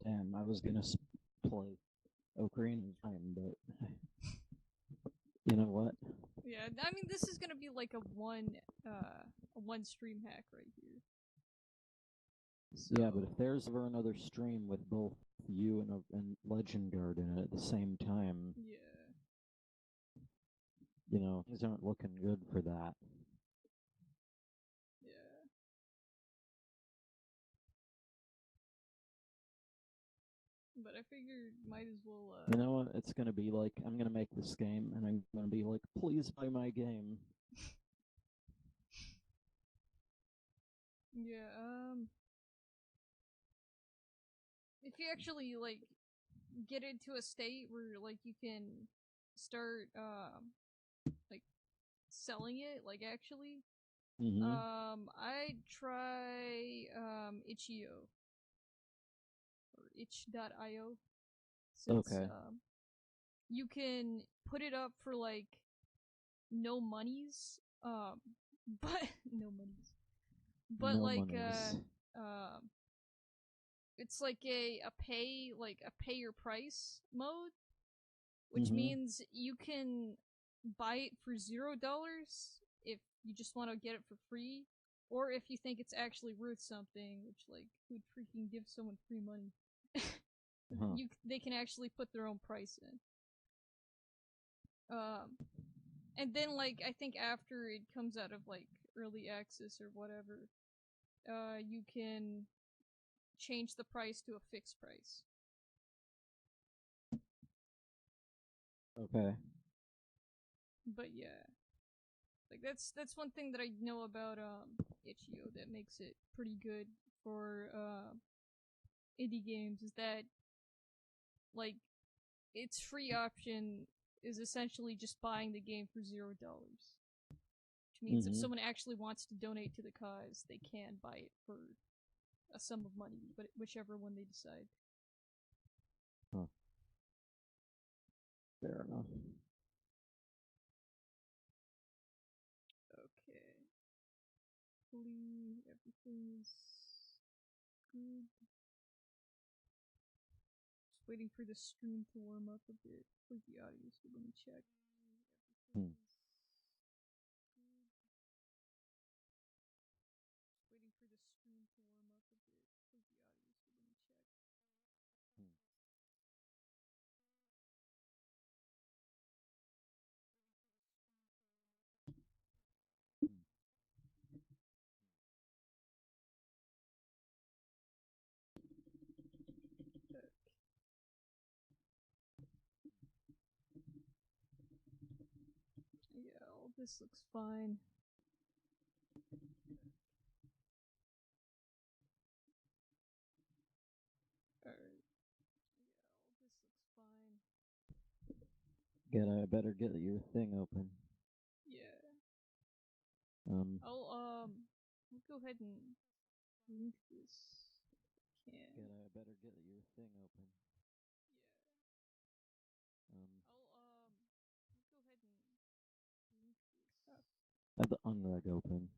Damn, I was gonna play Ocarina of Time, but you know what? Yeah, I mean, this is gonna be like a one stream hack right here. So, Yeah, but if there's ever another stream with both you and LegendGuard in it at the same time, yeah, you know, things aren't looking good for that. yeah. But I figured might as well. You know what? It's gonna be like I'm gonna make this game, and I'm gonna be like, please buy my game. Yeah. If you actually like get into a state where like you can start like selling it, like actually, I'd try itch.io or itch.io since Okay. you can put it up for like no monies, but no monies, but No like monies. it's like a pay your price mode, which means you can buy it for $0 if you just want to get it for free, or if you think it's actually worth something, which like who'd freaking give someone free money? They can actually put their own price in. And then like I think after it comes out of like early access or whatever, you can change the price to a fixed price. Okay. But yeah, like that's one thing that I know about itch.io that makes it pretty good for indie games, is that like its free option is essentially just buying the game for $0. Which means if someone actually wants to donate to the cause, they can buy it for a sum of money, but whichever one they decide. Huh. Fair enough. Okay. Hopefully everything is good. Just waiting for the stream to warm up a bit for the audio, so let me check. Yeah, all this looks fine. Alright. Yeah, all this looks fine. I better get your thing open. Yeah. I'll go ahead and link this. Can. I better get your thing open. Yeah. I'll go ahead and link this. I have the unreg open.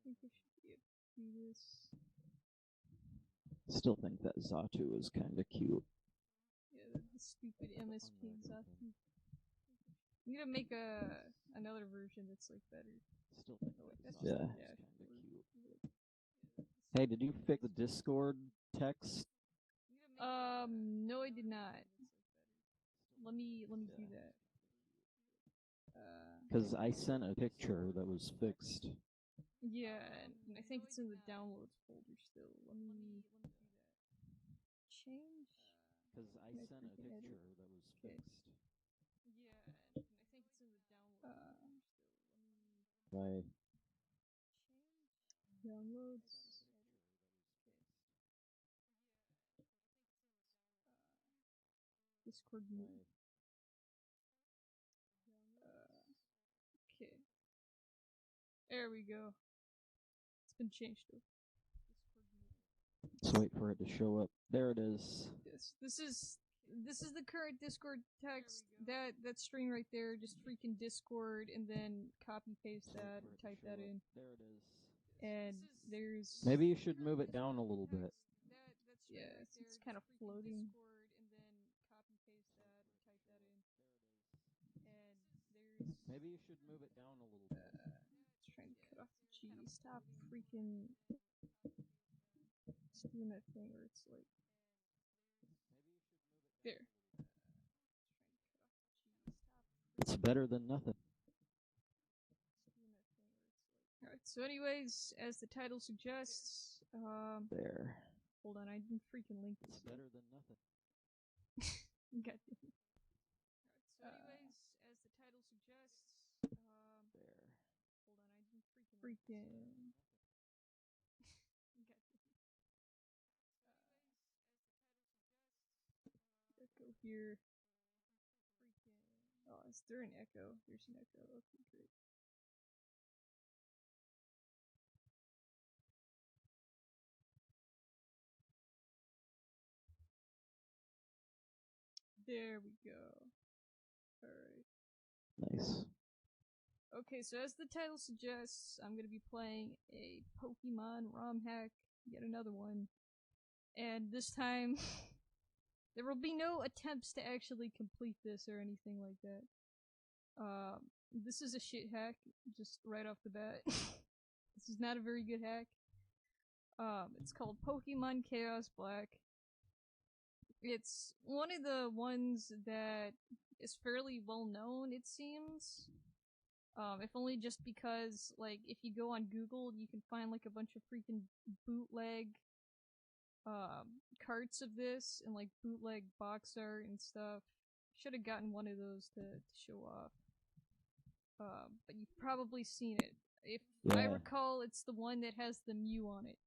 I think I should be able to do this. Still think that Xatu is kind of cute. Yeah, the stupid MSP Xatu. I'm gonna make another version that's like better. Still think that's yeah, kind of cute. Hey, did you fix the Discord text? No, I did not. Let me do that. Because I sent a picture that was fixed. Yeah, and I think it's in the downloads folder still. Let me change. Because I sent a picture that was fixed. Yeah, and I think it's in the downloads folder still. Let me downloads. Discord mute. Okay. There we go. It's been changed to Let's wait for it to show up. There it is. Yes, this is the current Discord text. That string right there, just freaking Discord, and then copy paste that, or type that in. There it is. And there's. Maybe you should move it down a little bit. Yeah, it's kind of floating. And then copy paste that or type that in. And there's. Maybe you should move it down a little bit. It's trying to cut off the G. Stop freaking. It's doing that thing where it's like. There. It's better than nothing. Alright, so anyways, as the title suggests, There. hold on, I didn't freaking link this. It's better than nothing. God damn it. Alright, so anyways, as the title suggests, There. hold on, I didn't freaking. God damn it. Echo here. Oh, is there an echo? There's an echo. Okay, great. There we go. Alright. Nice. Okay, so as the title suggests, I'm gonna be playing a Pokemon ROM hack, yet another one. And this time, there will be no attempts to actually complete this or anything like that. This is a shit hack, just right off the bat. This is not a very good hack. It's called Pokemon Chaos Black. It's one of the ones that is fairly well known, it seems. If only just because, like, if you go on Google, you can find, like, a bunch of freaking bootleg, carts of this, and, like, bootleg box art and stuff. Should have gotten one of those to show off. But you've probably seen it. If I recall, it's the one that has the Mew on it.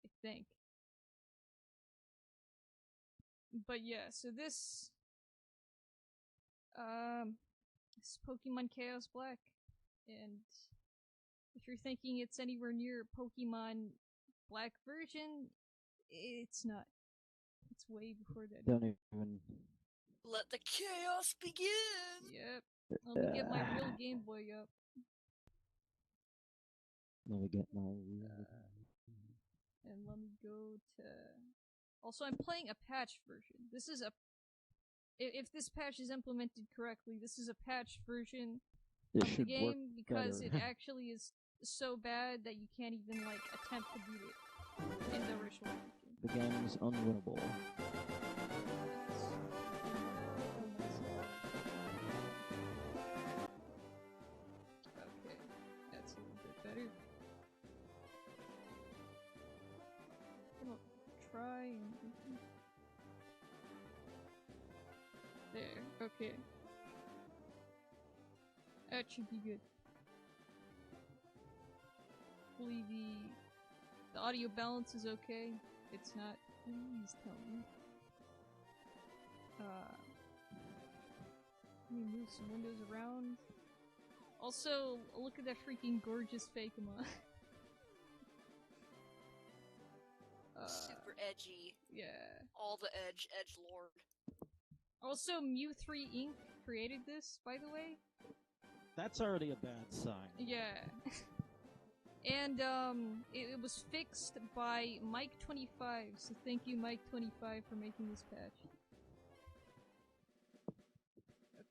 I think. But yeah, so this is Pokemon Chaos Black. And if you're thinking it's anywhere near Pokemon Black version, it's not. It's way before that. Don't even. Let the chaos begin! Yep. Let me get my real Game Boy up. Let me get my real. And let me go to. Also, I'm playing a patch version. This is a. If this patch is implemented correctly, this is a patched version of the game because it actually is so bad that you can't even, like, attempt to beat it in the original version. The game is unwinnable. Okay, that's a little bit better. I'm gonna try and... There, okay. That should be good. Hopefully the audio balance is okay. If it's not, please tell me. Let me move some windows around. Also, look at that freaking gorgeous Fakema. Super edgy. Yeah. All the edge lord. Also, MEWTHREE Inc. created this, by the way. That's already a bad sign. Yeah. And, it was fixed by Mike25, so thank you, Mike25, for making this patch.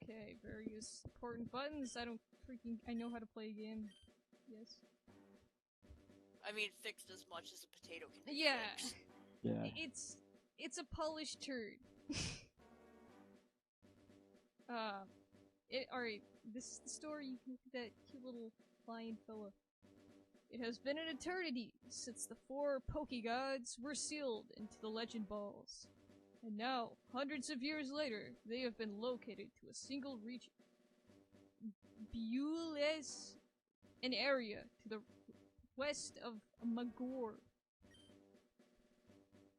Okay, various important buttons. I know how to play a game. Yes. I mean, fixed as much as a potato can be Yeah. fixed. Yeah. It's a polished turd. Alright, this is the story. You can look at that cute little flying fella. It has been an eternity since the 4 Pokegods were sealed into the Legend Balls. And now, hundreds of years later, they have been located to a single region. Bules, an area to the west of Magor.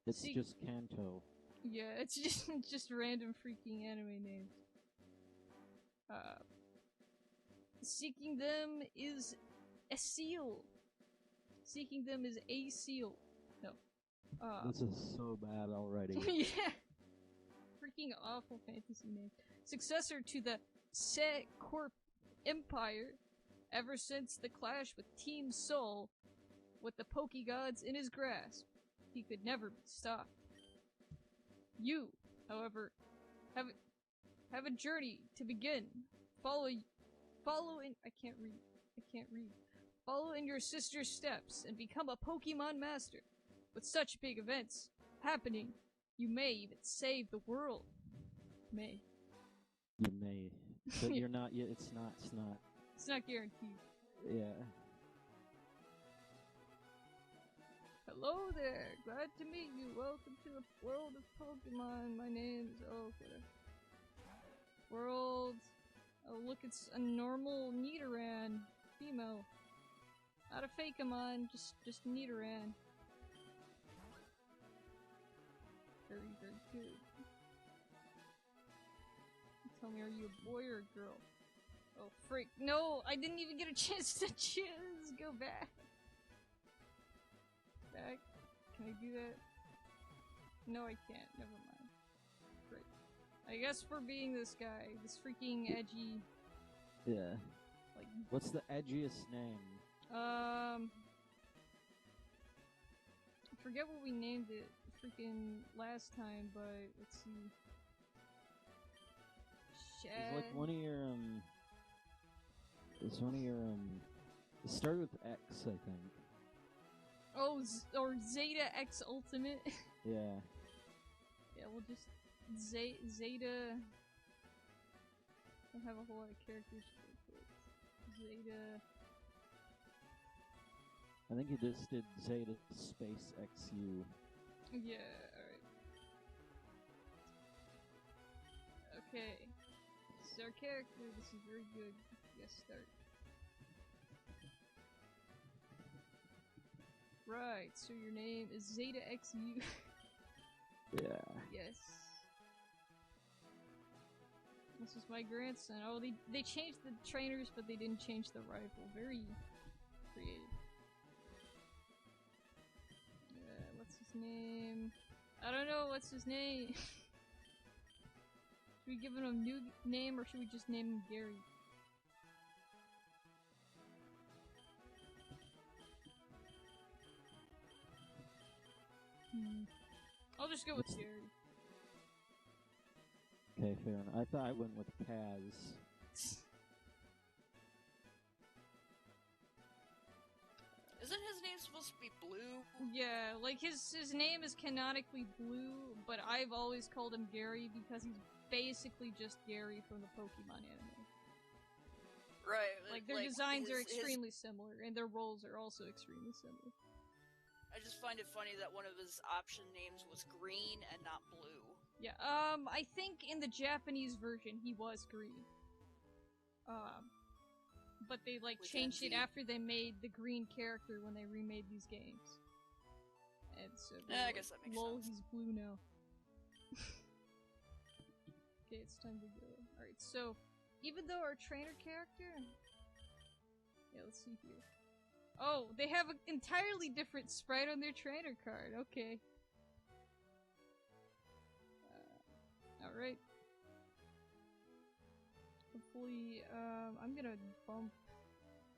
It's just Kanto. Yeah, it's just random freaking anime names. Seeking them is a seal. Seeking them is a seal. No. This is so bad already. Yeah. Freaking awful fantasy name. Successor to the Set Corp Empire. Ever since the clash with Team Soul, with the Pokegods in his grasp, he could never be stopped. You, however, have a journey to begin. Follow in I can't read. Follow in your sister's steps and become a Pokemon master. With such big events happening, you may even save the world. May. You may. But you're not yet. It's not. It's not guaranteed. Yeah. Hello there. Glad to meet you. Welcome to the world of Pokemon. My name is World. Oh, look, it's a normal Nidoran. Female. Not a Fakeamon, just Nidoran. Very, very good. Tell me, are you a boy or a girl? Oh, frick. No, I didn't even get a chance to choose. Go back. Back. Can I do that? No, I can't. Never mind. Great. I guess for being this guy, this freaking edgy. Yeah. Like. What's the edgiest name? I forget what we named it freaking last time, but let's see. It's like one of your It's one of your it started with X, I think. Oh, or Zeta X Ultimate. Yeah. Yeah, we'll just Zeta. I don't have a whole lot of characters. Zeta. I think you just did Zeta Space XU. Yeah, alright. Okay. This is our character. This is very good. Yes, start. Right, so your name is Zeta XU. Yeah. Yes. This is my grandson. Oh, they changed the trainers, but they didn't change the rifle. Very creative. What's his name? I don't know what's his name. Should we give him a new name, or should we just name him Gary? I'll just go with Gary. Okay, fair enough. I thought I went with Kaz. Isn't his name supposed to be Blue? Yeah, like his name is canonically Blue, but I've always called him Gary because he's basically just Gary from the Pokemon anime. Right. Like their designs are extremely similar, and their roles are also extremely similar. I just find it funny that one of his option names was Green and not Blue. Yeah, I think in the Japanese version he was green. But they like changed it after they made the green character when they remade these games. And so I guess that makes sense. he's blue now. Okay, it's time to go. Alright, so even though our trainer character, yeah, let's see here. Oh, they have an entirely different sprite on their trainer card. Okay. Alright. Hopefully, I'm gonna bump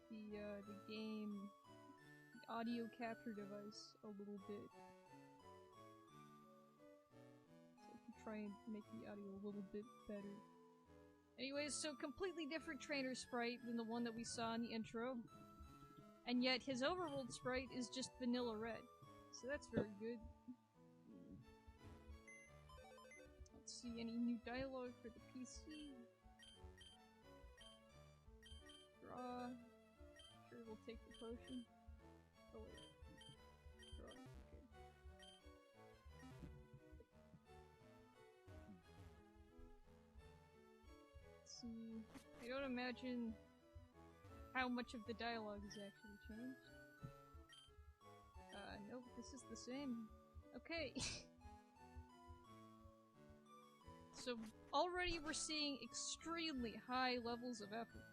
the game audio capture device a little bit. So I can try and make the audio a little bit better. Anyways, so completely different trainer sprite than the one that we saw in the intro. And yet his overworld sprite is just vanilla red. So that's very good. Let's see any new dialogue for the PC. Draw. Sure, we'll take the potion. Oh wait. Draw. Okay. Let's see. I don't imagine how much of the dialogue has actually changed. Nope, this is the same. Okay. So, already we're seeing extremely high levels of effort.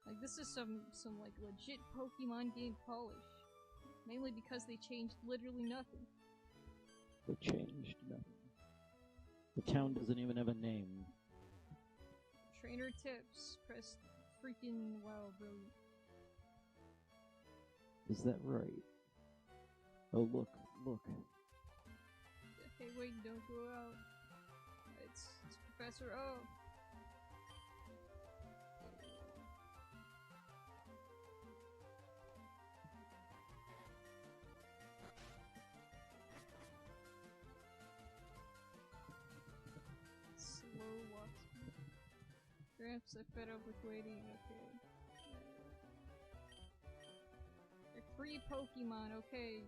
Like, this is some like, legit Pokemon game polish. Mainly because they changed literally nothing. They changed nothing. The town doesn't even have a name. Trainer tips. Press freaking wow, brilliant. Is that right? Oh, look. Hey, wait, don't go out. It's Professor O. Slow walk speed. Gramps, I fed up with waiting. Okay. They're free Pokemon. Okay.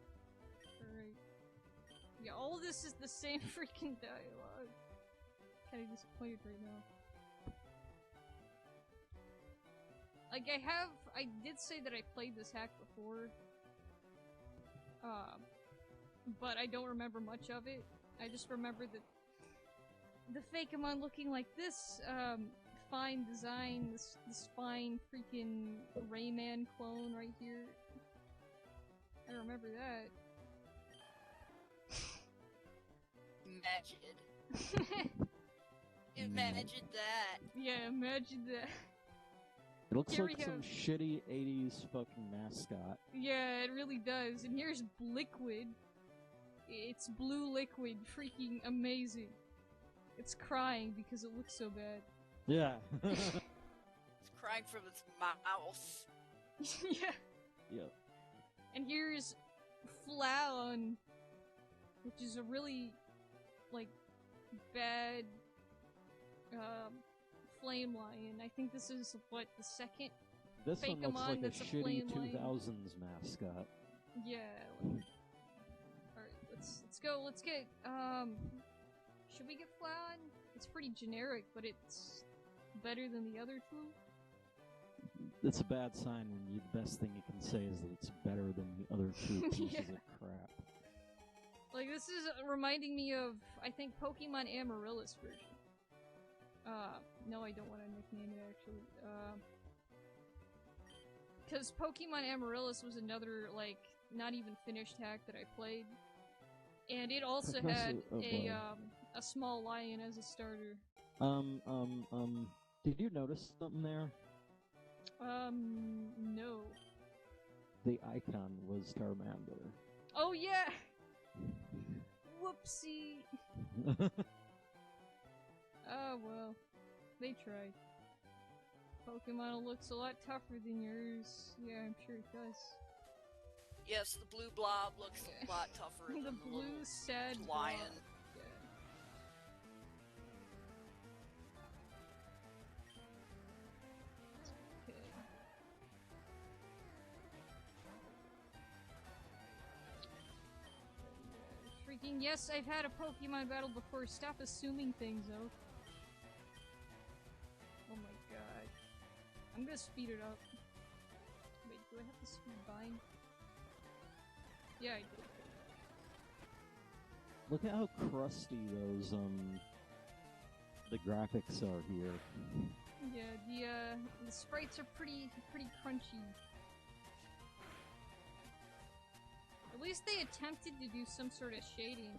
Alright. Yeah, all of this is the same freaking dialogue. Kinda disappointed right now. Like, I did say that I played this hack before. But I don't remember much of it. I just remember that the Fakemon looking like this, fine design, this fine freaking Rayman clone right here. I remember that. Imagine. Imagine that. Yeah, imagine that. It looks Here like we some go. shitty 80s fucking mascot. Yeah, it really does. And here's Liquid. It's blue liquid. Freaking amazing. It's crying because it looks so bad. Yeah. It's crying from its mouth. Yeah. Yep. And here's Flaon, which is a really, like, bad, flame lion. I think this is, what, the second? This one looks Fakemon like a that's a shitty flame lion. 2000s mascot. Yeah. Alright, let's go. Let's get, should we get Flaon? It's pretty generic, but it's better than the other two. It's a bad sign when the best thing you can say is that it's better than the other two pieces Yeah. of crap. Like, this is reminding me of, I think, Pokemon Amaryllis version. No, I don't want to nickname it, actually. Because Pokemon Amaryllis was another, like, not even finished hack that I played. And it also had a small lion as a starter. Did you notice something there? No. The icon was Charmander. Oh, yeah! Whoopsie! Oh, well. They tried. Pokemon looks a lot tougher than yours. Yeah, I'm sure it does. Yes, the blue blob looks a lot tougher The than blue, little sad lion. blob. Yeah. Okay. Freaking yes, I've had a Pokemon battle before. Stop assuming things, though. Oh my god. I'm gonna speed it up. Wait, do I have to speed bind? Yeah, I do. Look at how crusty those, the graphics are here. Yeah, the sprites are pretty crunchy. At least they attempted to do some sort of shading.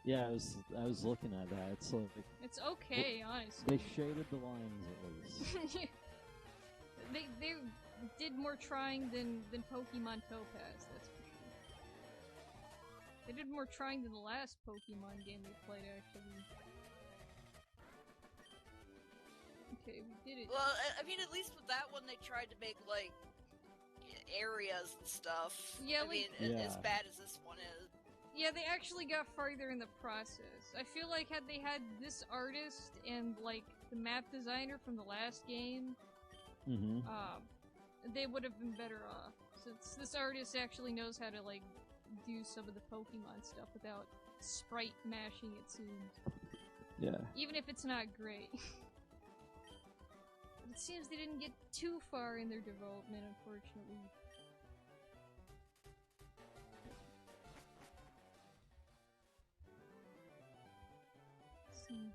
Yeah, I was looking at that. It's like It's okay, honestly. they shaded the lines at least. they did more trying than Pokemon Topaz, that's for sure. They did more trying than the last Pokemon game we played, actually. Okay, we did it. Well, I mean, at least with that one, they tried to make, like, areas and stuff. Yeah, I like- mean, Yeah. as bad as this one is. Yeah, they actually got farther in the process. I feel like had they had this artist and, like, the map designer from the last game, Mm-hmm. they would have been better off. Since this artist actually knows how to, like, do some of the Pokemon stuff without sprite mashing, it seems. Yeah. Even if it's not great. It seems they didn't get too far in their development, unfortunately. See.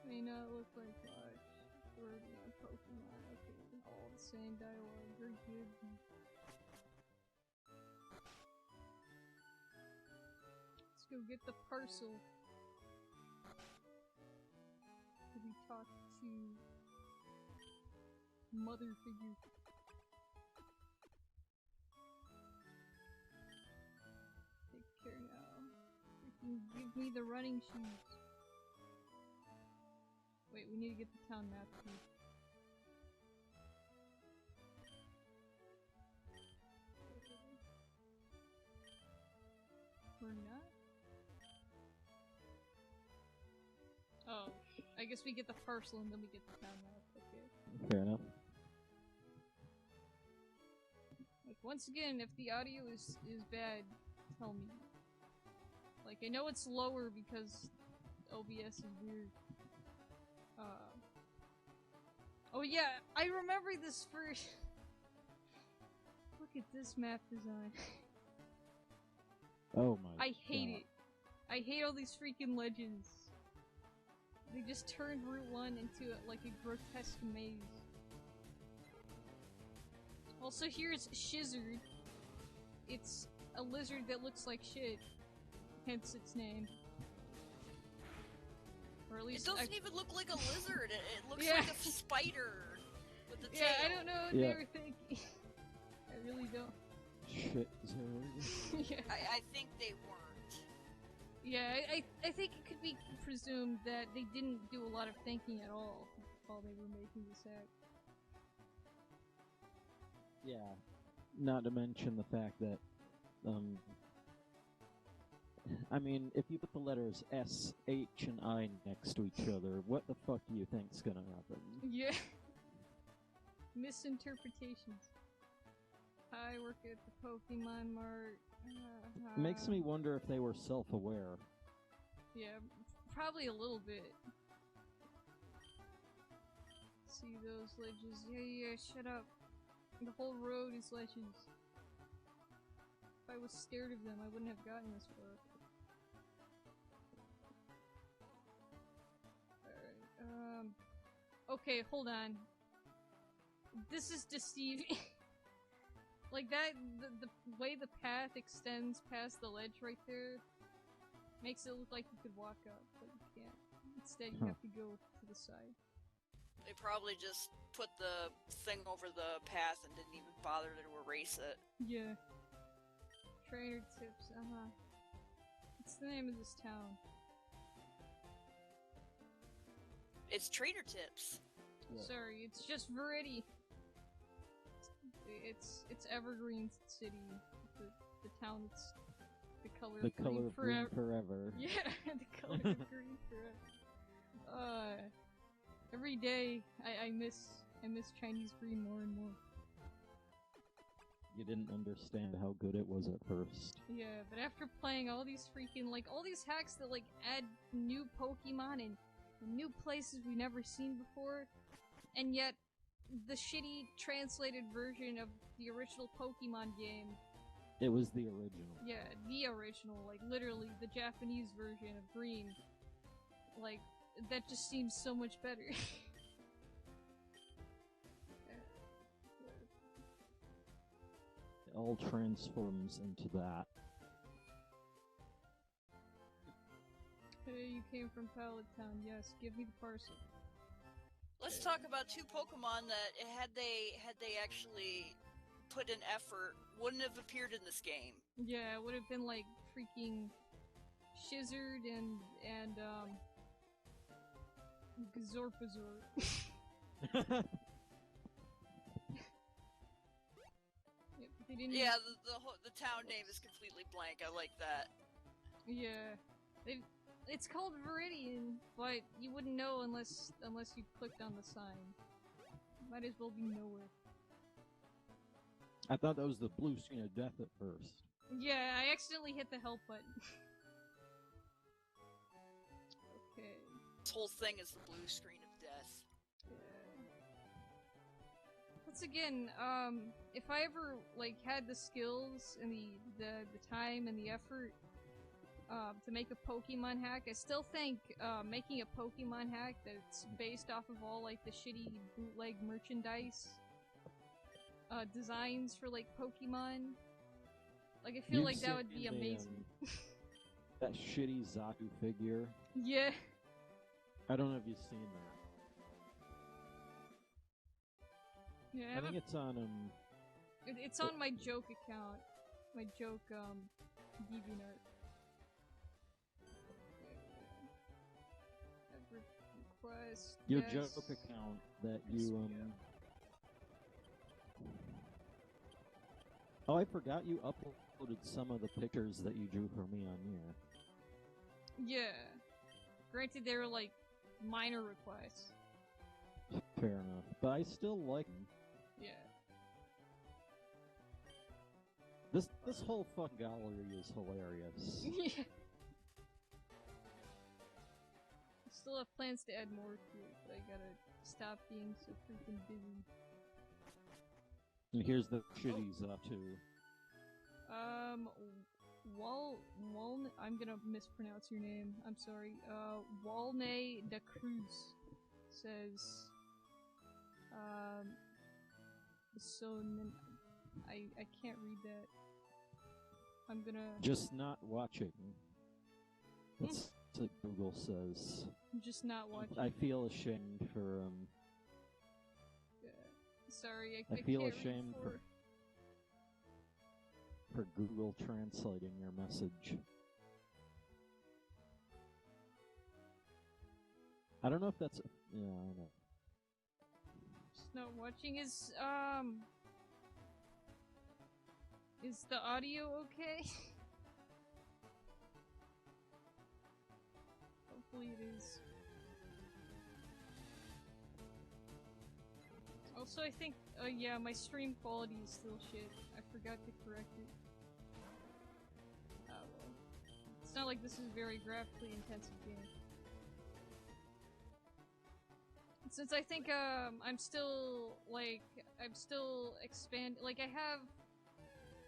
May not look like much. Working on Pokemon. Okay, all the same dialogue. Very good. Let's go get the parcel. Did we talk to mother figure? Take care now. Freaking give me the running shoes. Wait, we need to get the town map too. We're not? Oh, I guess we get the parcel and then we get the town map. Okay. Fair enough. Like, once again, if the audio is bad, tell me. Like, I know it's lower because OBS is weird. Oh yeah, I remember this first. Look at this map design. Oh my I hate God. it. I hate all these freaking legends. They just turned Route 1 into like a grotesque maze. Also, here's Shizzard. It's a lizard that looks like shit. Hence its name. Or at least It doesn't even look like a lizard. It looks Yeah. like a spider with a tail. Yeah, I don't know what they were thinking. I really don't. Shit, Zerd. Yeah. I think they weren't. Yeah, I think it could be presumed that they didn't do a lot of thinking at all while they were making this act. Yeah. Not to mention the fact that, I mean, if you put the letters S, H, and I next to each other, what the fuck do you think's gonna happen? Yeah. Misinterpretations. I work at the Pokemon Mart. Makes me wonder if they were self-aware. Yeah, probably a little bit. See those ledges? Yeah, shut up. The whole road is ledges. If I was scared of them, I wouldn't have gotten this far. Alright, okay, hold on. This is deceiving. Like that, the way the path extends past the ledge right there makes it look like you could walk up, but you can't. Instead, you have to go to the side. They probably just put the thing over the path and didn't even bother to erase it. Yeah. Trainer tips, What's the name of this town? It's Trader Tips. Yeah. Sorry, it's just Viridian. It's Evergreen City, the town that's the color The of green color of green forever. Yeah, the color of green forever. Every day I miss Chinese green more and more. You didn't understand how good it was at first. Yeah, but after playing all these freaking all these hacks that add new Pokemon and new places we've never seen before, and yet the shitty translated version of the original Pokemon game. It was the original. Yeah, the original, literally the Japanese version of Green. That just seems so much better. It all transforms into that. Hey, you came from Pallet Town. Yes, give me the parcel. Let's talk about two Pokemon that, had they actually put in effort, wouldn't have appeared in this game. Yeah, it would have been freaking Shizzard and Gazorpazor. They didn't. Yeah, the town name is completely blank. I like that. Yeah, it's called Viridian, but you wouldn't know unless you clicked on the sign. Might as well be nowhere. I thought that was the blue screen of death at first. Yeah, I accidentally hit the help button. Okay. This whole thing is the blue screen of death. Yeah. Once again, if I ever had the skills and the time and the effort to make a Pokemon hack, I still think making a Pokemon hack that's based off of all the shitty bootleg merchandise designs for Pokemon, I feel You've that would seen be amazing. That shitty Xatu figure. Yeah. I don't know if you've seen that. Yeah, I think it's on it's on my joke account. My joke DeviantArt. request. Your yes. joke account that Yes, you, we go. Oh, I forgot you uploaded some of the pictures that you drew for me on here. Yeah. Granted, they were like minor requests. Fair enough. But I still like them. Yeah. This whole fucking gallery is hilarious. Yeah. I still have plans to add more to it, but I gotta stop being so freaking busy. And here's the shitties up too. I'm gonna mispronounce your name. I'm sorry. Walne da Cruz says, I can't read that. I'm gonna... Just not watching. That's what Google says. I'm just not watching. I feel ashamed for, Sorry, I I feel can't ashamed read for Google translating your message. I don't know if that's... Yeah, I don't know. Just not watching. Is the audio okay? Hopefully it is. Also, I think, yeah, my stream quality is still shit. I forgot to correct it. Ah, well. It's not like this is a very graphically intensive game. Since I think, I'm still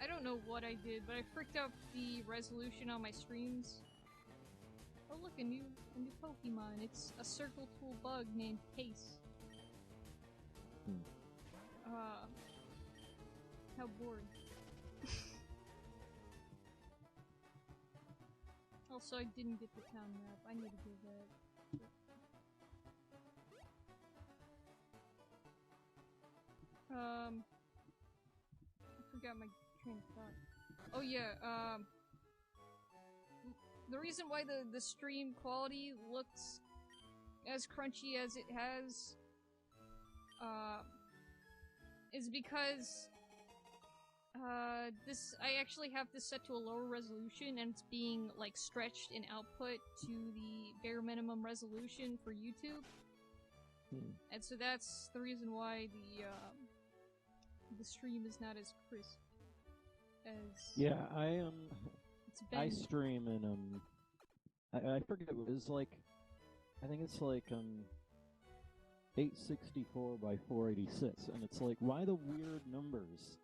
I don't know what I did, but I fricked up the resolution on my streams. Oh look, a new Pokemon. It's a circle tool bug named Pace. How boring. Also, I didn't get the town map. I need to do that. I forgot my train of thought. Oh yeah, the reason why the stream quality looks as crunchy as it has, is because, I actually have this set to a lower resolution, and it's being, like, stretched in output to the bare minimum resolution for YouTube. And so that's the reason why the stream is not as crisp as... Yeah, it's been. I stream in, I forget, it was like, I think it's like, 864 by 486, and it's like, why the weird numbers?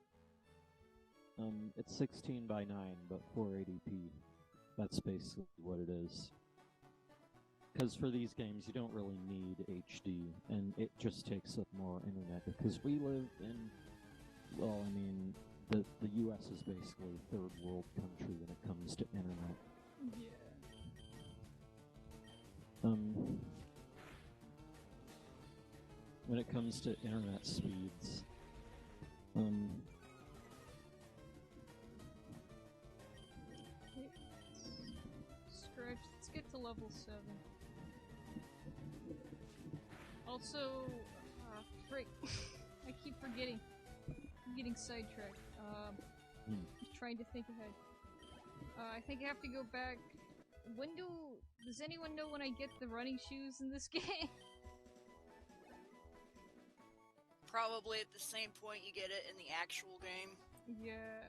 It's 16 by 9, but 480p. That's basically what it is. Because for these games, you don't really need HD, and it just takes up more internet, because we live in, well, I mean, the US is basically a third world country when it comes to internet. Yeah. When it comes to internet speeds, Scratch. Let's get to level 7. Also, frick. I keep forgetting. I'm getting sidetracked. Just trying to think ahead. I think I have to go back. Does anyone know when I get the running shoes in this game? Probably at the same point you get it in the actual game. Yeah,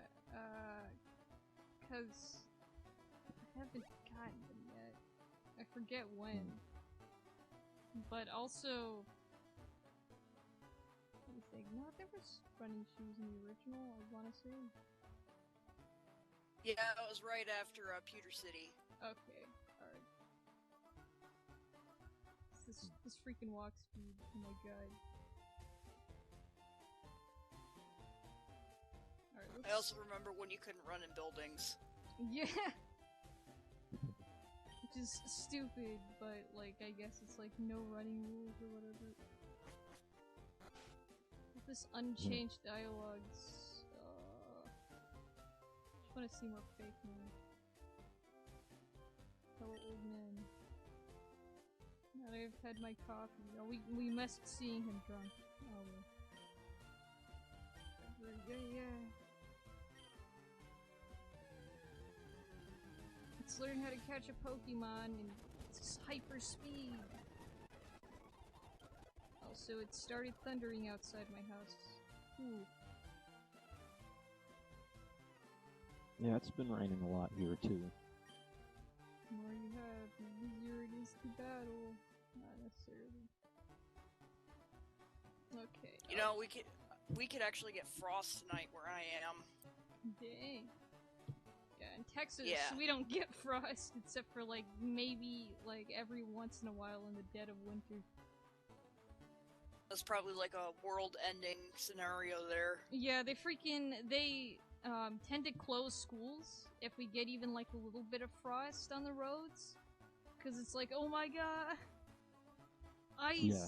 cause I haven't gotten them yet. I forget when. But also, let me think. No, there was running shoes in the original, I wanna say. Yeah, it was right after Pewter City. Okay, alright. This freaking walk speed, oh my god. Alright, I also remember when you couldn't run in buildings. Yeah! Which is stupid, but, like, I guess it's like no running rules or whatever. With this unchanged dialogues, just wanna see more fake men. Hello, old man. And I've had my coffee. Oh, we missed seeing him drunk. Oh, yeah. Let's learn how to catch a Pokemon and it's hyper speed. Also, it started thundering outside my house. Ooh. Yeah, it's been raining a lot here too. The more you have, the easier it is to battle. Not necessarily. Okay. You know, we could actually get frost tonight where I am. Dang. Yeah, in Texas, Yeah. we don't get frost except for like maybe like every once in a while in the dead of winter. That's probably like a world-ending scenario there. Yeah, they tend to close schools if we get even like a little bit of frost on the roads. Cause it's like, oh my god! Ice! Yeah.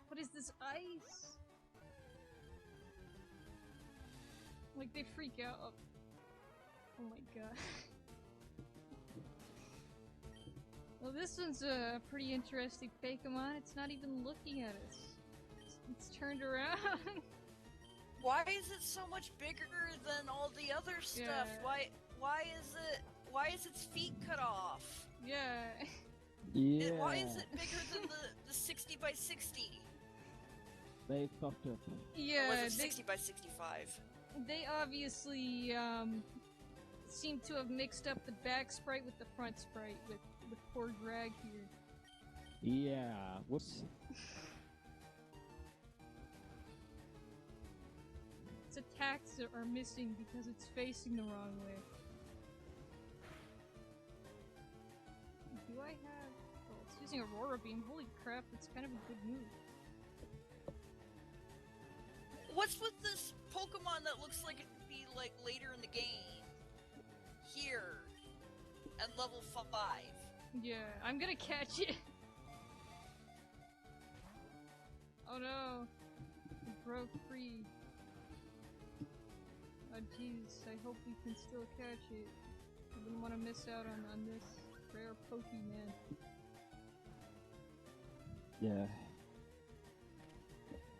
What is this ice? Like, they freak out. Oh my god. Well, this one's a pretty interesting Pokemon. It's not even looking at us. It's turned around. Why is it so much bigger than all the other stuff? Yeah. Why is its feet cut off? Yeah. Yeah. Why is it bigger than the 60 by 60? They fucked up. Yeah. Or was it 60 by 65? They obviously seem to have mixed up the back sprite with the front sprite with poor Greg here. Yeah. Whoops. Its attacks are missing because it's facing the wrong way. Do I have... Oh, it's using Aurora Beam. Holy crap, that's kind of a good move. What's with this Pokemon that looks like it'd be like later in the game? Here. At level 5. Yeah, I'm gonna catch it. Oh no. It broke free. Oh jeez, I hope we can still catch it. I wouldn't want to miss out on this rare Pokemon. Yeah.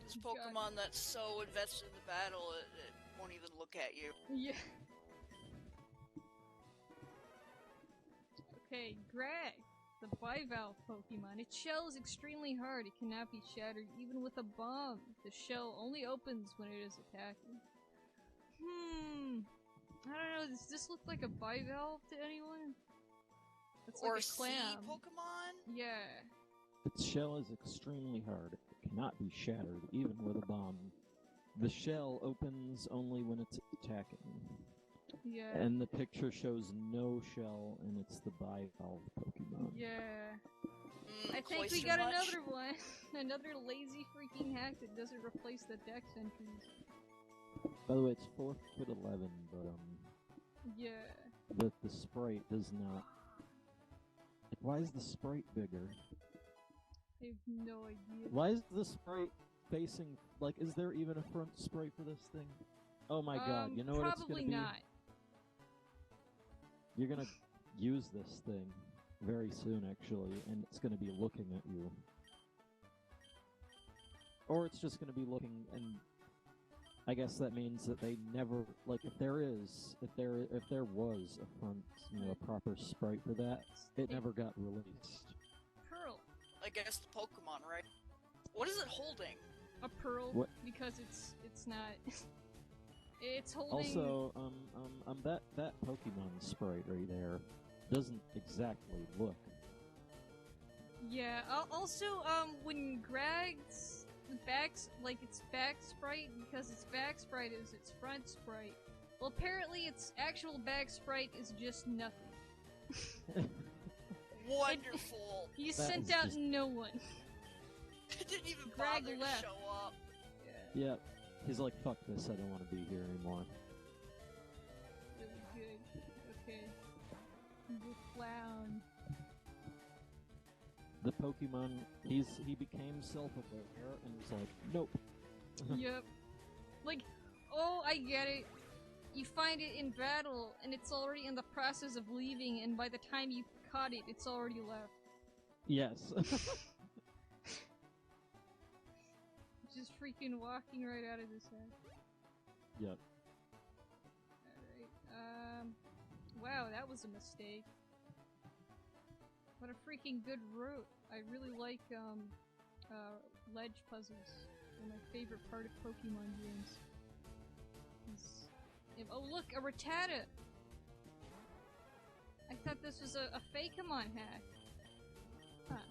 This Pokemon that's so invested in the battle, it won't even look at you. Yeah. Okay, Greg, the bivalve Pokemon. Its shell is extremely hard. It cannot be shattered even with a bomb. The shell only opens when it is attacking. I don't know, does this look like a bivalve to anyone? It's Or like a clam. sea Pokemon? Yeah. Its shell is extremely hard. It cannot be shattered, even with a bomb. The shell opens only when it's attacking. Yeah. And the picture shows no shell, and it's the bivalve Pokemon. Yeah. I think we got another one. Another lazy freaking hack that doesn't replace the dex entries. By the way, it's 4'11", but Yeah. the sprite does not. Why is the sprite bigger? I have no idea. Why is the sprite facing, like, is there even a front sprite for this thing? Oh my god, you know what it's gonna be? Probably not. You're gonna use this thing very soon, actually, and it's gonna be looking at you. Or it's just gonna be looking, and I guess that means that they never, like, if there was a front, a proper sprite for that, it never got released. Pearl. I guess the Pokemon, right? What is it holding? A pearl. What? Because it's not. It's holding. Also, that Pokemon sprite right there doesn't exactly look. Yeah. Also, when Greg's its back sprite, because its back sprite is its front sprite. Well, apparently its actual back sprite is just nothing. Wonderful. He sent out no one. It didn't even Greg bother left. to show up. Yeah. Yep. He's like, fuck this, I don't want to be here anymore. Really good. Okay. The clown. The Pokemon, he became self-aware and was like, nope. Yep. Like, oh, I get it. You find it in battle, and it's already in the process of leaving, and by the time you caught it, it's already left. Yes. just freaking walking right out of this head. Yep. Alright, wow, that was a mistake. What a freaking good route. I really like, ledge puzzles. They're my favorite part of Pokemon games. Oh look, a Rattata! I thought this was a Fakeamon hack. Huh.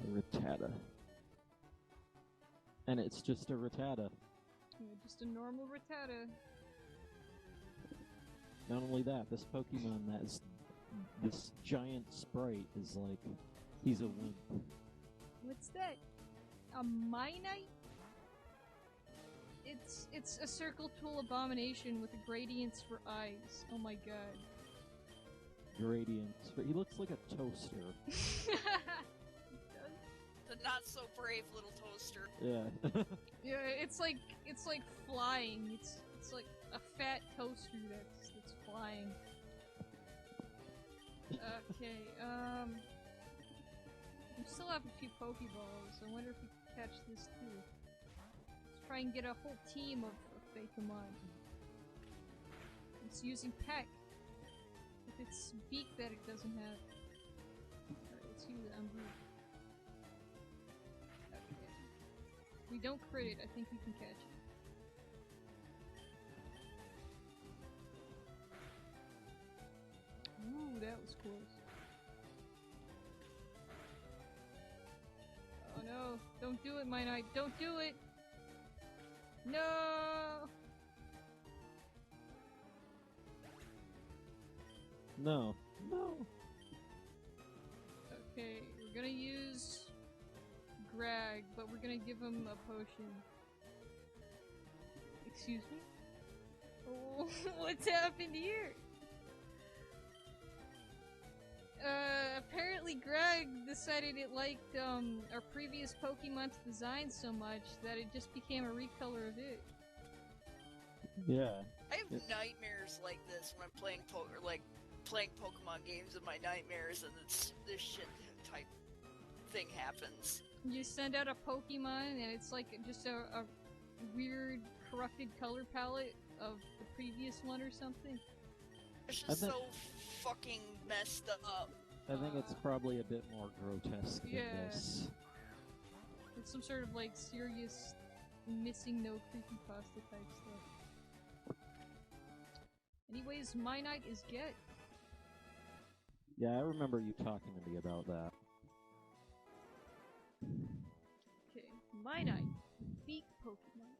A Rattata. And it's just a Rattata. Yeah, just a normal Rattata. Not only that, this Pokemon that's this giant sprite is like, he's a wimp. What's that? A Minite? It's a circle tool abomination with gradients for eyes. Oh my god. Gradients, but he looks like a toaster. The not so brave little toaster. Yeah. Yeah, it's like flying. It's like a fat toaster that's flying. Okay, we still have a few Pokeballs. I wonder if we can catch this too. Let's try and get a whole team of Fakeamon. It's using Peck. With its beak that it doesn't have. Alright, let's use Umbreon. Okay. If we don't crit it, I think we can catch it. Ooh, that was close. Oh no, don't do it, my knight, don't do it! No! No. No. Okay, we're gonna use Greg, but we're gonna give him a potion. Excuse me? Oh, what's happened here? Apparently Greg decided it liked, our previous Pokemon's design so much that it just became a recolor of it. Yeah. I have nightmares like this when I'm playing playing Pokemon games in my nightmares, and this shit type thing happens. You send out a Pokemon, and it's like just a weird, corrupted color palette of the previous one or something. It's just so fucking messed up. I think it's probably a bit more grotesque than this. It's some sort of like serious missing no creepypasta type stuff. Anyways, my knight is get. Yeah, I remember you talking to me about that. Okay, my knight, beak Pokemon.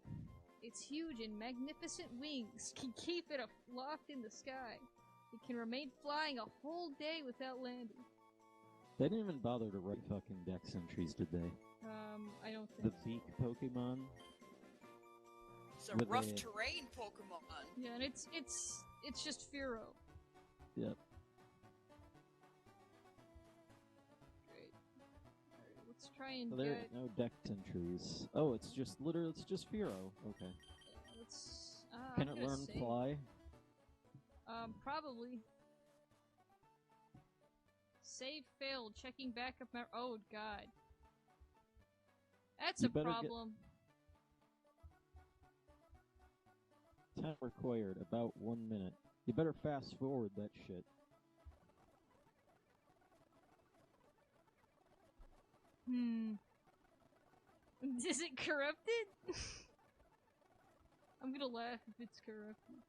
Its huge and magnificent wings can keep it aloft in the sky. It can remain flying a whole day without landing. They didn't even bother to write fucking dex entries, did they? I don't think The so. beak Pokemon? It's a rough terrain Pokemon. Yeah, and it's just Fearow. Yep. Great. Alright, let's try and So there get... no dex entries. Oh, it's just Fearow. Okay. Let's... Can it learn fly? Probably. Save failed. Checking backup oh god. That's a problem. Time required, about 1 minute. You better fast forward that shit. Is it corrupted? I'm gonna laugh if it's corrupted.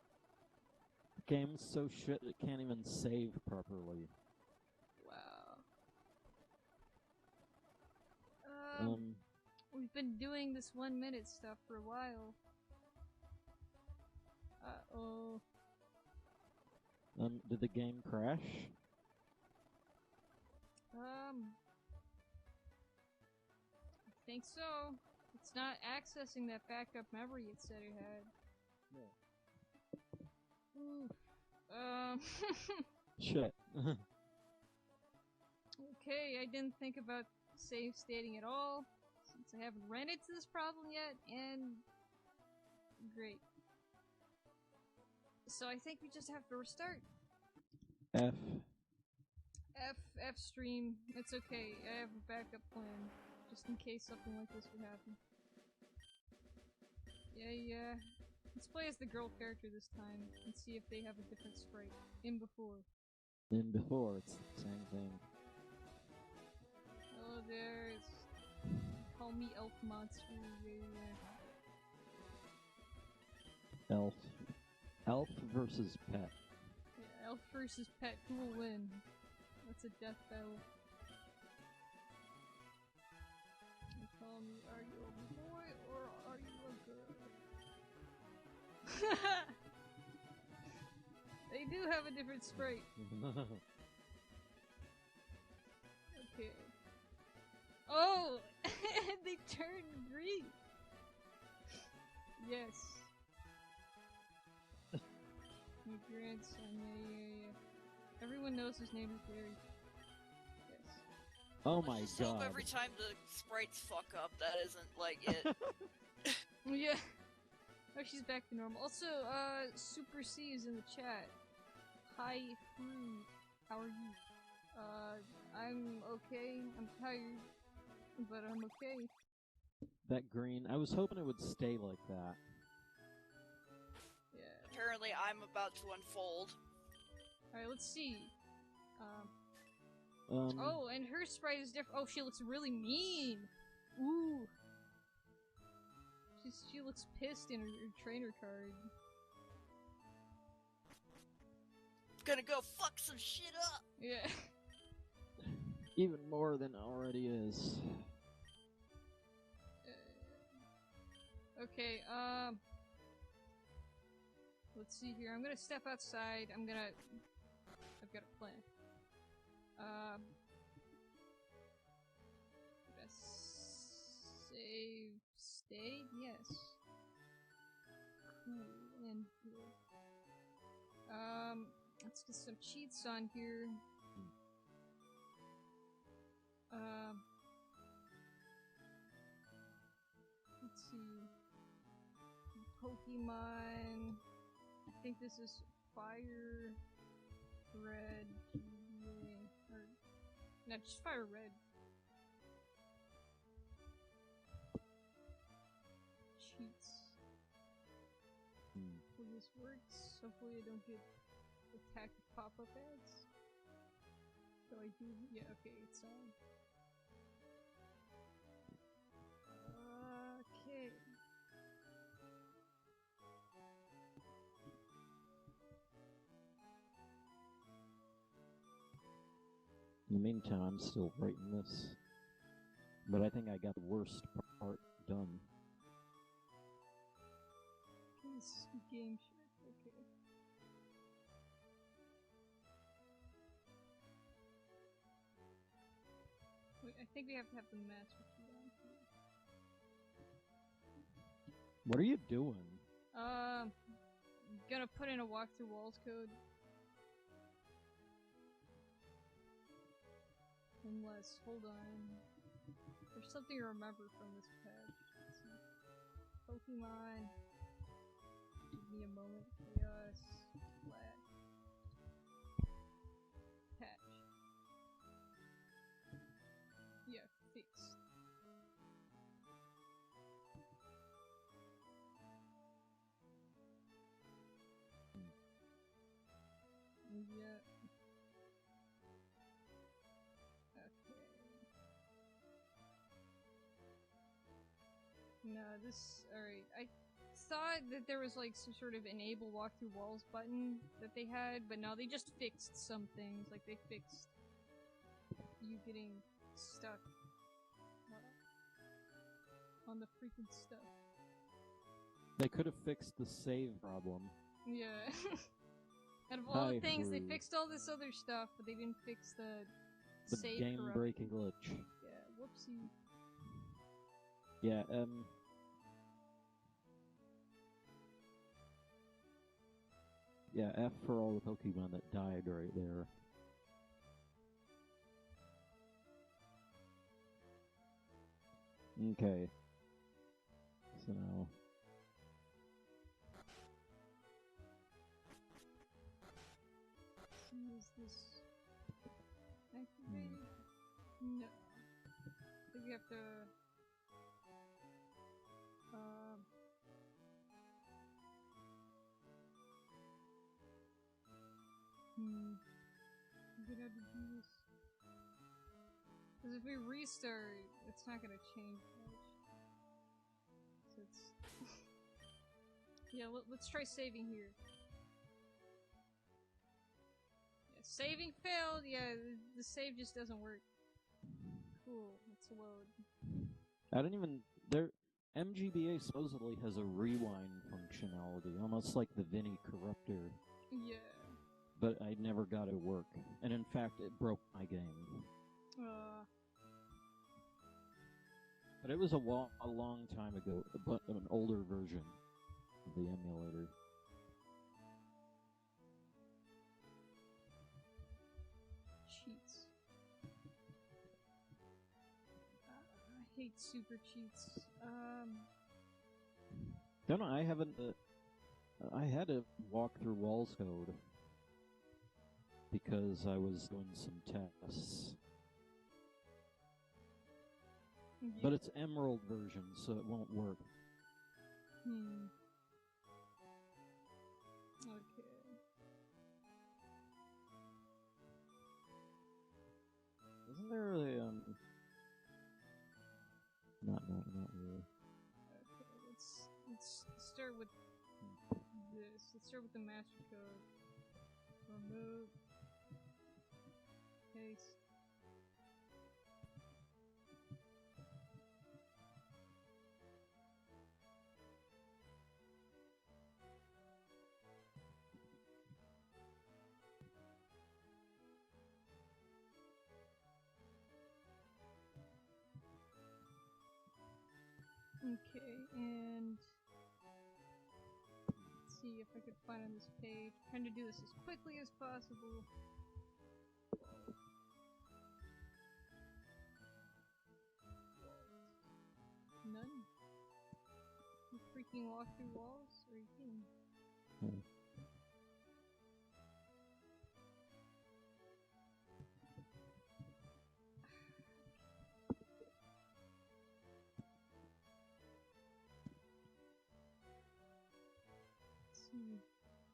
The game's so shit it can't even save properly. Wow. We've been doing this 1 minute stuff for a while. Uh-oh. Did the game crash? I think so. It's not accessing that backup memory it said it had. Yeah. Shit. Okay, I didn't think about save stating at all, since I haven't ran into this problem yet, and... great. So I think we just have to restart. F stream. It's okay, I have a backup plan, just in case something like this would happen. Yeah. Let's play as the girl character this time and see if they have a different sprite. In before, it's the same thing. Hello there. Call me Elf Monster. Yeah. Elf versus pet. Yeah, Elf versus pet. Who will win? That's a death battle. You call me, are you a boy or are you a girl? They do have a different sprite. Okay. Oh! They turned green! Yes. My grandson, yeah. Everyone knows his name is Larry. Yes. Oh Let's my just hope god. every time the sprites fuck up, that isn't like it. Yeah. Oh, she's back to normal. Also, Super C is in the chat. Hi, Fruit. How are you? I'm okay. I'm tired. But I'm okay. That green, I was hoping it would stay like that. Yeah. Apparently, I'm about to unfold. Alright, let's see. Oh, and her sprite is different. Oh, she looks really mean! Ooh! She looks pissed in her trainer card. Gonna go fuck some shit up! Yeah. Even more than already is. Okay, let's see here. I'm gonna step outside. I've got a plan. Save state? Yes. Cool and good. Let's get some cheats on here. Let's see. Pokemon. I think this is Fire Red. Or, no, just Fire Red. Cheats. Hopefully this works. Hopefully I don't get attacked with pop-up ads. So I do. Yeah, okay, it's on. Okay. In the meantime, I'm still writing this. But I think I got the worst part done. This game shit, okay. Wait, I think we have to have the match with you on here. What are you doing? Gonna put in a walkthrough walls code. Unless, hold on. There's something to remember from this patch. Let's see. Pokemon. Give me a moment. Chaos. Flat. Patch. Yeah, fixed. Yeah. Okay. No, this. Alright. I thought that there was like some sort of enable walkthrough walls button that they had, but no, they just fixed some things. Like they fixed you getting stuck on the freaking stuff. They could have fixed the save problem. Yeah. Out of all the things, they fixed all this other stuff, but they didn't fix the save game-breaking glitch. Yeah, whoopsie. Yeah, yeah, F for all the Pokemon that died right there. Okay. So now... Is this activated? No. I think we have to I'm gonna have to do this. Because if we restart, it's not gonna change much. So it's... yeah, let's try saving here. Yeah, saving failed! Yeah, the save just doesn't work. Cool, let's load. I don't even... MGBA supposedly has a rewind functionality, almost like the Vinny Corruptor. Yeah. But I never got it to work. And in fact, it broke my game. But it was a long time ago, but an older version of the emulator. Cheats. I hate super cheats. Don't know, I haven't... I had to walk through Walls Code because I was doing some tests. Yeah. But it's Emerald version, so it won't work. Okay. Isn't there a, Not really. Okay, let's start with this. Let's start with the master code. Remove. Paste. Okay, and let's see if I could find on this page. I'm trying to do this as quickly as possible. None? You freaking walk through walls? Are you kidding?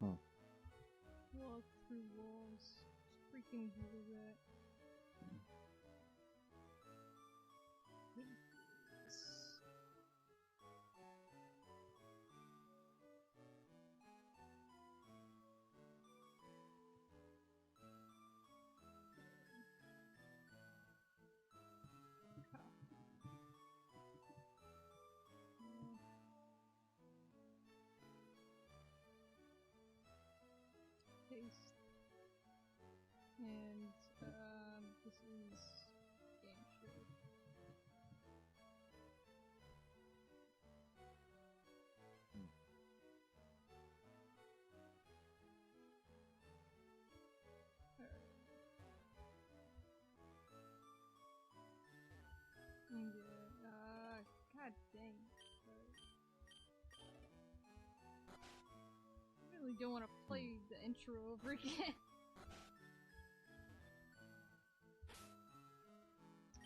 Huh. Walk through walls. Just freaking Google that. Paste. And this is game share. Yeah, god dang. I really don't want to play the intro over again.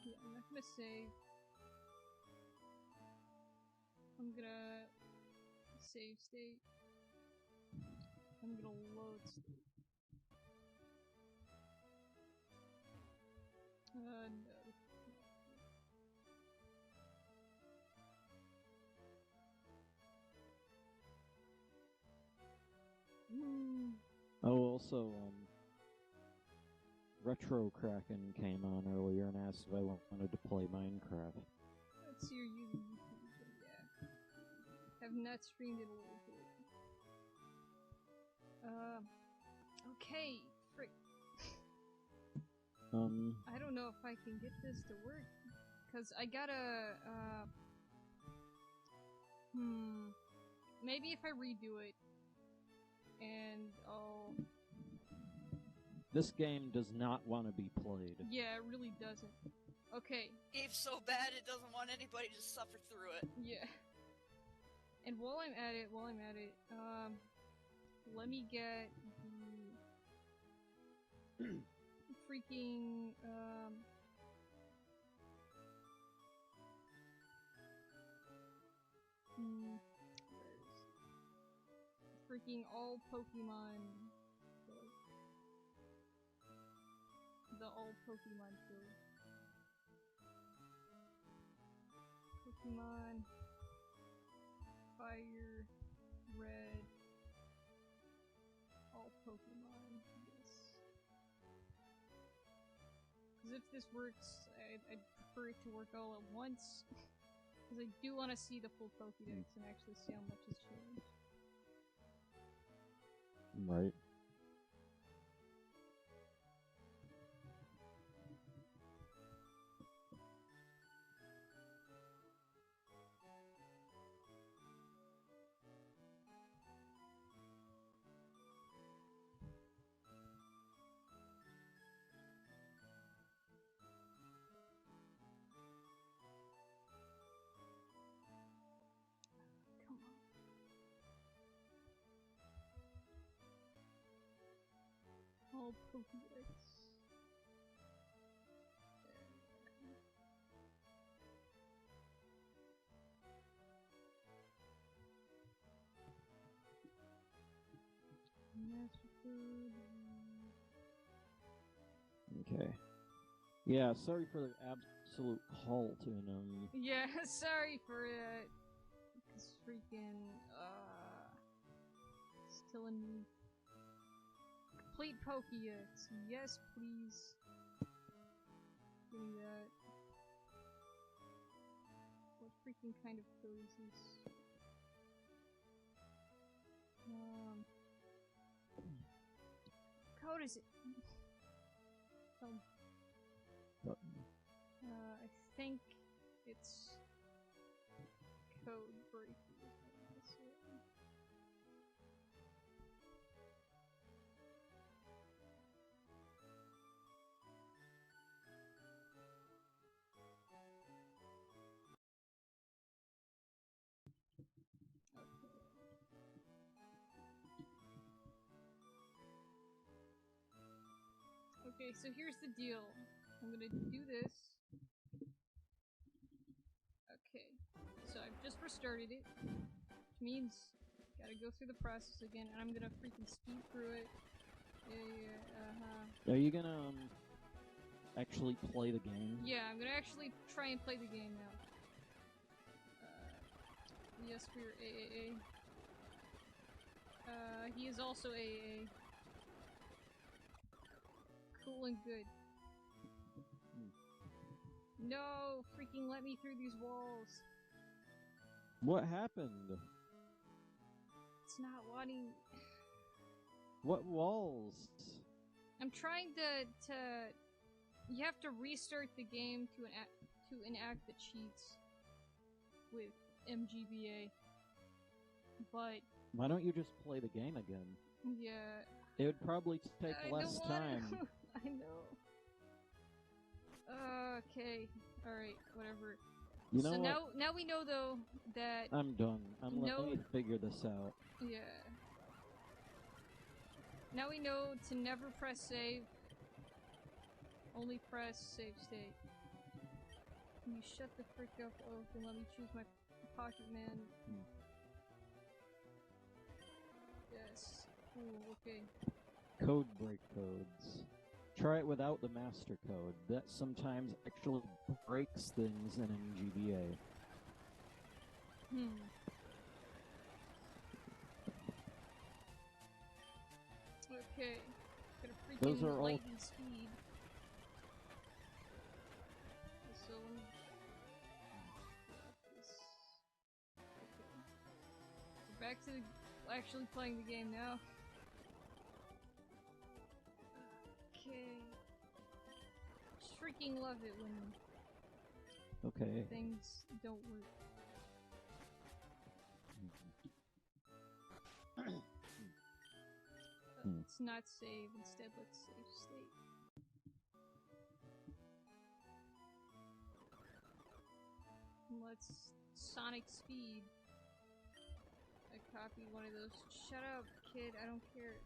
Yeah, I'm not gonna save. I'm gonna save state. I'm gonna load state. No. Oh, also, Retro Kraken came on earlier and asked if I wanted to play Minecraft. Let's see your YouTube, but yeah. Have not streamed it a little bit. Okay, frick. I don't know if I can get this to work, cause I gotta, maybe if I redo it, and I'll... This game does not want to be played. Yeah, it really doesn't. Okay. Game's so bad it doesn't want anybody to suffer through it. Yeah. And while I'm at it, let me get the freaking, freaking all Pokemon. the all Pokemon code. Pokemon Fire Red all Pokemon, yes. Because if this works, I'd prefer it to work all at once. Because I do want to see the full Pokédex and actually see how much has changed. Right. Come on. All Pokédex. Master Food. Okay. Yeah, sorry for the absolute halt in Yeah, sorry for it. It's freaking, still in me. Complete Pokédex. Yes, please. Give me that. What freaking kind of code is this? Code is it? I think it's code breaker. Okay, so here's the deal. I'm gonna do this. Okay, so I've just restarted it, which means gotta go through the process again, and I'm gonna freaking speed through it. Yeah, Are you gonna actually play the game? Yeah, I'm gonna actually try and play the game now. Yes, we're AAA. He is also AAA. Cool and good. No, freaking let me through these walls. What happened? It's not wanting. What walls? I'm trying to. You have to restart the game to enact the cheats with MGBA. But why don't you just play the game again? Yeah. It would probably take less time. I know. Okay. Alright, whatever. You know so what? now we know though that I'm done. Let me figure this out. Yeah. Now we know to never press save. Only press save state. Can you shut the frick up and let me choose my pocket man? Yes. Cool, okay. Code break codes. Try it without the master code. That sometimes actually breaks things in MGBA. Okay. Got a freaking lightning speed. So okay. We're back to actually playing the game now. Okay. Just freaking love it when things don't work. Let's not save, instead let's save state. Let's Sonic Speed. I copied one of those. Shut up, kid, I don't care.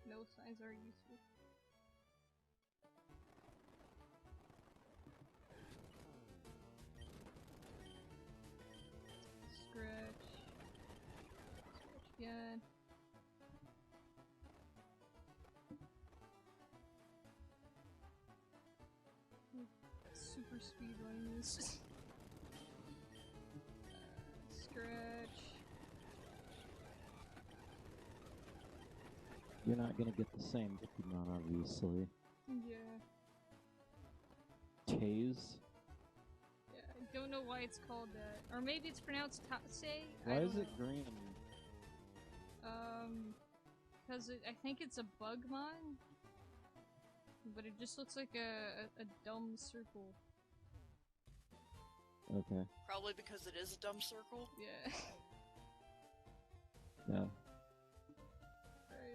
No signs are useful. Scratch. Scratch again. super speedrunning this. Scratch. You're not gonna get the same Pokemon, obviously. Yeah. Tase? Yeah, I don't know why it's called that. Or maybe it's pronounced Tatsei? Why is it green? Because I think it's a Bugmon? But it just looks like a dumb circle. Okay. Probably because it is a dumb circle. Yeah. Yeah. Alright,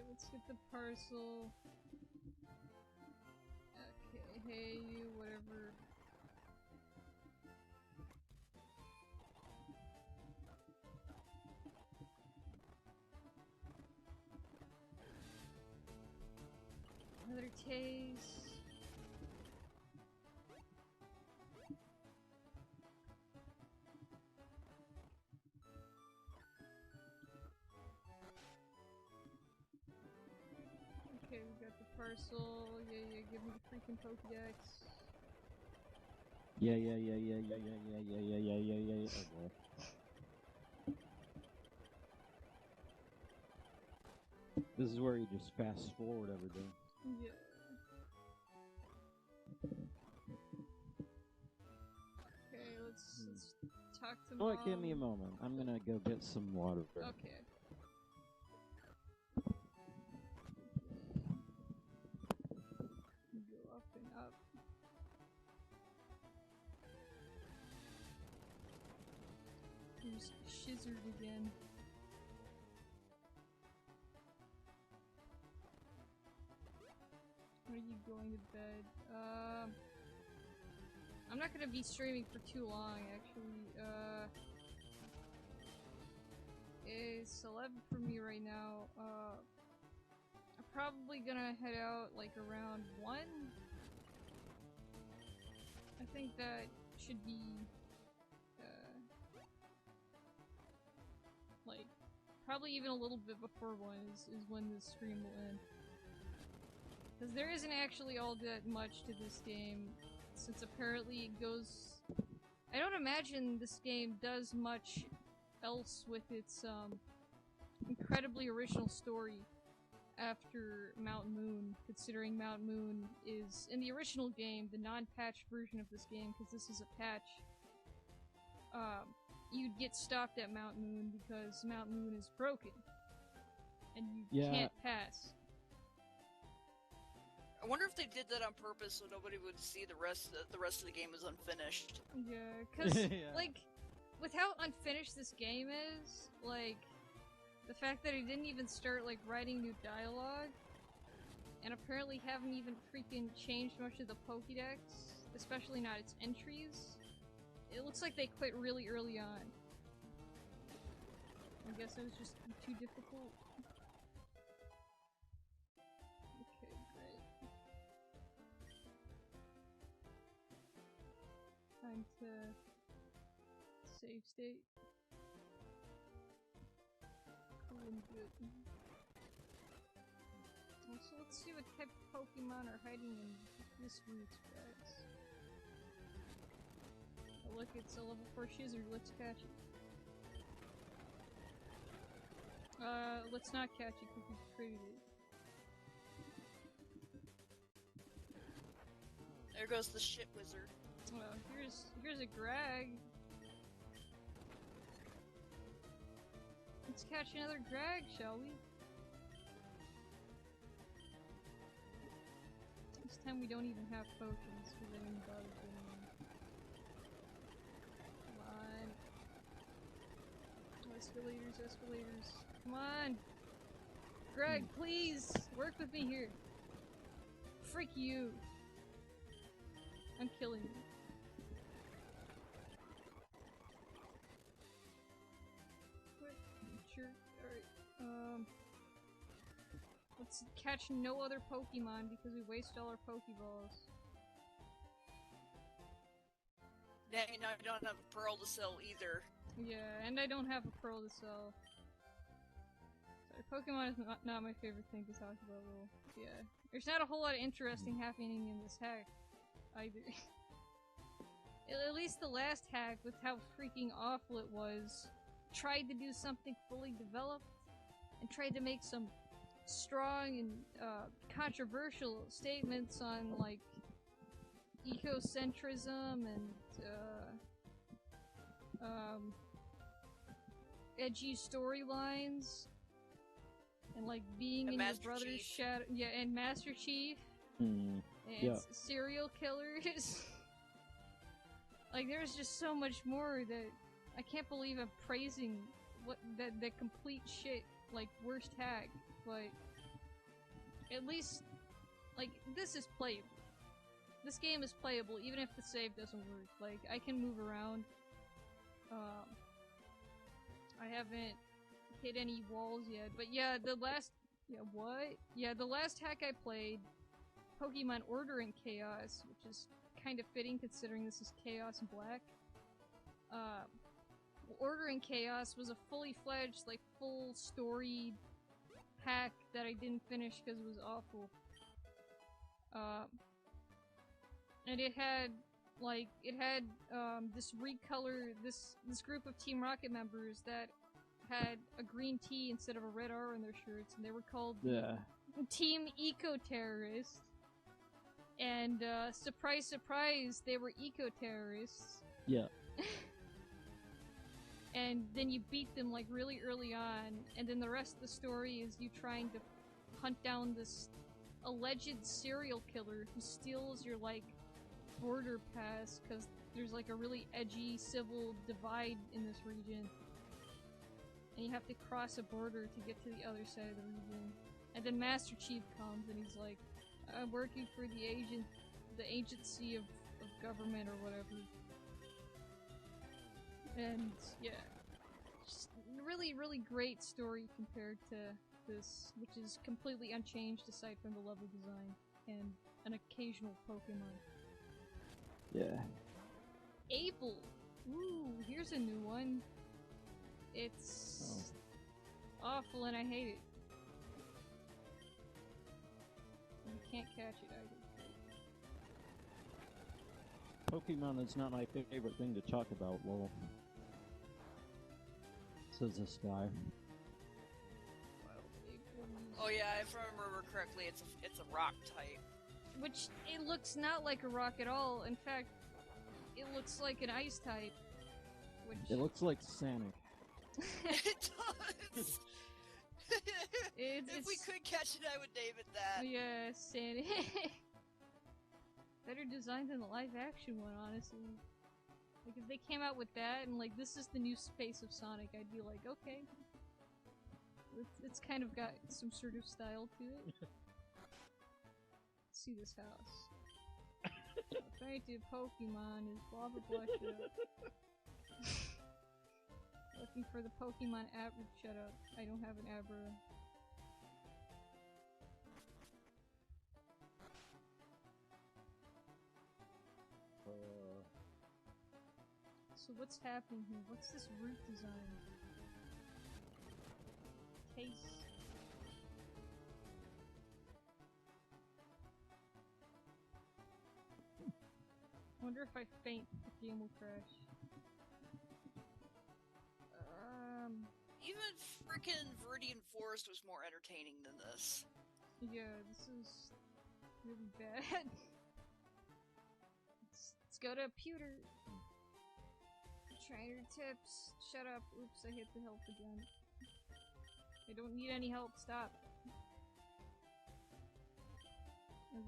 let's get the parcel. Okay, hey you, whatever. Another Tase. Okay, we got the parcel. Yeah, give me the freaking Pokédex. Yeah. Oh boy. This is where you just fast forward everything. Yeah. Okay, let's talk to Mom. Oh, give me a moment. I'm gonna go get some water. Okay. Go up and up. Here's Shizzard again. When are you going to bed? I'm not gonna be streaming for too long, actually. It's 11 for me right now. I'm probably gonna head out like around 1. I think that should be like probably even a little bit before 1 is when this stream will end. Because there isn't actually all that much to this game, since apparently it goes... I don't imagine this game does much else with its incredibly original story after Mount Moon, considering Mount Moon is, in the original game, the non-patched version of this game, because this is a patch, you'd get stopped at Mount Moon because Mount Moon is broken, and you can't pass. I wonder if they did that on purpose so nobody would see the rest of the game is unfinished. Yeah, cause like, with how unfinished this game is, like, the fact that he didn't even start like writing new dialogue, and apparently haven't even freaking changed much of the Pokédex, especially not its entries. It looks like they quit really early on. I guess it was just too difficult. Okay, great. Time to save state. Cool and good. Also, let's see what type of Pokemon are hiding in this route, guys. Oh, look, it's a level 4 Shizzard. Let's catch it. Let's not catch it because we traded it. There goes the shit wizard. Here's a Grag. Let's catch another Grag, shall we? This time we don't even have potions because I didn't bother getting them. Come on. Escalators. Come on! Greg, please! Work with me here! Freak you! I'm killing you. Quick, sure. Alright, let's catch no other Pokemon because we waste all our Pokeballs. Dang, now I don't have a pearl to sell either. Yeah, and I don't have a pearl to sell. Sorry, Pokemon is not my favorite thing to talk about, well, yeah. There's not a whole lot of interesting happening in this hack, either. At least the last hack, with how freaking awful it was, tried to do something fully developed and tried to make some strong and controversial statements on like ecocentrism and edgy storylines and like being in your brother's shadow. Yeah, and Master Chief and serial killers. Like there's just so much more that I can't believe I'm praising what that complete shit like worst hack, but at least like this is playable. This game is playable even if the save doesn't work. Like I can move around. I haven't hit any walls yet, but yeah, the last the last hack I played, Pokemon Order and Chaos, which is kind of fitting considering this is Chaos and Black. Order and Chaos was a fully fledged, like full story hack that I didn't finish because it was awful. And it had this this group of Team Rocket members that had a green T instead of a red R on their shirts, and they were called Team Eco-Terrorist. And surprise, surprise, they were eco-terrorists. Yeah. And then you beat them like really early on, and then the rest of the story is you trying to hunt down this alleged serial killer who steals your like border pass because there's like a really edgy civil divide in this region, and you have to cross a border to get to the other side of the region. And then Master Chief comes and he's like, I'm working for the agency of government or whatever. And yeah, just really, really great story compared to this, which is completely unchanged aside from the level design and an occasional Pokemon. Yeah. Able! Ooh, here's a new one. It's awful and I hate it. You can't catch it either. Pokemon is not my favorite thing to talk about, lol. Says this guy. Oh yeah, if I remember correctly, it's a rock type. Which, it looks not like a rock at all. In fact, it looks like an ice type. Which... It looks like Sonic. It does! If we could catch it, I would name it that. Yeah, Sonic. Better designed than the live-action one, honestly. Like, if they came out with that, and like, this is the new space of Sonic, I'd be like, okay. It's kind of got some sort of style to it. Let's see this house. Fainted Pokemon is blah blah blah shut up. Looking for the Pokemon Abra. Shut up. I don't have an Abra. So what's happening here? What's this root design? Case. Wonder if I faint, the game will crash. Even frickin' Viridian Forest was more entertaining than this. Yeah, this is really bad. It's got a pewter. Trainer tips. Shut up. Oops, I hit the help again. I don't need any help. Stop.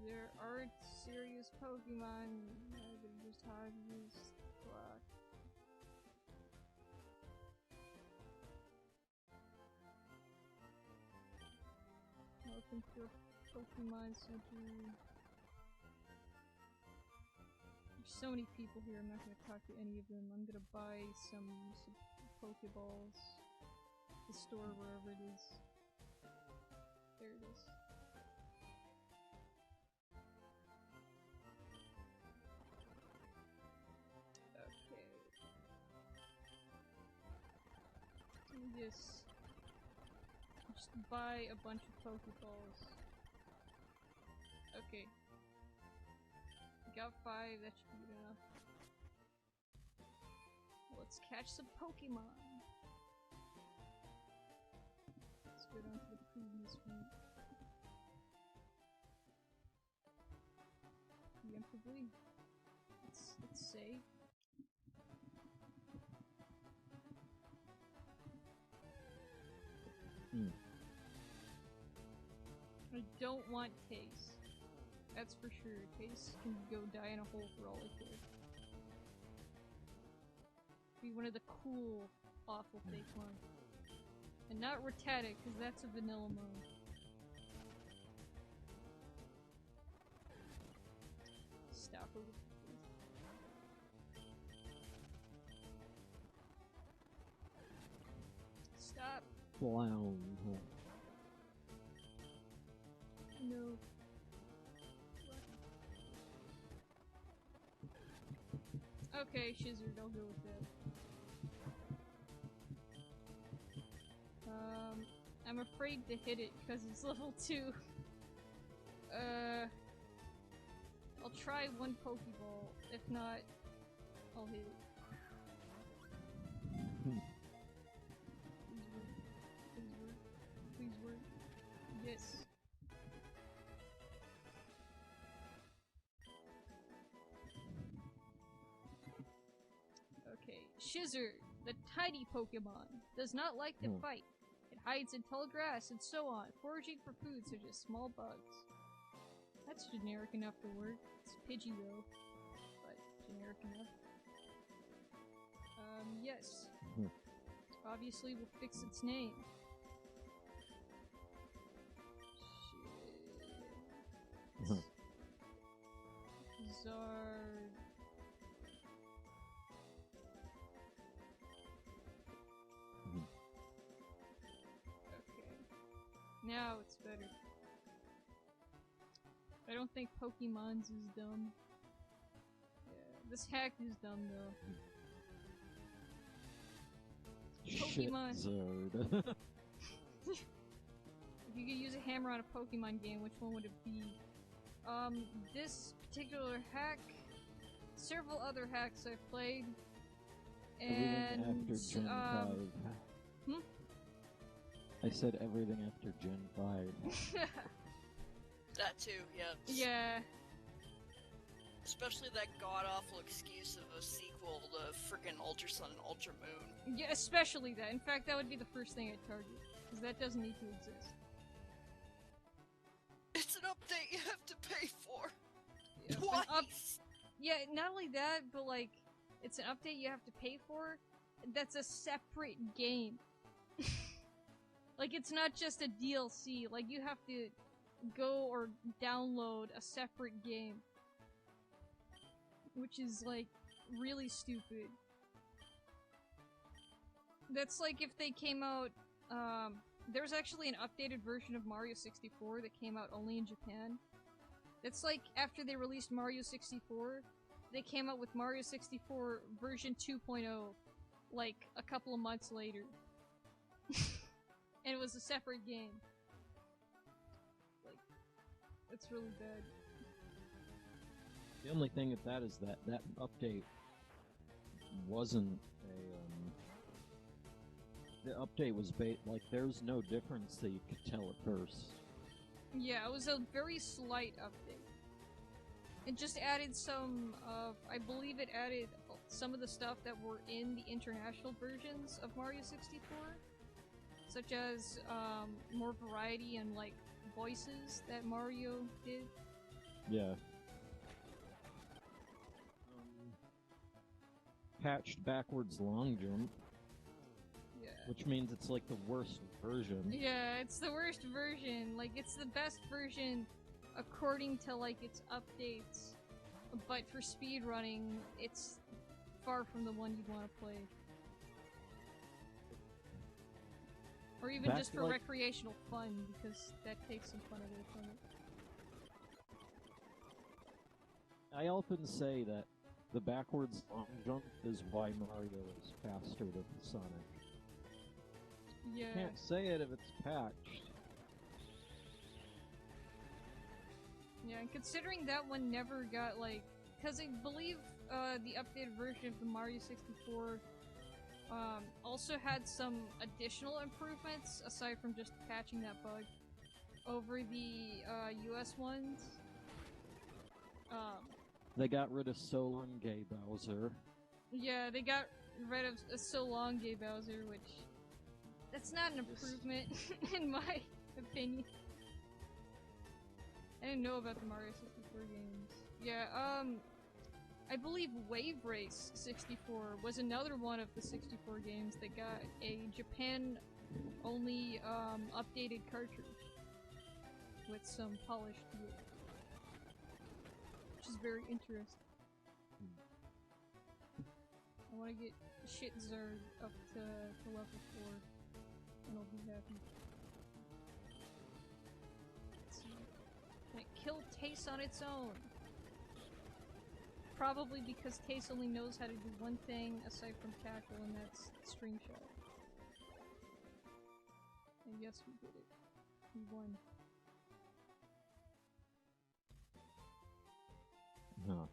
There aren't serious Pokemon. They're just hard to use. Block. Welcome to a Pokemon Center. There's so many people here, I'm not gonna talk to any of them. I'm gonna buy some Pokeballs. The store, wherever it is. There it is. Okay. Let me just buy a bunch of Pokeballs. Okay. Got 5, that should be good enough. Let's catch some Pokemon. Let's go down to the previous route. Preemptively. Let's say. I don't want Case. That's for sure. Case can go die in a hole for all I care. Be one of the cool, awful fake ones. And not Rattata, because that's a vanilla mode. Stop over. Stop. Clown. No. Okay, Shizzard, I'll go with that. I'm afraid to hit it because it's level 2. I'll try one Pokeball. If not, I'll hit it. Please work. Please work. Please work. Yes. Okay, Shizzard, the tiny Pokemon, does not like to fight. It hides in tall grass and so on, foraging for food such as small bugs. That's generic enough to work. It's Pidgey though, but generic enough. Yes. Obviously we'll fix its name. Shit. Zard. Okay. Now it's better. I don't think Pokemon's is dumb. Yeah, this hack is dumb though. Pokemon. Shit-zard. If you could use a hammer on a Pokemon game, which one would it be? This particular hack, several other hacks I've played, and everything after Gen 5. I said everything after Gen 5. That too, yeah. Yeah. Especially that god-awful excuse of a sequel to frickin' Ultra Sun and Ultra Moon. Yeah, especially that. In fact, that would be the first thing I'd target, because that doesn't need to exist. It's an update you have to pay for! Yeah, Twice! Yeah, not only that, but like, it's an update you have to pay for, that's a separate game. Like, it's not just a DLC, like, you have to go or download a separate game. Which is, like, really stupid. That's like if they came out, there's actually an updated version of Mario 64 that came out only in Japan. It's like after they released Mario 64, they came out with Mario 64 version 2.0, like a couple of months later. And it was a separate game. Like, it's really bad. The only thing with that is that that update wasn't a, the update was like, there's no difference that you could tell at first. Yeah, it was a very slight update. It just added some of, I believe it added some of the stuff that were in the international versions of Mario 64. Such as, more variety and, like, voices that Mario did. Yeah. Patched backwards long jump. Yeah. Which means it's like the worst version. Yeah, it's the worst version. Like, it's the best version according to, like, its updates. But for speedrunning, it's far from the one you'd want to play. Or even just for recreational fun, because that takes some fun away from it. I often say that the backwards long jump is why Mario is faster than Sonic. Yeah. Can't say it if it's patched. Yeah, and considering that one never got, like... Because I believe the updated version of the Mario 64 Also had some additional improvements aside from just patching that bug over the US ones. They got rid of Solon Gay Bowser. Yeah, they got rid of So Long Gay Bowser, which that's not an improvement in my opinion. I didn't know about the Mario 64 games. Yeah, I believe Wave Race 64 was another one of the 64 games that got a Japan-only updated cartridge with some polished wood, which is very interesting. I want to get Shit Zerd up to level 4, and I'll be happy. Let's see. Can it kill Tace on its own? Probably because Tace only knows how to do one thing aside from tackle, and that's string shot. And yes, we did it. We won. Huh.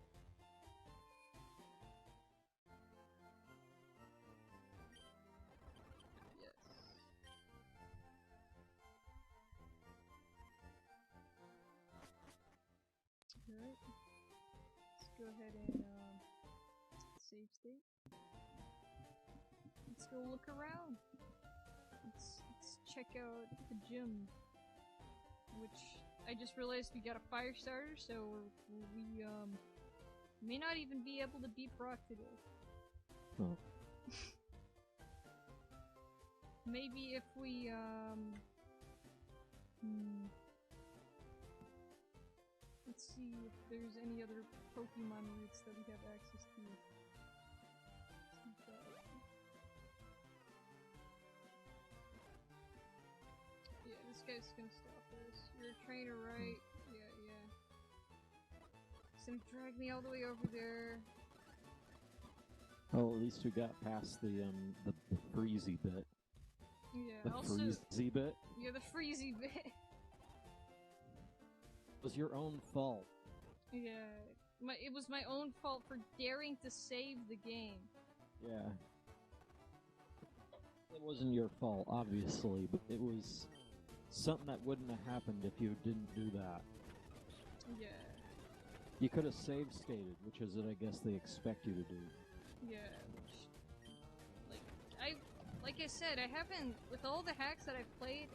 Yes. Alright. Let's go ahead and save state. Let's go look around. Let's check out the gym, which I just realized we got a fire starter, so we may not even be able to beat Brock today. Oh. Maybe if we let's see if there's any other Pokemon routes that we have access to. Yeah, this guy's gonna stop us. You're a trainer, right? Yeah. He's gonna drag me all the way over there. Oh, at least we got past the freezy bit. Yeah, The also... freezy bit? Yeah, the freezy bit. It was your own fault. Yeah. It was my own fault for daring to save the game. Yeah. It wasn't your fault, obviously, but it was something that wouldn't have happened if you didn't do that. Yeah. You could have save stated, which is what I guess they expect you to do. Yeah, which... Like I said, I haven't... With all the hacks that I've played,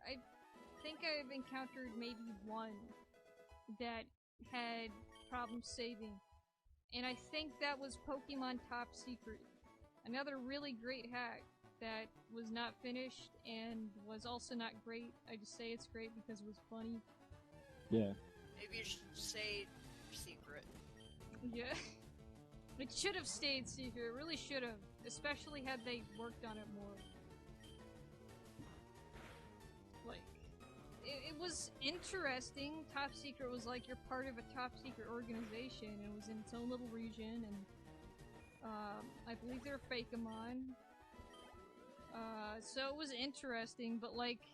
I think I've encountered maybe one that had problems saving. And I think that was Pokemon Top Secret. Another really great hack that was not finished and was also not great. I just say it's great because it was funny. Yeah. Maybe you should say secret. Yeah. It should have stayed secret. It really should have. Especially had they worked on it more. Like, it was interesting. Top Secret was like you're part of a top secret organization. And it was in its own little region, and I believe they're Fakeamon. So it was interesting, but like,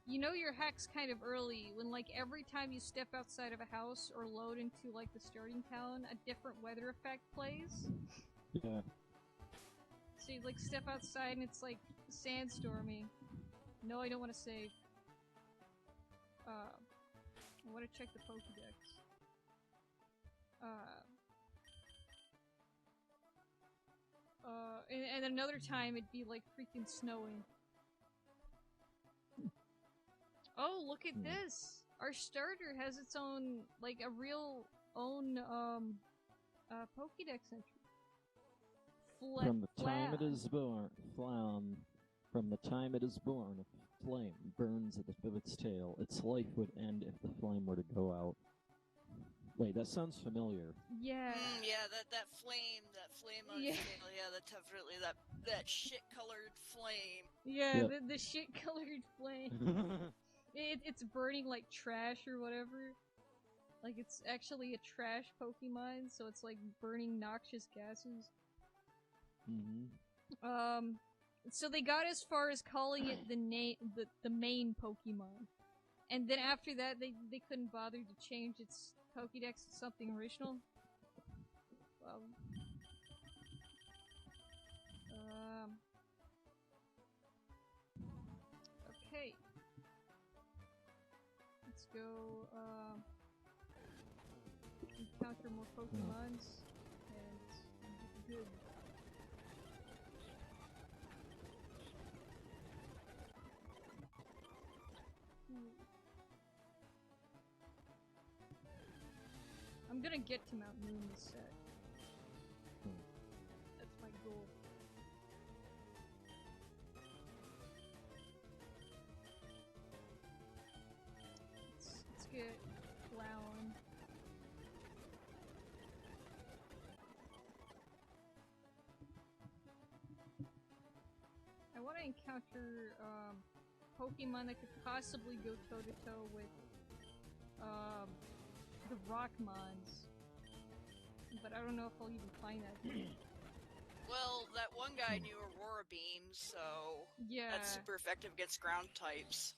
you know your hacks kind of early when like every time you step outside of a house or load into like the starting town, a different weather effect plays. Yeah. So you like step outside and it's like sandstorming. No, I don't want to save. I want to check the Pokédex. And another time it'd be like freaking snowing. Oh, look at this! Our starter has its own, like, a real own, Pokédex entry. From the time it is born, from the time it is born, a flame burns at the tip of its tail. Its life would end if the flame were to go out. Wait, that sounds familiar. Yeah. Yeah, that flame on its tail, yeah, that's definitely that shit-colored flame. Yeah, the shit-colored flame. It's burning like trash or whatever. Like, it's actually a trash Pokemon, so it's like burning noxious gases. Mm-hmm. So they got as far as calling it the main Pokemon. And then after that, they couldn't bother to change its Pokédex to something original. Okay. Let's go, encounter more Pokemons, and get good. I'm gonna get to Mount Moon this set. That's my goal. Let's get Flown. I want to encounter Pokemon that could possibly go toe-to-toe with the Rockmons, but I don't know if I'll even find that. Well, that one guy knew Aurora Beam, so Yeah. that's super effective against ground types.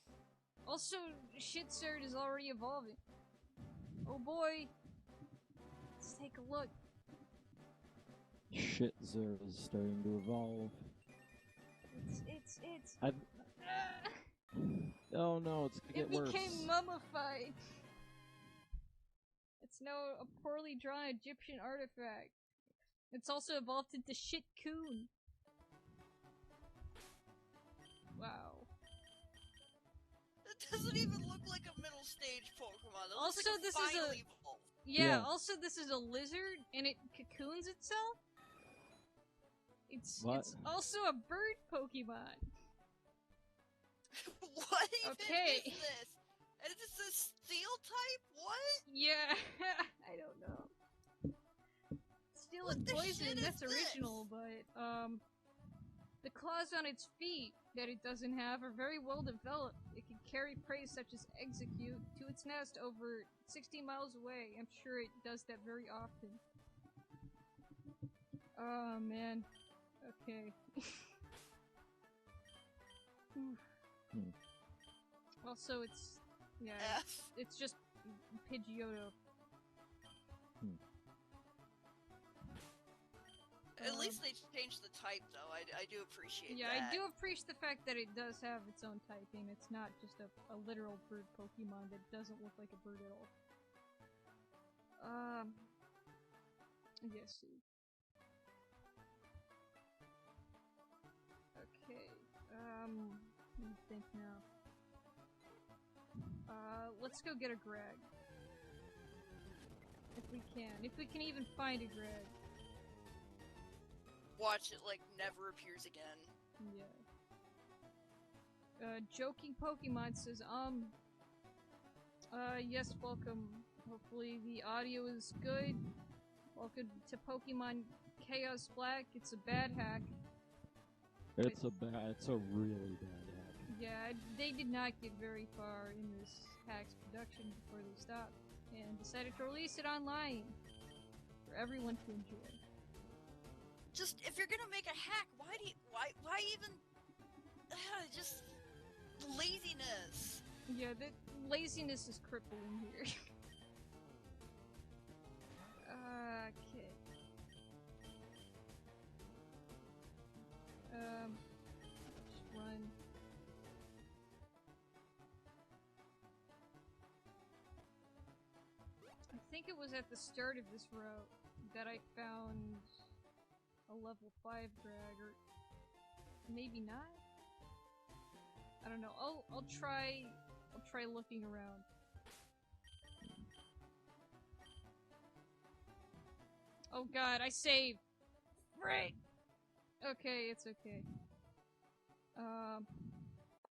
Also, Shitserd is already evolving. Oh boy! Let's take a look. Shitzer is starting to evolve. It's. I've... Oh no, it's gonna get worse. It became mummified. It's now a poorly drawn Egyptian artifact. It's also evolved into Shitcoon. Wow. It doesn't even look like a middle stage Pokemon. It looks Also, like a this is a- finally evolved. Yeah, also this is a lizard, and it cocoons itself? It's also a bird Pokemon. What even Okay. is this? Is this a steel type? What? Yeah, I don't know. Steel What and the poison, shit is that's this? original, but, the claws on its feet that it doesn't have are very well developed. It can carry prey such as Execute to its nest over 60 miles away. I'm sure it does that very often. Oh, man. Okay. Also, it's... yeah, F. it's just Pidgeotto. At least they changed the type, though. I do appreciate Yeah, that. I do appreciate the fact that it does have its own typing. It's not just a literal bird Pokemon that doesn't look like a bird at all. Yes. Okay. Let me think now. Let's go get a Greg. If we can. If we can even find a Greg. Watch it, like, never appears again. Yeah. Joking Pokemon says, yes, welcome. Hopefully the audio is good. Welcome to Pokemon Chaos Black. It's a bad hack. It's a really bad hack. Yeah, they did not get very far in this hack's production before they stopped, and decided to release it online for everyone to enjoy. Just, if you're gonna make a hack, why even... just... laziness. Yeah, the laziness is crippling here. Okay. Just run. I think it was at the start of this route that I found a level 5 drag, or maybe not? I don't know. I'll try looking around. Oh god, I saved! Frick! Okay, it's okay.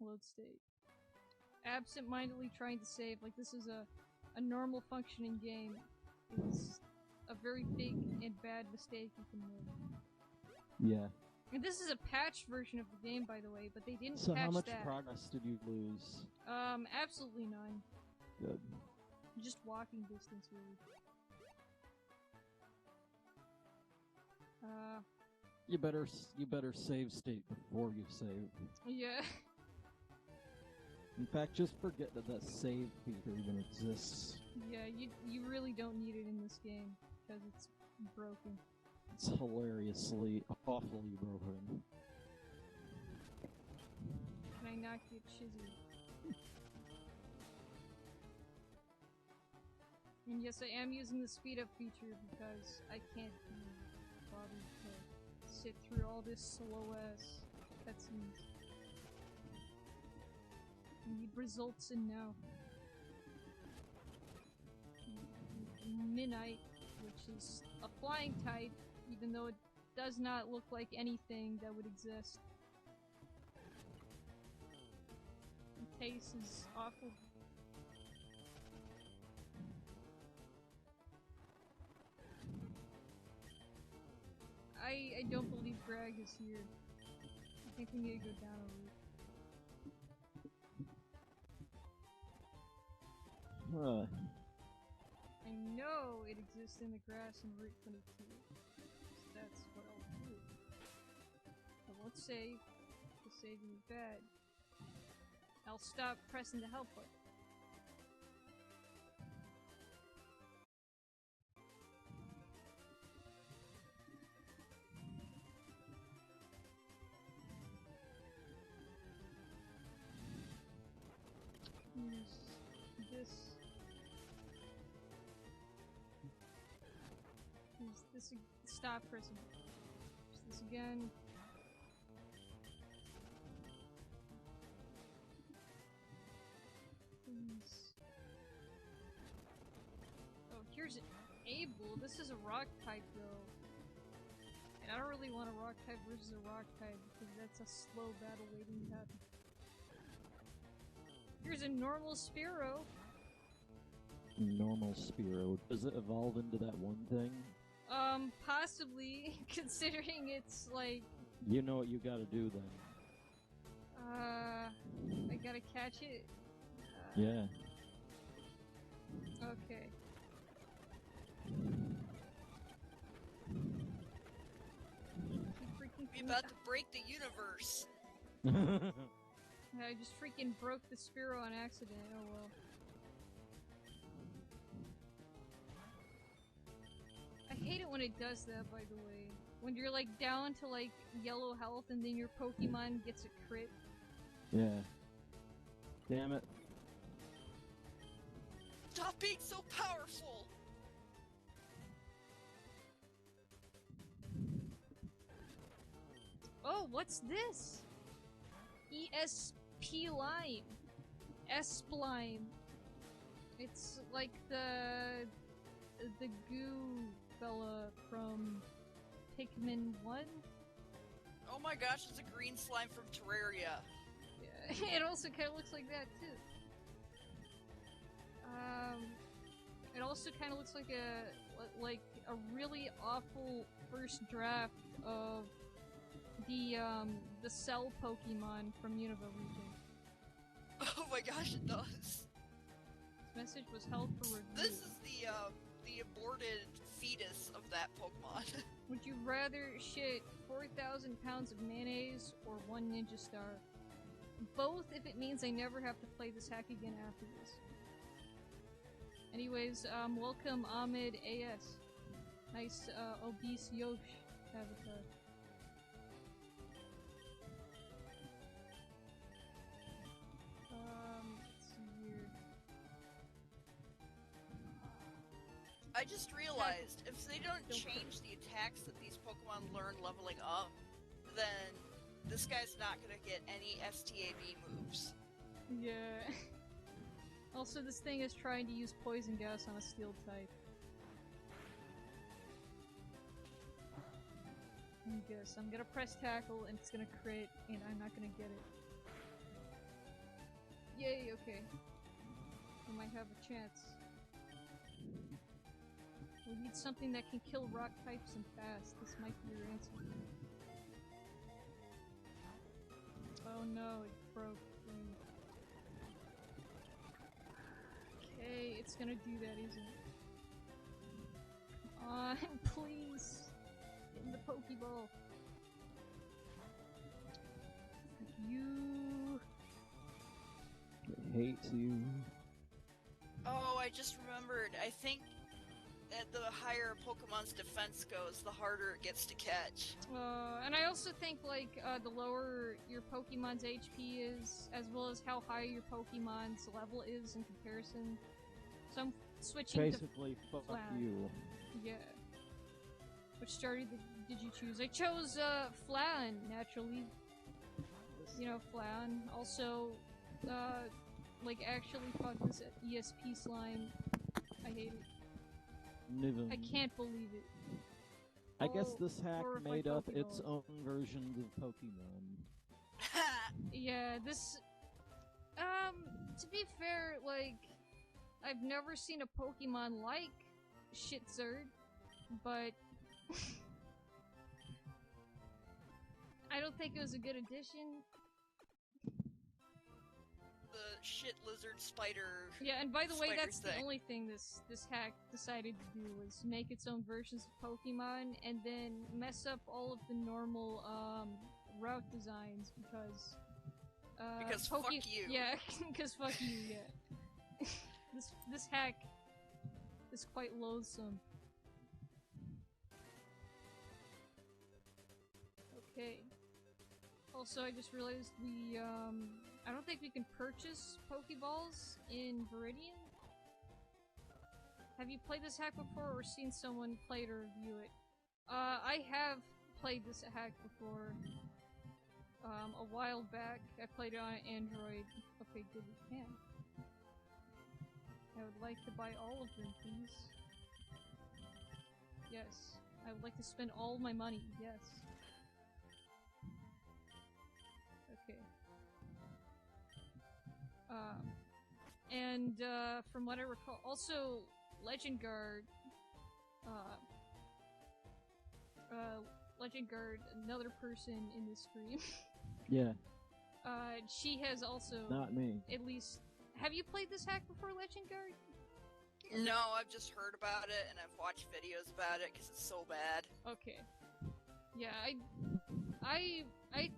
Load state. Absent-mindedly trying to save, like this is a normal functioning game. It's a very big and bad mistake you can make. Yeah. And this is a patched version of the game, by the way, but they didn't So patch how much that. progress did you lose? Absolutely none. Good. Just walking distance, really. You better save state before you save. Yeah. In fact, just forget that save feature even exists. Yeah, you really don't need it in this game, because it's broken. It's hilariously, awfully broken. Can I not get Shizzy? And yes, I am using the speed up feature because I can't be bothered to sit through all this slow ass cutscenes. I need results in now. Midnight, which is a flying type, even though it does not look like anything that would exist. The taste is awful. I don't believe Greg is here. I think we need to go down a route. I know it exists in the grass in Route 22. So that's what I'll do. I won't save, because saving is bad. I'll stop pressing the help button. Use this. Stop pressing. Use this again. Please. Oh, here's an Able. This is a rock type though. And I don't really want a rock type versus a rock type because that's a slow battle waiting to happen. Here's a normal Spearow. Normal Spearow. Does it evolve into that one thing? Possibly, considering it's like... You know what you gotta do then. I gotta catch it? Yeah. Okay. We're about to break the universe. I just freaking broke the Spearow on accident, oh well. I hate it when it does that, by the way. When you're like down to like yellow health and then your Pokemon gets a crit. Yeah. Damn it. Stop being so powerful! Oh, what's this? ESP Lime. S-Blime. It's like the goo fella from Pikmin 1? Oh my gosh, it's a green slime from Terraria. Yeah, it also kind of looks like that too. It also kind of looks like a really awful first draft of the Cell Pokemon from Unova region. Oh my gosh, it does. This message was held for review. This is the aborted fetus of that Pokemon. Would you rather shit 4,000 pounds of mayonnaise or 1 ninja star? Both if it means I never have to play this hack again after this. Anyways, welcome Ahmed AS. Nice, obese Yosh avatar. Let's see here. I just realized, if they don't change the attacks that these Pokemon learn leveling up, then this guy's not gonna get any STAB moves. Yeah. Also, this thing is trying to use poison gas on a steel type. I guess I'm gonna press tackle and it's gonna crit and I'm not gonna get it. Yay, okay. I might have a chance. We need something that can kill rock types and fast. This might be your answer. Oh no, it broke. Okay, it's gonna do that, isn't it? Come on, please! Get in the Pokeball! You... I hate you. Oh, I just remembered. I think the higher Pokemon's defense goes, the harder it gets to catch. And I also think, like, the lower your Pokemon's HP is, as well as how high your Pokemon's level is in comparison. So I'm switching Basically, fuck Flan. you. Yeah. Which starter did you choose? I chose, Flan, naturally. You know, Flan. Also, like, actually, fuck this ESP slime. I hate it. Niven. I can't believe it. I guess Oh, this hack horrifying made up its Pokeballs. own versions of Pokemon. Yeah, this... to be fair, like, I've never seen a Pokemon like Shitzerd, but... I don't think it was a good addition. The shit lizard spider. Yeah, and by the way, spider that's the thing. only thing this hack decided to do, was make its own versions of Pokemon, and then mess up all of the normal, route designs, because... Because fuck you. Yeah, because fuck you, yeah. This hack is quite loathsome. Okay. Also, I just realized we, I don't think we can purchase Pokeballs in Viridian. Have you played this hack before or seen someone play it or review it? I have played this hack before. A while back. I played it on Android. Okay, good, we can. I would like to buy all of them, please. Yes. I would like to spend all my money, yes. Okay. From what I recall, also, LegendGuard, LegendGuard, another person in this stream, Yeah, she has also, not me. at least, have you played this hack before, LegendGuard? No, I've just heard about it and I've watched videos about it because it's so bad. Okay. Yeah, I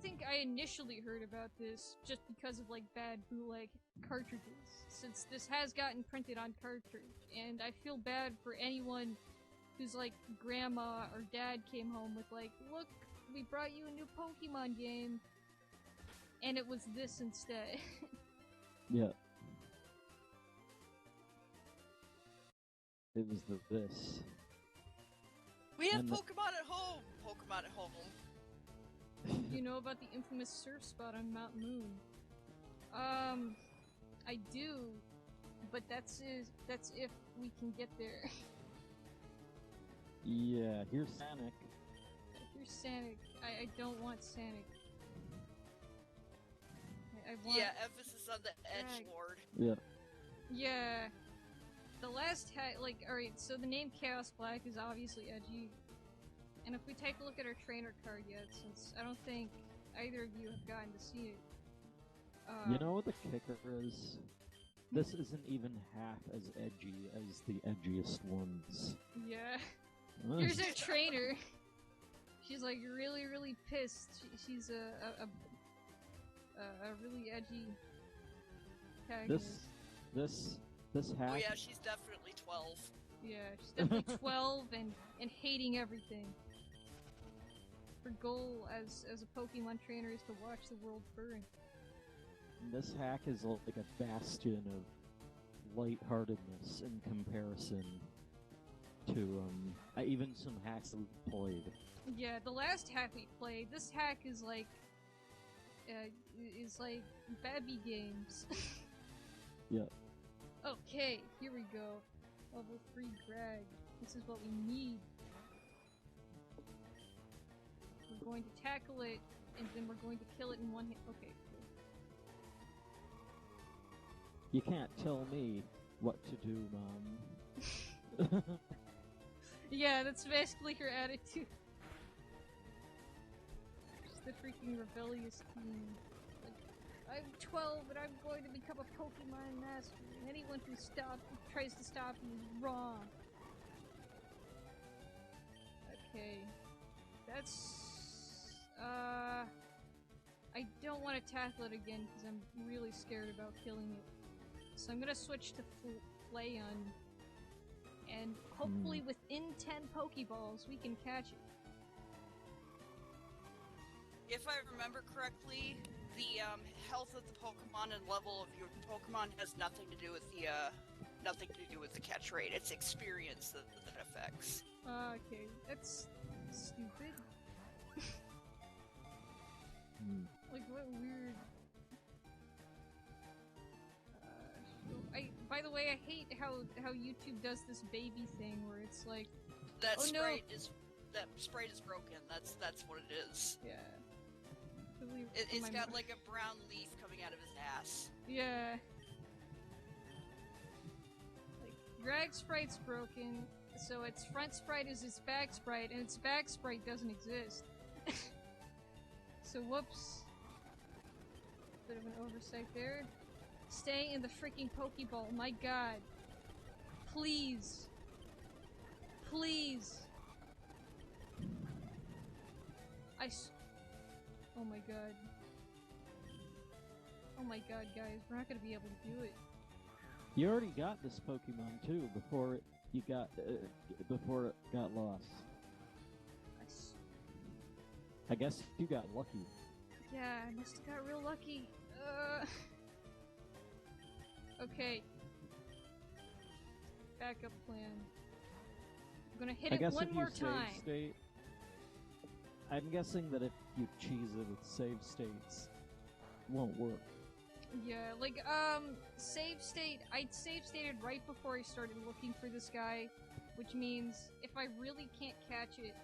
think I initially heard about this just because of, like, bad bootleg cartridges, since this has gotten printed on cartridge, and I feel bad for anyone whose, like, grandma or dad came home with, like, look, we brought you a new Pokemon game, and it was this instead. Yeah. It was this. We have And Pokemon at home! Pokemon at home. You know about the infamous surf spot on Mount Moon? I do, but that's if we can get there. Yeah, here's Sonic. Here's Sanic. I don't want Sanic. I want... Yeah, emphasis on the Edge Drag. Lord. Yeah. Yeah. The last hack, like, alright, so the name Chaos Black is obviously edgy. And if we take a look at our trainer card yet, since I don't think either of you have gotten to see it. You know what the kicker is? This isn't even half as edgy as the edgiest ones. Yeah. Here's our trainer. She's like really, really pissed. She's a really edgy protagonist. This hack. Oh yeah, she's definitely 12. Yeah, she's definitely 12 and hating everything. Her goal as a Pokemon trainer is to watch the world burn. This hack is like a bastion of lightheartedness in comparison to even some hacks that we've played. Yeah, the last hack we played, this hack is like Babby games. Yeah. Okay, here we go. Level 3 drag. This is what we need. We're going to tackle it, and then we're going to kill it in one hit. Okay, You can't tell me what to do, Mom. yeah, that's basically her attitude. Just the freaking rebellious teen. Like, I'm 12 and I'm going to become a Pokemon master, and anyone who tries to stop me is wrong. Okay. That's... I don't want to tackle it again because I'm really scared about killing it. So I'm gonna switch to Flayon, and hopefully within 10 Pokeballs we can catch it. If I remember correctly, the health of the Pokemon and level of your Pokemon has nothing to do with the catch rate. It's experience that affects. Okay, that's stupid. Like, what weird... by the way, I hate how YouTube does this baby thing where it's like... That oh, sprite no. is broken. That's what it is. Yeah. It's got like a brown leaf coming out of his ass. Yeah. Like, drag sprite's broken, so its front sprite is its back sprite, and its back sprite doesn't exist. So whoops. Bit of an oversight there. Stay in the freaking Pokeball, my god. Please. Please. Oh my god. Oh my god, guys, we're not gonna be able to do it. You already got this Pokemon too before it got lost. I guess you got lucky. Yeah, I must have got real lucky. Okay. Backup plan. I'm gonna hit it one more time. State, I'm guessing that if you cheese it with save states, it won't work. Yeah, like, save state, I save stated right before I started looking for this guy, which means if I really can't catch it,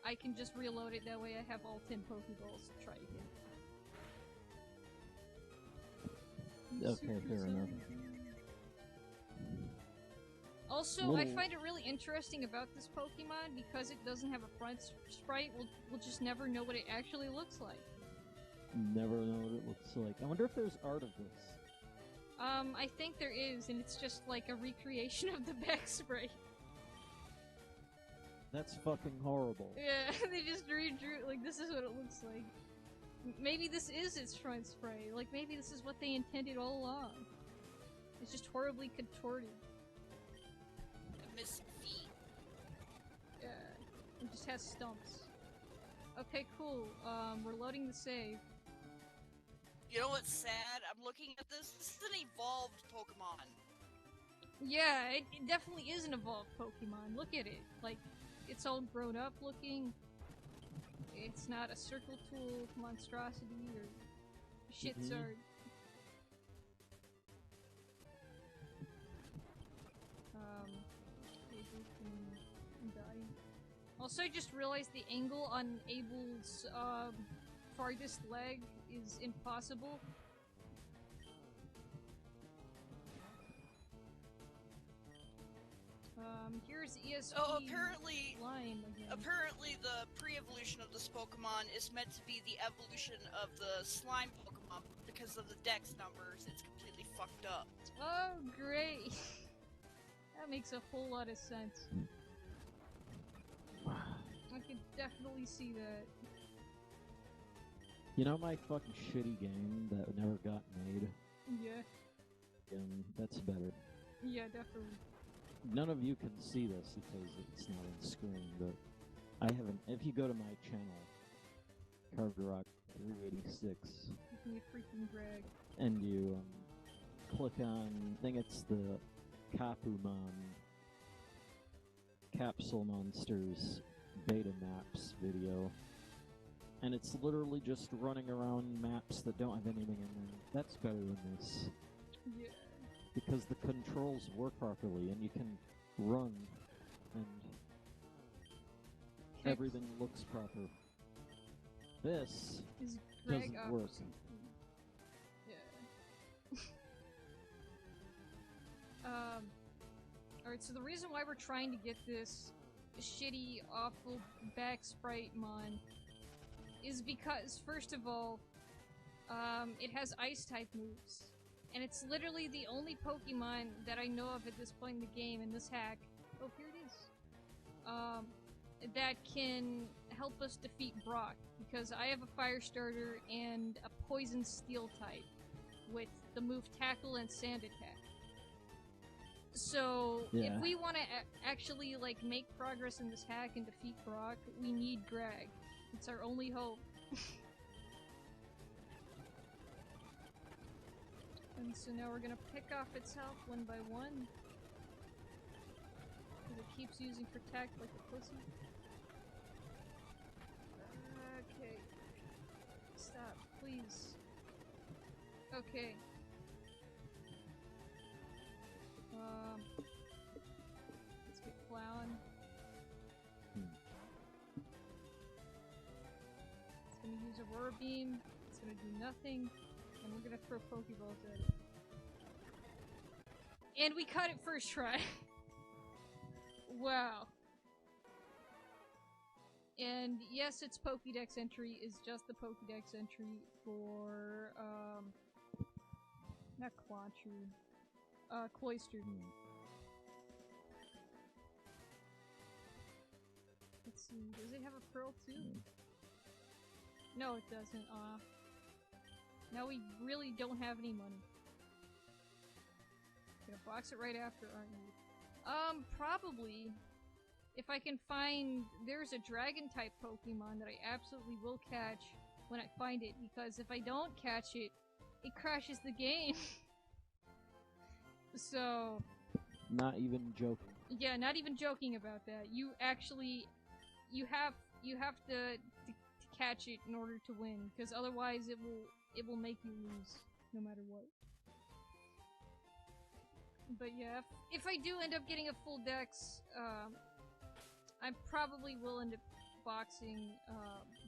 I can just reload it, that way I have all 10 Pokeballs to try again. Okay, fair enough. Also, I find it really interesting about this Pokemon, because it doesn't have a front sprite, we'll just never know what it actually looks like. Never know what it looks like. I wonder if there's art of this. I think there is, and it's just like a recreation of the back sprite. That's fucking horrible. Yeah, they just redrew, like, this is what it looks like. Maybe this is its front sprite, like, maybe this is what they intended all along. It's just horribly contorted. Missing feet. Yeah, it just has stumps. Okay, cool, we're loading the save. You know what's sad? I'm looking at this. This is an evolved Pokemon. Yeah, it definitely is an evolved Pokemon. Look at it. Like, it's all grown up looking. It's not a circle tool monstrosity or shitsard. Abel can die. Also, I just realized the angle on Abel's, farthest leg is impossible. Here's ESP line again. Apparently the pre-evolution of this Pokemon is meant to be the evolution of the slime Pokemon, but because of the Dex numbers, it's completely fucked up. Oh, great! That makes a whole lot of sense. I can definitely see that. You know my fucking shitty game that never got made? Yeah. That's better. Yeah, definitely. None of you can see this because it's not on screen, but I haven't. If you go to my channel, Kargaroc 386, Give me a freaking drag. and you click on, I think it's the Kapumon Capsule Monsters beta maps video, and it's literally just running around maps that don't have anything in them. That's better than this. Yeah. Because the controls work properly, and you can run, and everything looks proper. This Is drag doesn't work. Yeah. Alright, so the reason why we're trying to get this shitty, awful back sprite mon is because, first of all, it has ice-type moves. And it's literally the only Pokemon that I know of at this point in the game, in this hack. Oh, here it is. That can help us defeat Brock, because I have a Fire Starter and a Poison Steel type with the move Tackle and Sand Attack. So, Yeah. if we want to actually, like, make progress in this hack and defeat Brock, we need Greg. It's our only hope. And so now we're gonna pick off its health one by one. Because it keeps using Protect like a pussy. Okay. Stop, please. Okay. Let's get Clown. It's gonna use Aurora Beam. It's gonna do nothing. And we're gonna throw Pokeballs at it. And we caught it first try. Wow. And yes, its Pokédex entry is just the Pokédex entry for, not Quanchu. Cloister. Let's see, does it have a Pearl too? No, it doesn't, Now we really don't have any money. Gonna box it right after, aren't we? Probably. If I can find... There's a Dragon-type Pokemon that I absolutely will catch when I find it, because if I don't catch it, it crashes the game. So... Not even joking. Yeah, not even joking about that. You actually... You have to catch it in order to win, because otherwise it will make you lose, no matter what. But yeah, if I do end up getting a full dex, I probably will end up boxing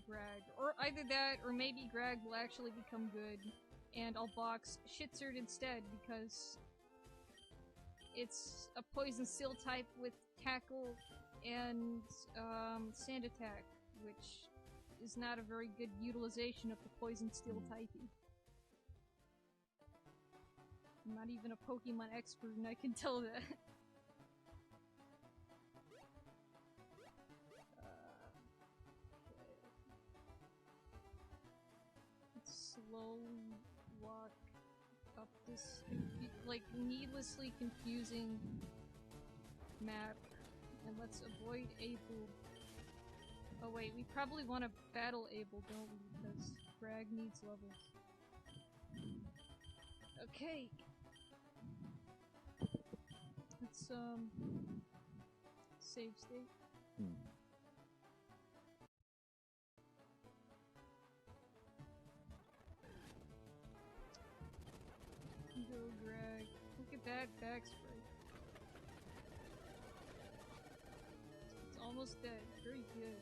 Greg. Or either that, or maybe Greg will actually become good, and I'll box Shitsurt instead, because it's a Poison Steel type with Tackle and Sand Attack, which is not a very good utilization of the Poison Steel typing. I'm not even a Pokemon expert, and I can tell that. Let's slowly walk up this, like, needlessly confusing map, and let's avoid Abel. Oh wait, we probably want to battle Abel, don't we? Because Greg needs levels. Okay. Let's, save state. Go, Greg. Look at that back spray. It's almost dead. Very good.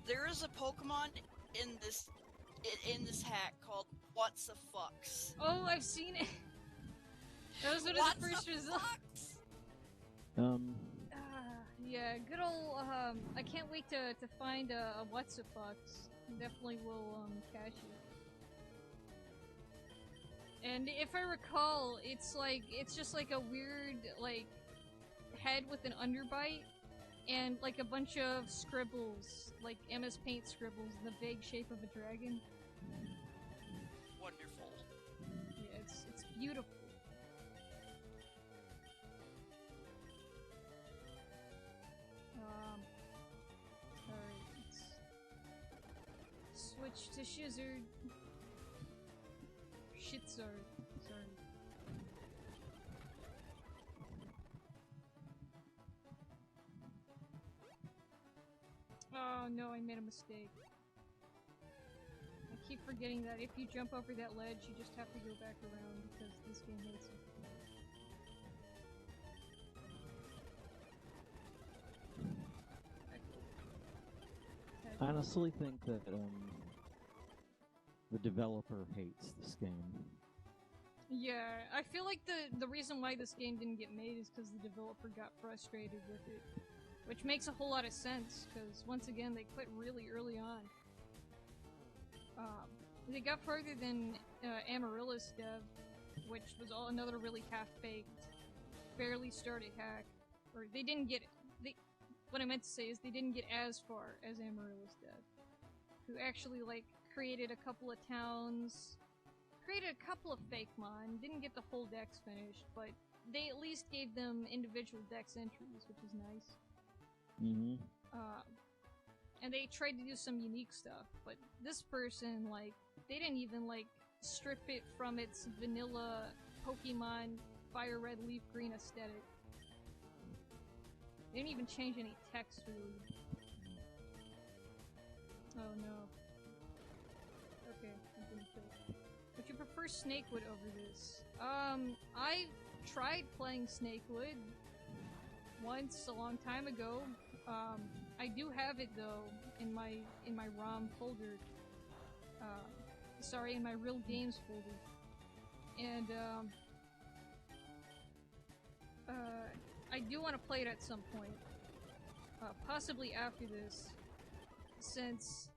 There is a Pokemon in this hack called What's a Fucks. Oh, I've seen it. That was one of the first results. Yeah, good old. I can't wait to find a What's a Fox. Definitely will catch it. And if I recall, it's just like a weird like head with an underbite. And, like, a bunch of scribbles, like MS Paint scribbles in the vague shape of a dragon. Wonderful. Yeah, it's beautiful. Alright, let's switch to Shizzard. Shitsard, sorry. Oh no, I made a mistake. I keep forgetting that if you jump over that ledge, you just have to go back around because this game hates you. I honestly think that the developer hates this game. Yeah, I feel like the reason why this game didn't get made is because the developer got frustrated with it. Which makes a whole lot of sense, because once again, they quit really early on. They got further than Amaryllis dev, which was another really half-baked, barely started hack. Or they didn't get... what I meant to say is they didn't get as far as Amaryllis dev. Who actually, like, created a couple of towns, created a couple of fake mon, didn't get the whole decks finished, but they at least gave them individual dex entries, which is nice. Mm-hmm. And they tried to do some unique stuff, but this person, like, they didn't even, like, strip it from its vanilla Pokemon Fire Red Leaf Green aesthetic. They didn't even change any text, really. Oh no. Okay, I'm gonna kill. Would you prefer Snakewood over this? I tried playing Snakewood once a long time ago. I do have it though in my ROM folder. Sorry, in my real games folder. And I do want to play it at some point. Possibly after this, since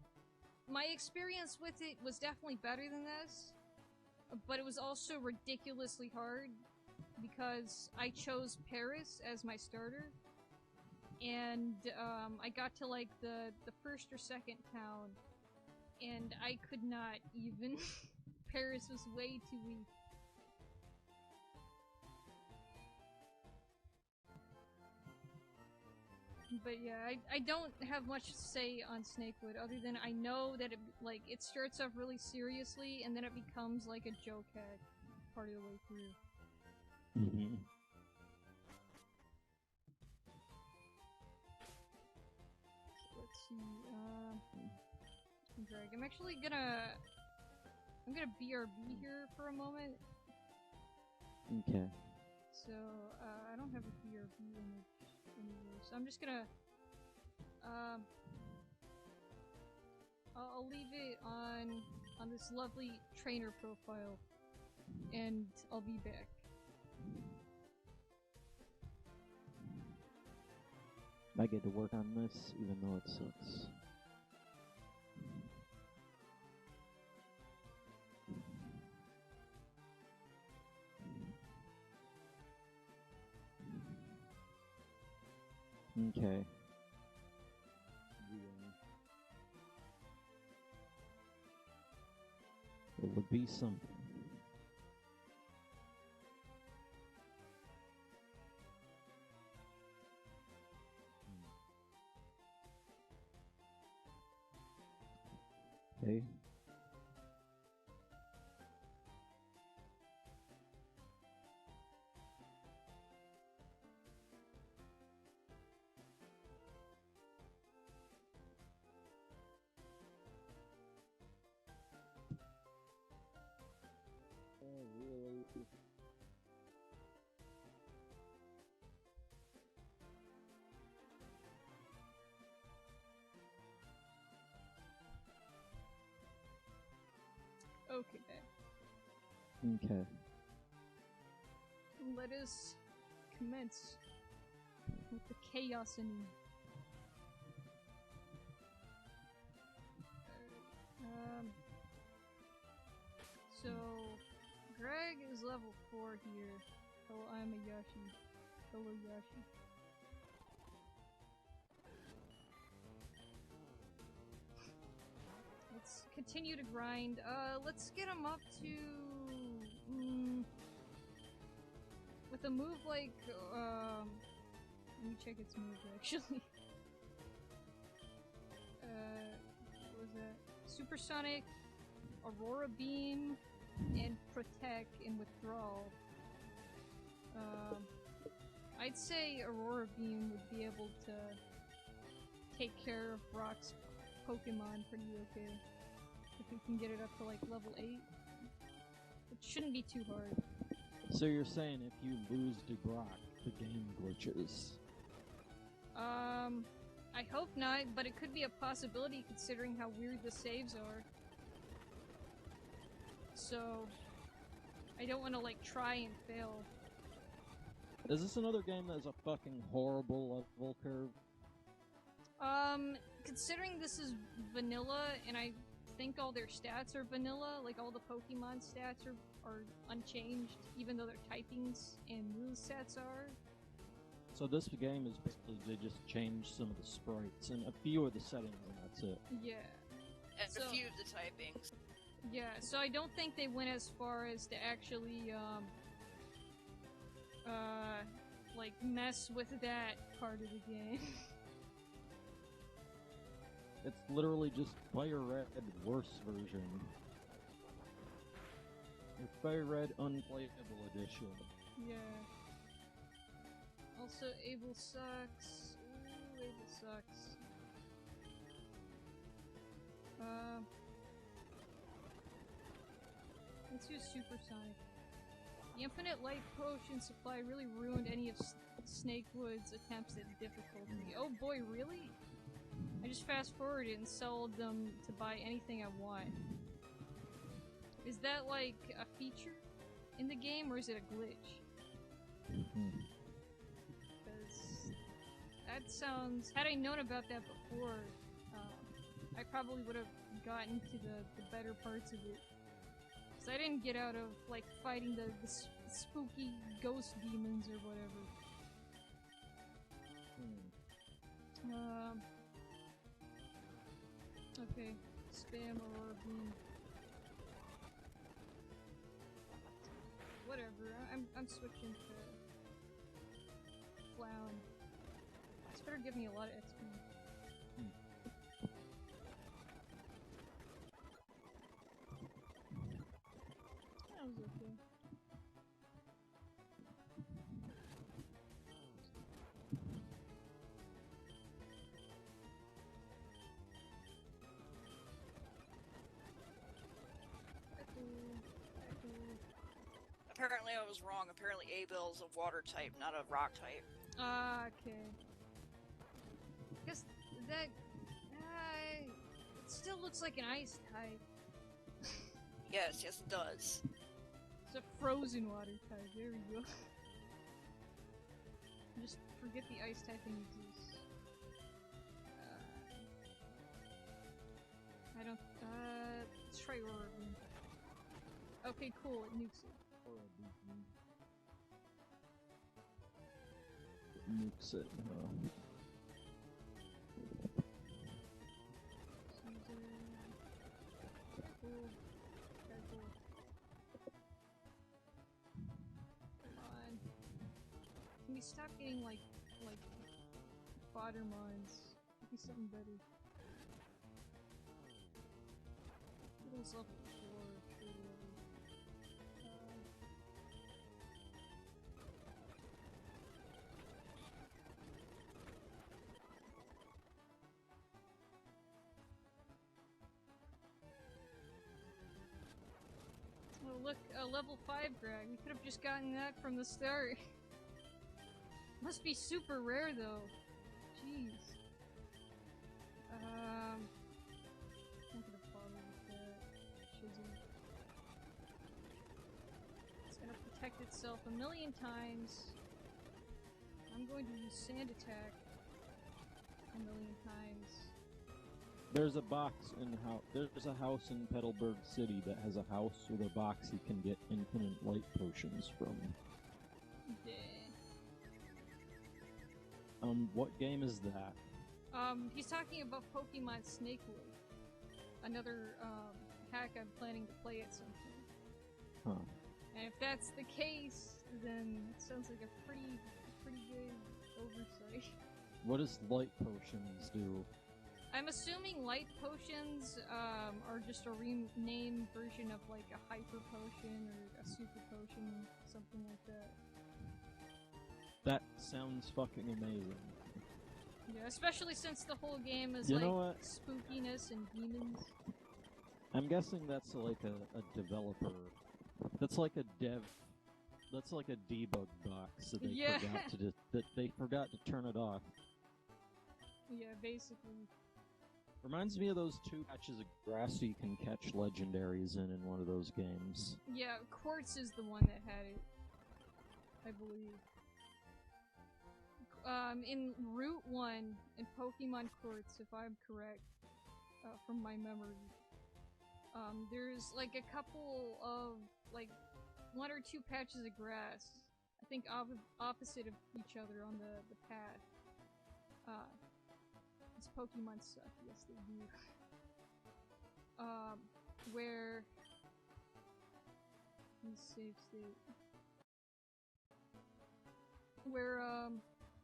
my experience with it was definitely better than this, but it was also ridiculously hard because I chose Paris as my starter, and I got to like the first or second town, and I could not even. Paris was way too weak. But yeah, I don't have much to say on Snakewood other than I know that it starts off really seriously and then it becomes like a joke at part of the way through. Mm-hmm. Let's see, drag. I'm actually gonna BRB here for a moment. Okay. So, I don't have a BRB image anywhere, so I'm just gonna, I'll leave it on this lovely trainer profile, and I'll be back. I get to work on this, even though it sucks. Okay. It would be something. Okay. Okay, back. Okay. Let us commence with the chaos in me. So Greg is level 4 here. Oh, I'm a Yashi. Hello, Yashi. Let's continue to grind. Let's get him up to with a move like let me check its moves actually. What was that? Supersonic, Aurora Beam, and Protect and Withdrawal. I'd say Aurora Beam would be able to take care of Brock's Pokemon pretty okay. If we can get it up to like level 8. It shouldn't be too hard. So you're saying if you lose to Brock, the game glitches? I hope not, but it could be a possibility considering how weird the saves are. So, I don't want to like try and fail. Is this another game that has a fucking horrible level curve? Considering this is vanilla, and I think all their stats are vanilla, like all the Pokemon stats are unchanged, even though their typings and movesets are. So this game is basically, they just changed some of the sprites and a few of the settings and that's it. Yeah. And So- a few of the typings. Yeah, so I don't think they went as far as to actually, like, mess with that part of the game. It's literally just Fire Red worse version. Or Fire Red Unplayable Edition. Yeah. Also, Abel sucks. Ooh, Abel sucks. Let's use Supersonic. The infinite life potion supply really ruined any of Snakewood's attempts at difficulty. Oh boy, really? I just fast forwarded and sold them to buy anything I want. Is that like a feature in the game or is it a glitch? Because that sounds... Had I known about that before, I probably would have gotten to the better parts of it. Because I didn't get out of, like, fighting the spooky ghost demons or whatever. Okay. Spam Aurora beam. Whatever, I'm switching to Flown. This better give me a lot of XP. That was okay. Apparently I was wrong. Apparently Abel's a water type, not a rock type. Okay. Guess that... it still looks like an ice type. Yes, yes it does. It's a frozen water type, there we go. Just forget the ice typing exists. I don't... let's try Aurora Beam. Okay, cool, it nukes it. Nukes it, Cool. Okay, cool. Come on. Can we stop getting like fodder mines? Be something better. Get us level 4, sure, whatever. Oh look, a level 5 Greg. We could have just gotten that from the start. Must be super rare though. Jeez. I'm not gonna bother with that. Shizzy. It's gonna protect itself a million times. I'm going to use Sand Attack a million times. There's a box in there's a house in Petalburg City that has a house with a box you can get infinite light potions from. Yeah. What game is that? He's talking about Pokemon Snakewood. Another, hack I'm planning to play at some point. Huh. And if that's the case, then it sounds like a pretty good oversight. What does light potions do? I'm assuming light potions, are just a renamed version of like a hyper potion or a super potion, something like that. That sounds fucking amazing. Yeah, especially since the whole game is You like know what? spookiness and demons. I'm guessing that's like a developer. That's like a dev. That's like a debug box that they Yeah. forgot to that they forgot to turn it off. Yeah, basically. Reminds me of those 2 patches of grass you can catch legendaries in one of those games. Yeah, Quartz is the one that had it, I believe. In Route 1, in Pokemon Quartz, if I'm correct, from my memory, there's like a couple of, like, 1 or 2 patches of grass, I think opposite of each other on the path. These Pokemon suck, yes they do. where save state where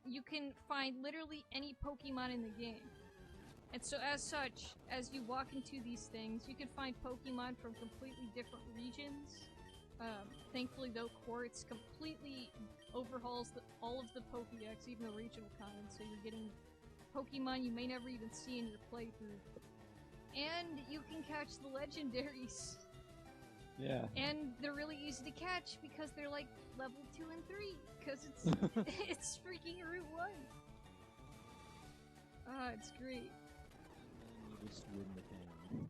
you can find literally any Pokemon in the game. And so as such, as you walk into these things, you can find Pokemon from completely different regions. Thankfully though, Quartz completely overhauls all of the Pokédex, even the regional kind, so you're getting Pokemon you may never even see in your playthrough. And you can catch the legendaries. Yeah. And they're really easy to catch because they're like level 2 and 3, because it's it's freaking Route 1. Ah, it's great. And you just win the game.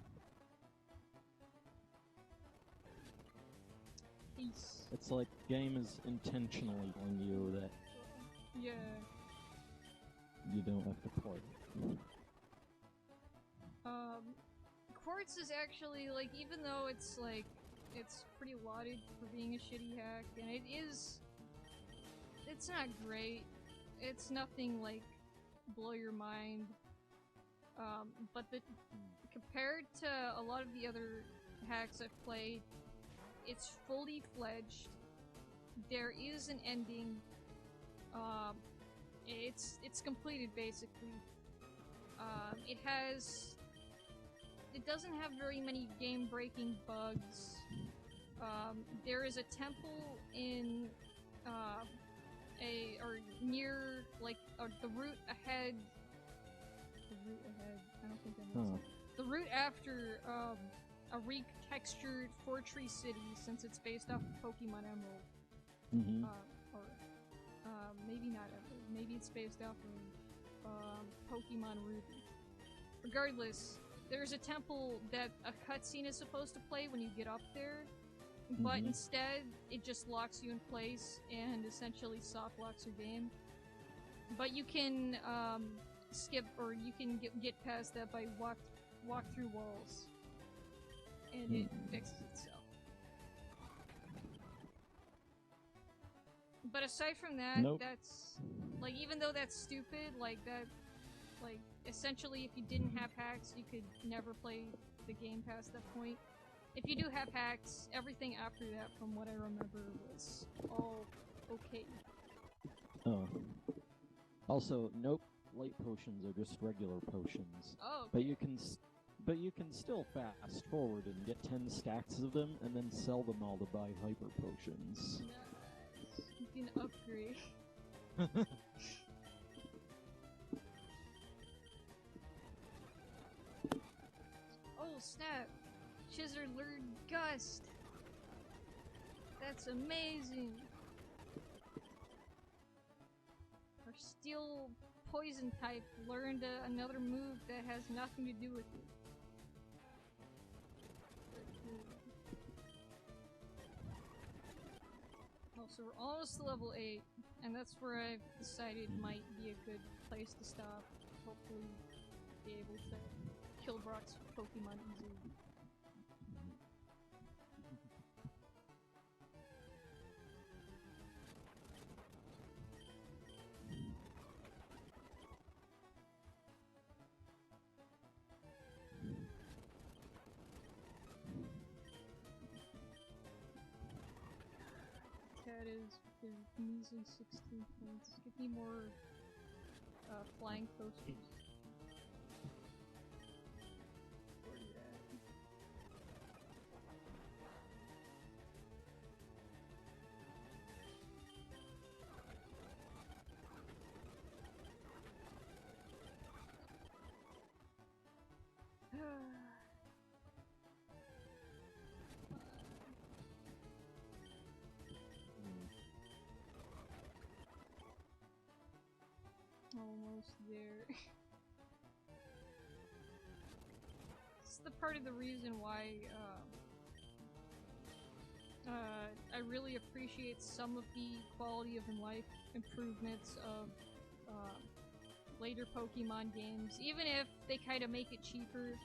Peace. It's like game is intentionally telling you that Yeah. you don't have to play. Quartz is actually, like, even though it's, like, it's pretty lauded for being a shitty hack, and it's not great. It's nothing, like, blow your mind. But compared to a lot of the other hacks I've played, it's fully fledged. There is an ending. It's completed, basically. It doesn't have very many game-breaking bugs. There is a temple in, near, like, the route ahead. I don't think I know. The route after, a retextured Fortree city, since it's based off of Pokemon Emerald. Mm-hmm. Maybe not Emerald. Maybe it's based off of, Pokemon Ruby. Regardless, there's a temple that a cutscene is supposed to play when you get up there, but instead, it just locks you in place and essentially soft locks your game. But you can, skip, or you can get past that by walk through walls. And it fixes itself. But aside from that, that's, like, even though that's stupid, like, that, like, essentially if you didn't have hacks, you could never play the game past that point. If you do have hacks, everything after that, from what I remember, was all okay. Oh. Also, nope, light potions are just regular potions. Oh, okay. But you can still fast forward and get 10 stacks of them, and then sell them all to buy hyper potions. Nice. You can upgrade. Oh snap! Chizard learned Gust! That's amazing! Our Steel Poison type learned another move that has nothing to do with it. Oh, so we're almost to level 8, and that's where I've decided might be a good place to stop. Hopefully be able to kill Brock's Pokemon easily. That is a measly 16 points. Give me more flying posters. Where are you at? Almost there. This is the part of the reason why I really appreciate some of the quality of life improvements of later Pokemon games, even if they kind of make it cheaper,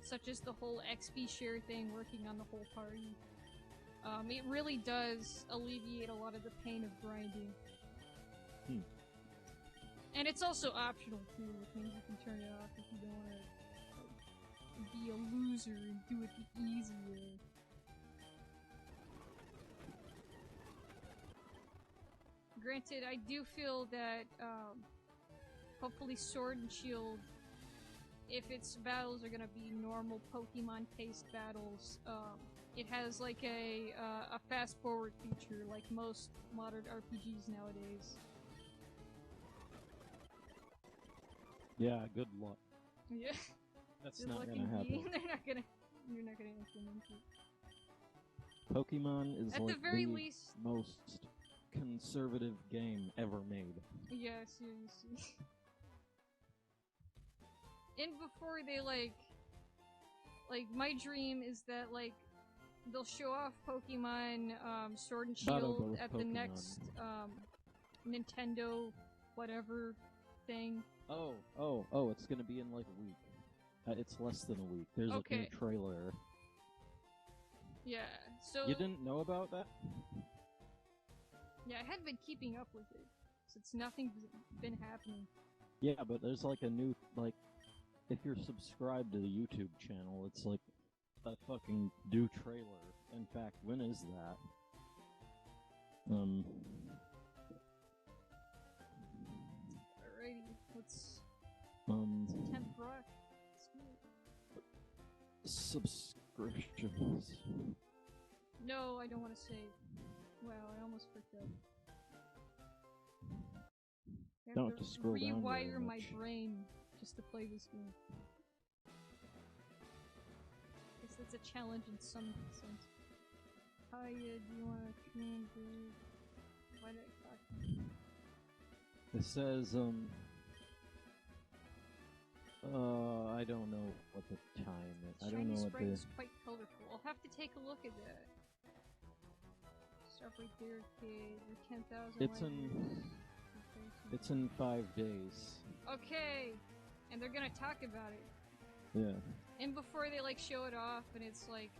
such as the whole XP share thing working on the whole party. It really does alleviate a lot of the pain of grinding. And it's also optional too, which means you can turn it off if you don't want to be a loser and do it the easy way. Granted, I do feel that, hopefully Sword and Shield, if its battles are gonna be normal Pokemon-paced battles, it has like a fast-forward feature like most modern RPGs nowadays. Yeah, good luck. Yeah. That's Good not luck gonna in happen. being- You're not gonna implement it. Pokemon is At like the very the least. most conservative game ever made. Yeah, seriously. And before they like, my dream is that like, they'll show off Pokemon, Sword and Gotta go Shield with at the Pokemon. next, Nintendo whatever thing. Oh, it's gonna be in like a week. It's less than a week. There's a Okay. new trailer. Yeah, so... You didn't know about that? Yeah, I hadn't been keeping up with it, since nothing's been happening. Yeah, but there's like a new, like, if you're subscribed to the YouTube channel, it's like a fucking new trailer. In fact, when is that? Alrighty, let's... 10th Rock. Subscriptions. No, I don't want to save. Wow, I almost freaked out. I have Don't to have to scroll down very rewire my much. brain just to play this game. Guess that's a challenge in some sense. Hiya, do you want to train good? Why did I talk? It says, I don't know what the time is. I don't know Chinese what sprite the... is quite colorful. I'll have to take a look at that. Stop right there, kid. You're 10,000 It's in 5 days. Okay! And they're gonna talk about it. Yeah. And before they like show it off, and it's like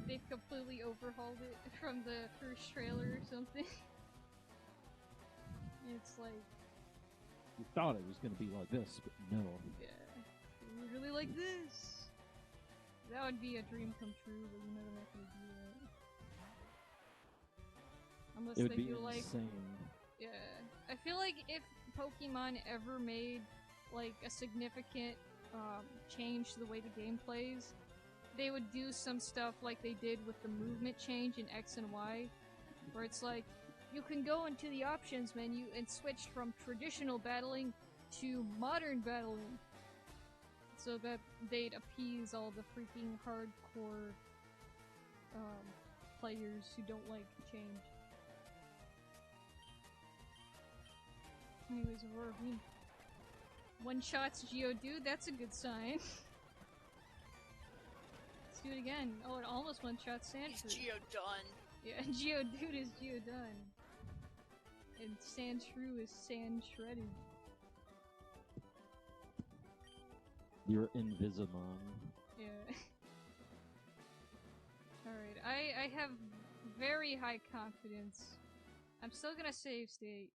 they've completely overhauled it from the first trailer or something. It's like, You thought it was gonna be like this, but no. yeah, we really like this. That would be a dream come true, but you know they're not gonna do that. Unless It would they be do like, insane. yeah. I feel like if Pokemon ever made like a significant change to the way the game plays, they would do some stuff like they did with the movement change in X and Y, where it's like, you can go into the options menu and switch from traditional battling to modern battling, so that they'd appease all the freaking hardcore players who don't like change. Anyways, Aurora, one-shots Geodude, that's a good sign. Let's do it again. Oh, it almost one-shot He's Sandshrew. Geo-done. Yeah, Geodude is Geodone. And Sandshrew is Sand Shredded. You're Invisimon. Yeah. Alright, I have very high confidence. I'm still gonna save state.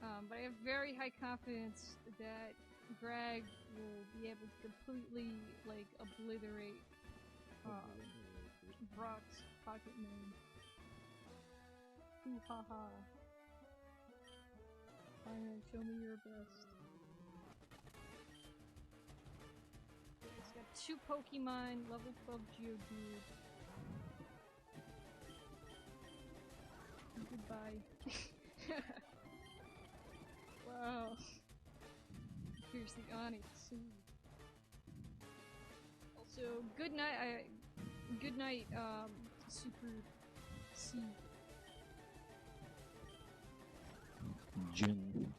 But I have very high confidence that Greg will be able to completely, like, obliterate Brock's Pocket Moon. Ooh ha ha. Fine, show me your best. It's got 2 Pokemon, level 12 Geodude. Goodbye. Wow. Here's the Onyx. Also, good night, Super C. Jin.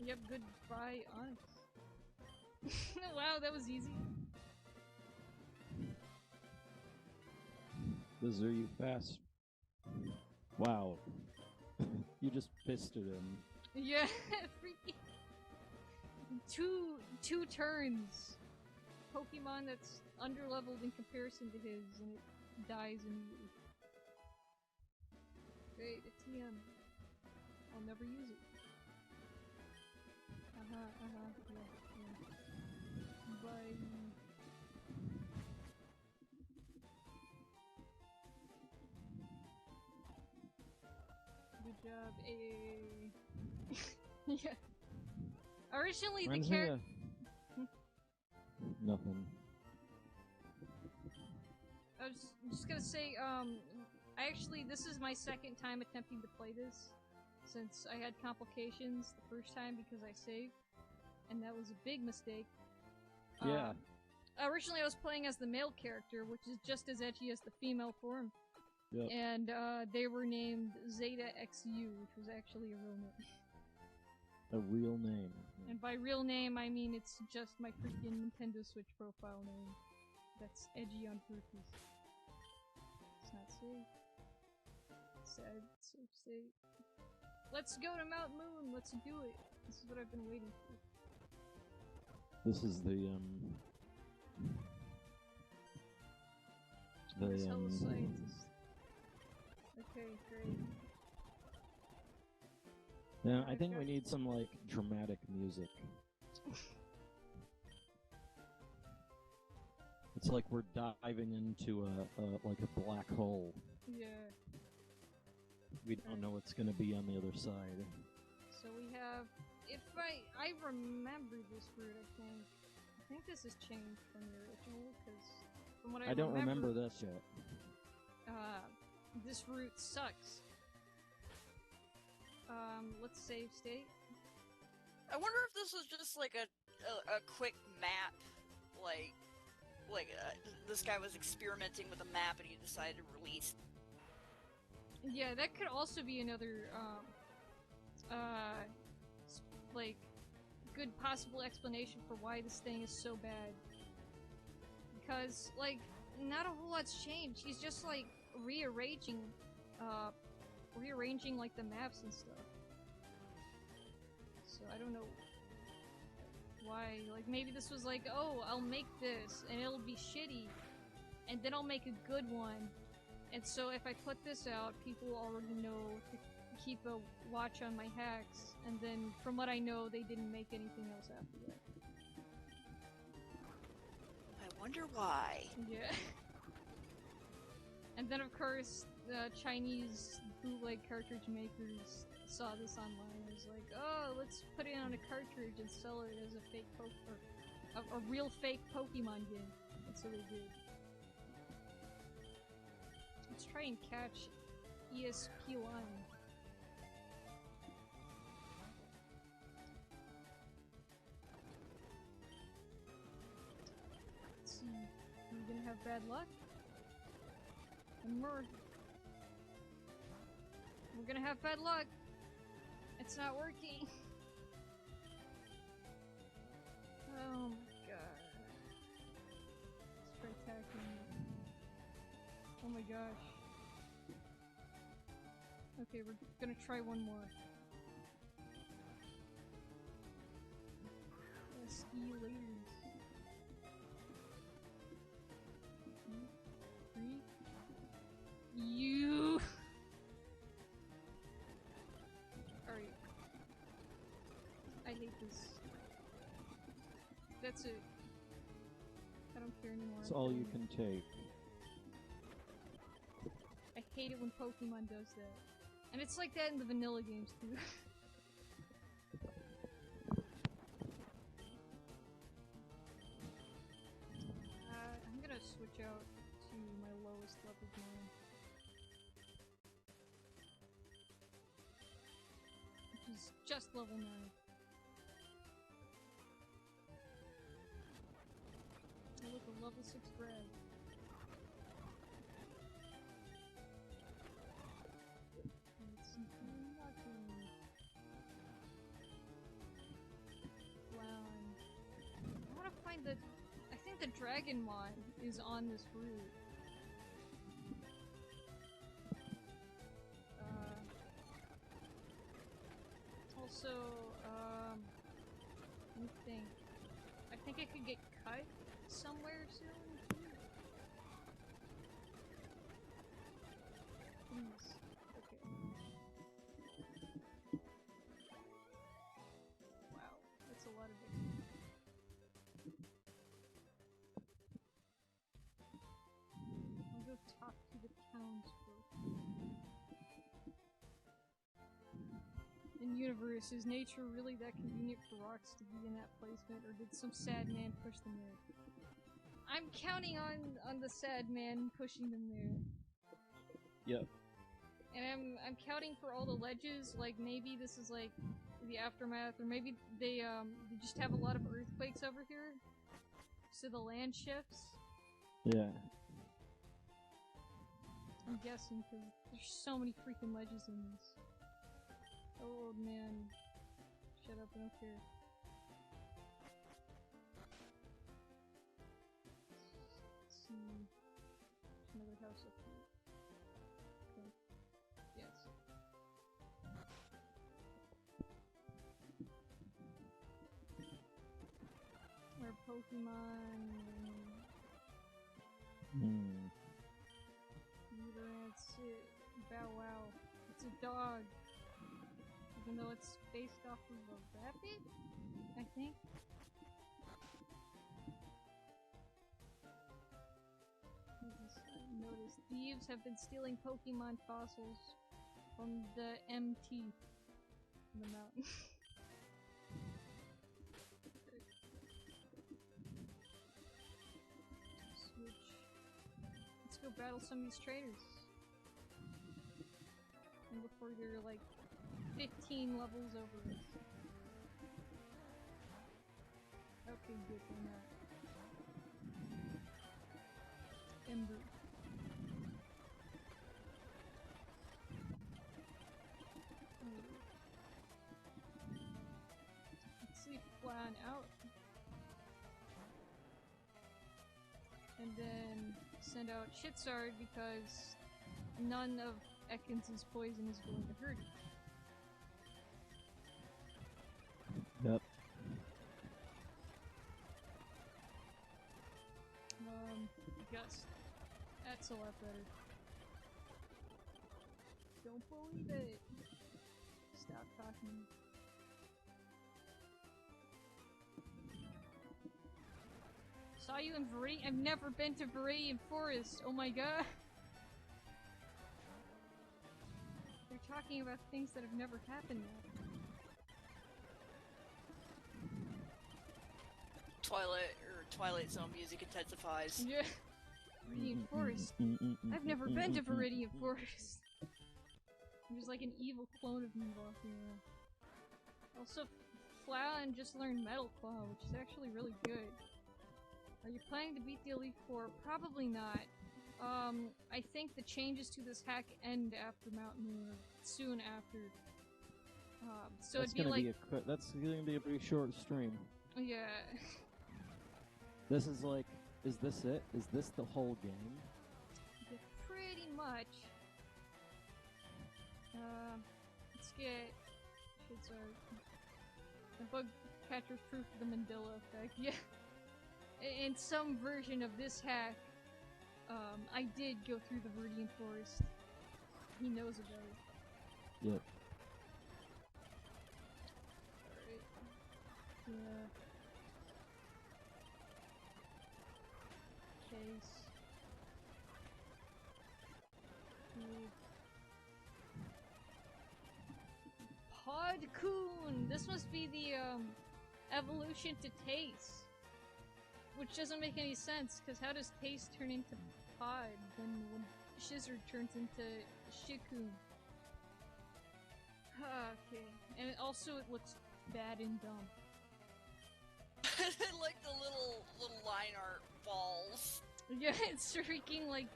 Yep, goodbye, Onyx. Wow, that was easy. Those are you fast. Wow. You just pisted him. Yeah, freaking two turns. Pokemon that's underleveled in comparison to his, and it dies immediately. Great, a TM. I'll never use it. Yeah. Bye. Good job, yeah. Originally, the character. Nothing. I was just gonna say, this is my second time attempting to play this, since I had complications the first time because I saved, and that was a big mistake. Yeah. Originally I was playing as the male character, which is just as edgy as the female form. Yep. And, they were named Zeta XU, which was actually a real name. A real name. And by real name, I mean it's just my freaking Nintendo Switch profile name. That's edgy on purpose. It's not safe. Sad, safe state. Let's go to Mount Moon! Let's do it! This is what I've been waiting for. This is the Hello, scientist. Okay, great. Yeah, I think we need some, like, dramatic music. It's like we're diving into like a black hole. Yeah. We don't know what's gonna be on the other side. So we have, if I remember this route, I think this has changed from the original, because from what I don't remember this yet. This route sucks. Let's save state. I wonder if this was just like a quick map, like this guy was experimenting with a map and he decided to release. Yeah, that could also be another like good possible explanation for why this thing is so bad. Because like not a whole lot's changed. He's just like rearranging like the maps and stuff. So I don't know why. Like maybe this was like, oh, I'll make this and it'll be shitty, and then I'll make a good one. And so if I put this out, people already know to keep a watch on my hacks. And then from what I know, they didn't make anything else after that. I wonder why. Yeah. And then of course, the Chinese bootleg cartridge makers saw this online and was like, oh, let's put it on a cartridge and sell it as a fake a real fake Pokemon game. And so they did. Let's try and catch ESP1. Let's see. Are we gonna have bad luck? And we're gonna have bad luck. It's not working. Oh my god. Let's try attacking. Oh my gosh. Okay, we're gonna try one more. See you later. 2, 3. You. Alright. I hate this. That's it. I don't care anymore. It's all you can take. I hate it when Pokemon does that. And it's like that in the vanilla games too. I'm gonna switch out to my lowest level mine. Which is just level 9. Oh look, a level 6 grab. It's nothing. Wow. I wanna find the... I think the Dragon Mod is on this route. Also, let me think. I think it could get cut somewhere soon, too. Please. Okay. Wow, that's In universe, is nature really that convenient for rocks to be in that placement, or did some sad man push them there? I'm counting on the sad man pushing them there. Yep. And I'm counting for all the ledges, like maybe this is like the aftermath, or maybe they just have a lot of earthquakes over here, so the land shifts. Yeah. I'm guessing, because there's so many freaking ledges in this. Oh, old man. Shut up, I don't care. Let's see. There's another house up here. Okay. Yes. Our Pokemon. Bow wow. It's a dog. Even though it's based off of a rabbit, I think. Notice thieves have been stealing Pokemon fossils from the MT, the mountain. Switch. Let's go battle some of these trainers. And before they're like 15 levels over us. Okay, good, we're not. Ember. Let's see Flan out. And then send out Shitsard because none of Ekans' poison is going to hurt it. Yep. Gust. That's a lot better. Don't believe it. Stop talking. Saw you in Viridian. I've never been to Viridian Forest. Oh my god. They're talking about things that have never happened yet. Twilight Zone music intensifies. Yeah. Viridian Forest. I've never been to Viridian Forest. There's like an evil clone of me walking around. Also, Flan just learned Metal Claw, which is actually really good. Are you planning to beat the Elite Four? Probably not. I think the changes to this hack end after Mountain Moon, or soon after. So that's it'd be like that's gonna be a pretty short stream. Yeah. This is like, is this it? Is this the whole game? Yeah, pretty much. Let's get a bug catcher proof of the Mandela effect. Yeah. In some version of this hack, I did go through the Viridian Forest. He knows about it. Yep. Alright. Yeah. Case. Podcoon! This must be the, evolution to Taste. Which doesn't make any sense, because how does Taste turn into Pod when Shizzard turns into Shikun? Okay. And also it looks bad and dumb. Like the little line art balls. Yeah, it's freaking like...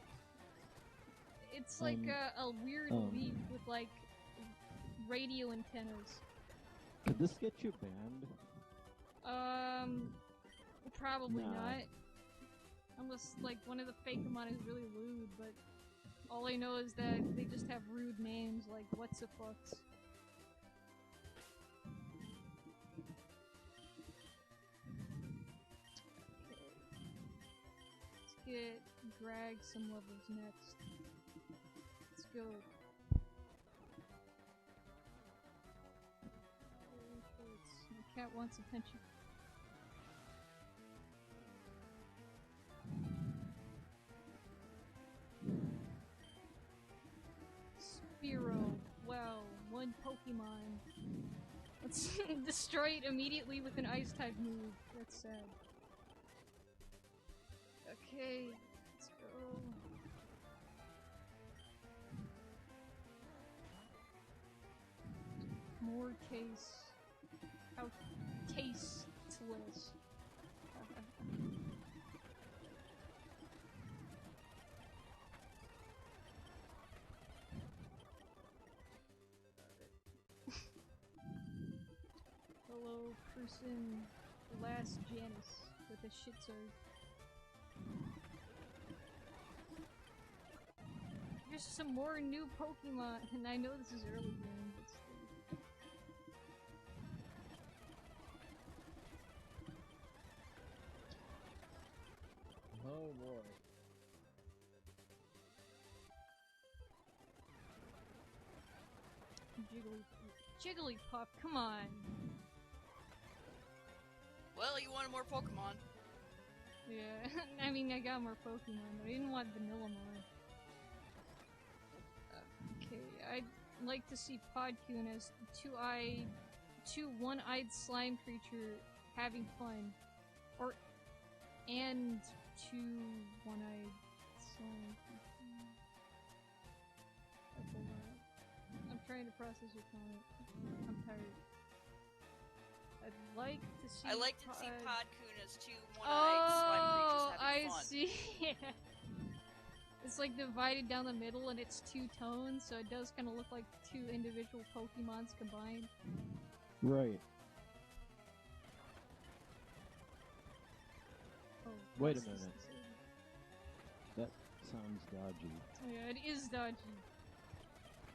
It's like a weird leaf with like radio antennas. Could this get you banned? Probably Nah. not. Unless like one of the Fakemon is really lewd, but all I know is that they just have rude names like What's a Fucks. Let's get Greg some levels next. Let's go. My cat wants attention. Pokemon. Let's destroy it immediately with an ice type move. That's sad. Okay, let's go. More taste. How tasteless. Hello, person. Last Janice with a shit sword. There's some more new Pokemon, and I know this is early game, but still. Oh boy. Jigglypuff, come on! Well, you wanted more Pokemon. Yeah, I mean, I got more Pokemon, but I didn't want Vanilla more. Okay, I'd like to see Podcoon as two one-eyed slime creature having fun. And two one-eyed slime creature. Hold on. I'm trying to process your comment. I'm tired. I'd like to see I like to see Podcoon as two one-eyed slime creatures having fun. I see. Yeah. It's like divided down the middle and it's two tones, so it does kind of look like two individual Pokemons combined. Right. Oh, Wait a minute. That sounds dodgy. Yeah, it is dodgy.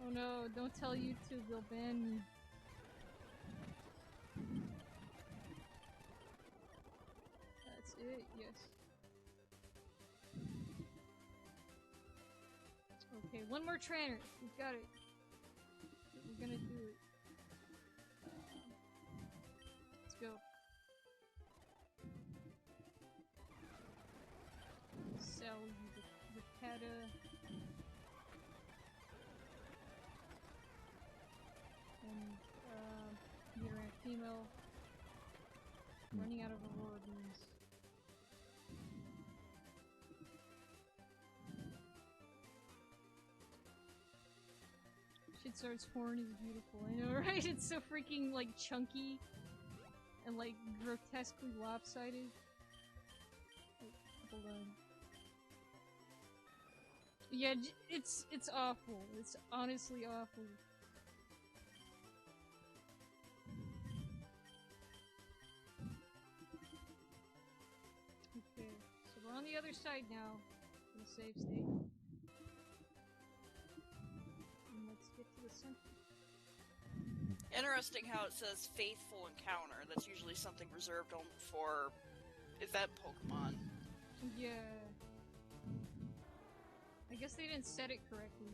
Oh no, don't tell YouTube, they'll ban me. That's it, yes. Okay, one more trainer. We've got it. We're gonna do it. Let's go. Sell you the Pata. And, you're a female. Running out of Aurora beams. Shitstar's horn is beautiful, I know, right? It's so freaking, like, chunky and, like, grotesquely lopsided. Wait, hold on. Yeah, it's awful. It's honestly awful. Okay, so we're on the other side now, in the save state. And let's get to the center. Interesting how it says faithful encounter. That's usually something reserved only for event Pokemon. Yeah. I guess they didn't set it correctly.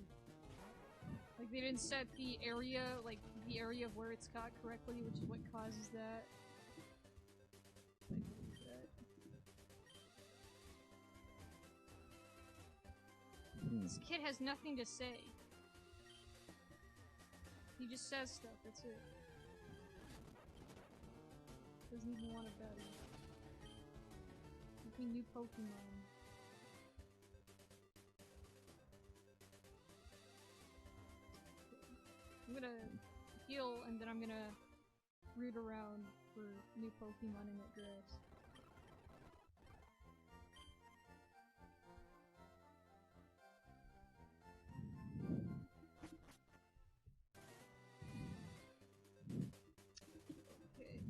Like, they didn't set the area, like, the area of where it's caught correctly, which is what causes that. This kid has nothing to say. He just says stuff, that's it. Doesn't even want a battle. Nothing new Pokemon. I'm gonna heal and then I'm gonna root around for new Pokemon in that grass. Okay.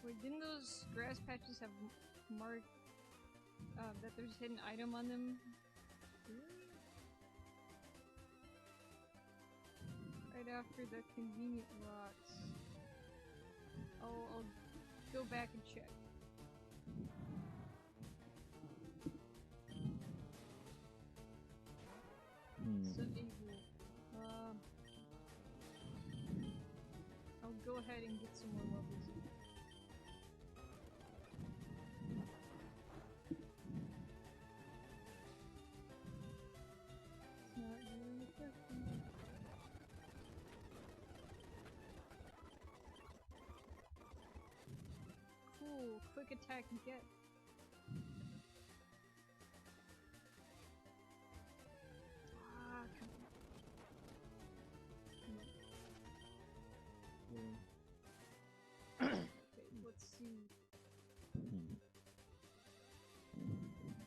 Wait, didn't those grass patches have marked that there's a hidden item on them? Really? Right after the convenient rocks. I'll go back and check. Sub-evil. I'll go ahead and get some more levels. It's not really effective. quick attack you get. Ah, come on. Okay, let's see.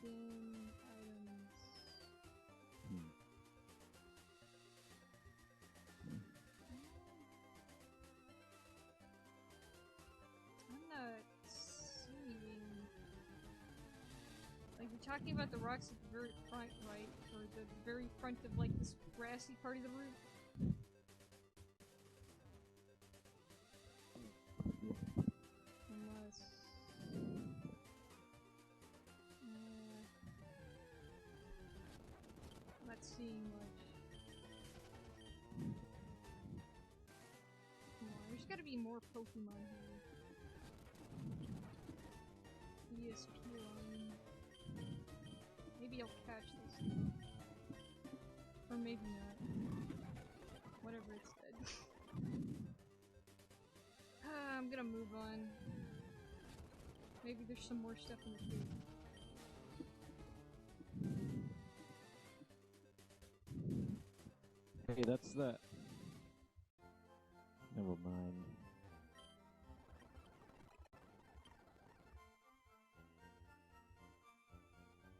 Then items. I'm not seeing. Like, you're talking about the rocks at the very front, right? Or the very front of, like, this grassy part of the roof? Unless... I'm not seeing much. Come on, there's gotta be more Pokemon here. ESP line. Maybe I'll catch this. Or maybe not. Whatever, it's dead. I'm gonna move on. Maybe there's some more stuff in the cave. Hey, that's that. Never mind.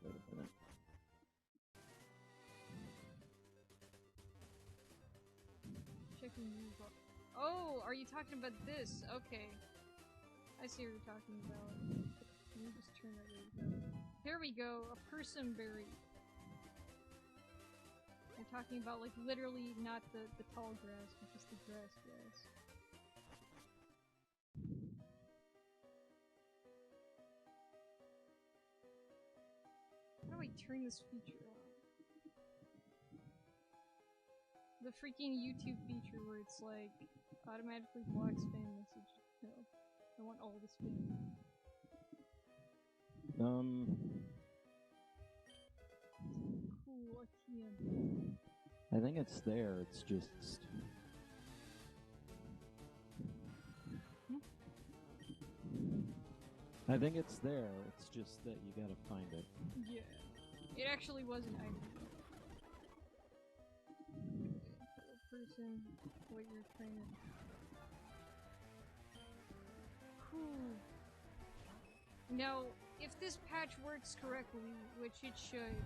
Wait a minute. Checking you. Oh, are you talking about this? Okay. I see what you're talking about. Let me just turn that way. Here we go. A person berry. You're talking about, like, literally not the tall grass, but just the grass. How do I turn this feature on? The freaking YouTube feature where it's like automatically blocks spam message. No, I want all the spam. Cool, TM. I think it's there, it's just... I think it's there, it's just that you gotta find it. Yeah. It actually was an item. Person, what you're trying to... Cool. Now, if this patch works correctly, which it should,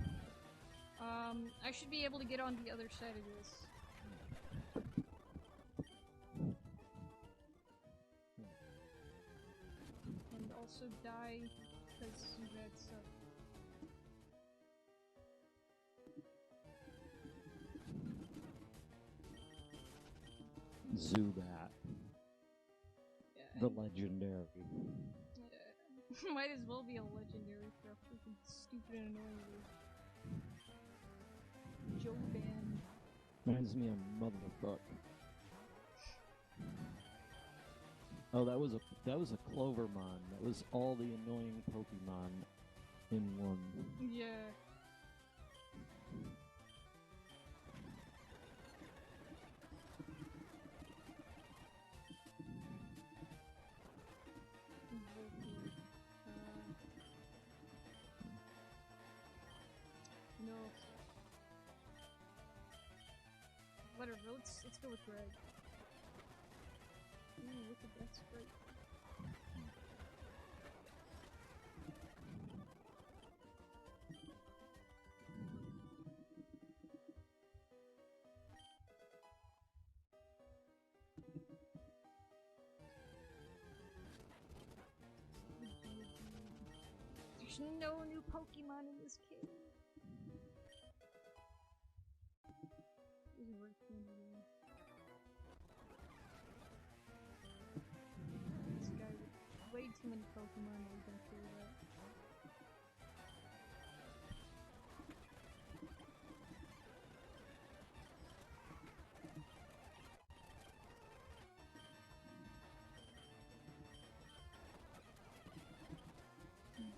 I should be able to get on the other side of this. And also die, because some bad stuff. Zubat. Yeah. The legendary. Yeah. Might as well be a legendary for a freaking stupid and annoying word. Joe Band. Reminds me of motherfuck. Oh, that was a Clovermon. That was all the annoying Pokemon in one. Yeah. No. Whatever, let's go with red. Ooh, look at that sprite. There's no new Pokemon in this cave. This guy with way too many Pokemon that we don't care about.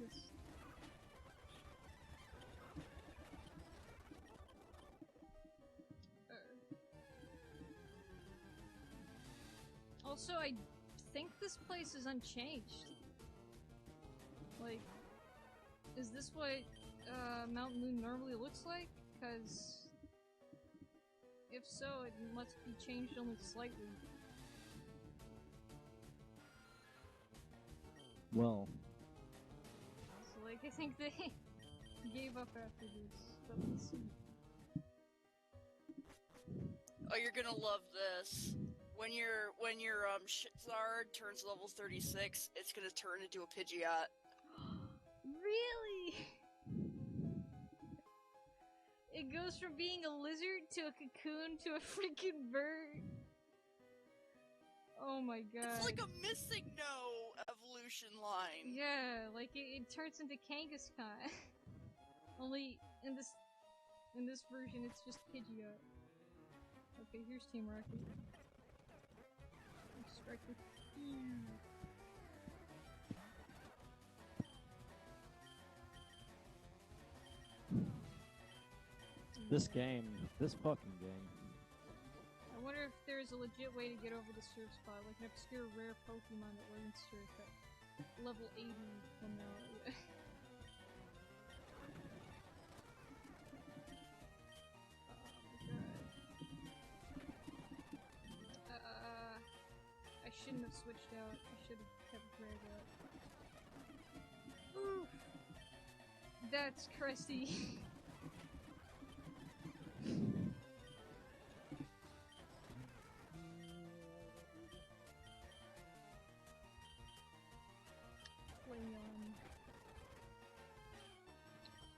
This. Also, I think this place is unchanged. is this what Mount Moon normally looks like? Because if so, it must be changed only slightly. Well, So, like, I think they gave up after this, but we'll see. Oh, you're gonna love this. When your Shizard turns level 36, it's gonna turn into a Pidgeot. Really? It goes from being a lizard to a cocoon to a freaking bird. Oh my god. It's like a missing no evolution line. Yeah, like it turns into Kangaskhan. Only in this version, it's just Pidgeot. Okay, here's Team Rocket. Strike with this fucking game. I wonder if there's a legit way to get over the surf spot, like an obscure rare Pokemon that learns surf at level 80 from now. I shouldn't have switched out. I should have kept Kargaroc. Oof! That's crusty.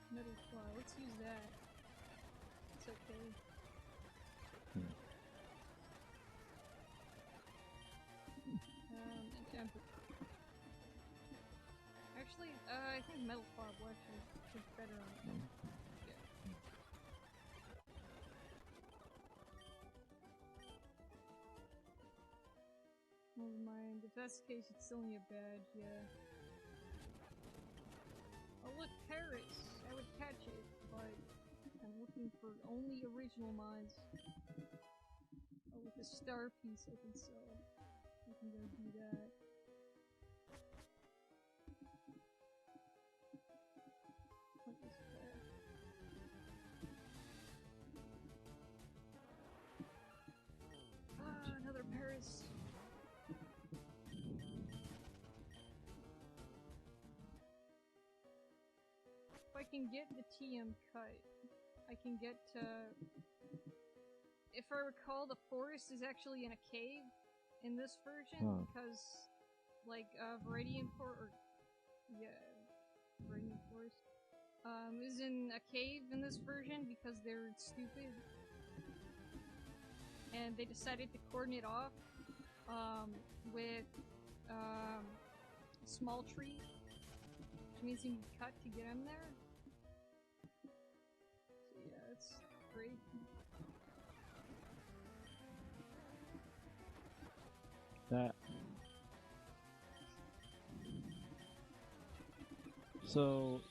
Metal Claw. Let's use that. It's okay. And Temper. Actually, I think Metal Claw will actually look better on it. Yeah. Never mind. If that's the case, it's still only a badge, yeah. Oh look, Paris! I would catch it, but I'm looking for only original mines. Oh, with a star piece I can sell. I can go do that. What is that? Ah, another Paris! If I can get the TM cut, I can get to... If I recall, the forest is actually in a cave in this version, because, like, Viridian Forest, is in a cave in this version because they're stupid. And they decided to cordon it off, with, small tree, which means you need to cut to get them there. So yeah, that's great. That. So,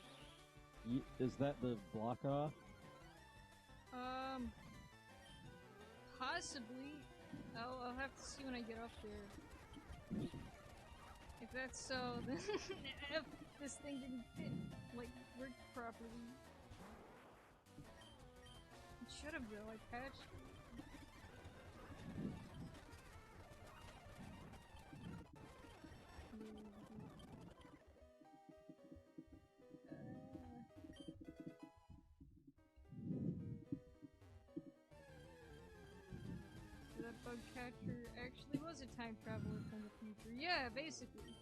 is that the block off? Possibly. I'll have to see when I get up there. If that's so, then if this thing didn't fit, like, work properly. It should have though, I patched it. That bug catcher actually was a time traveler from the future. Yeah, basically.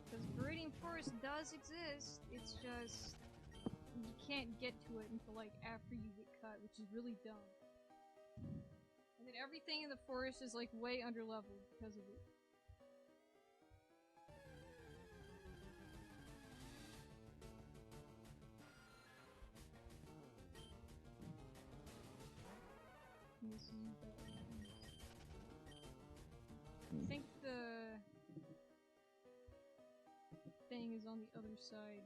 Because Viridian Forest does exist, it's just... you can't get to it until, like, after you get cut, which is really dumb. And then everything in the forest is, like, way underleveled because of it. This is bad. I think the thing is on the other side.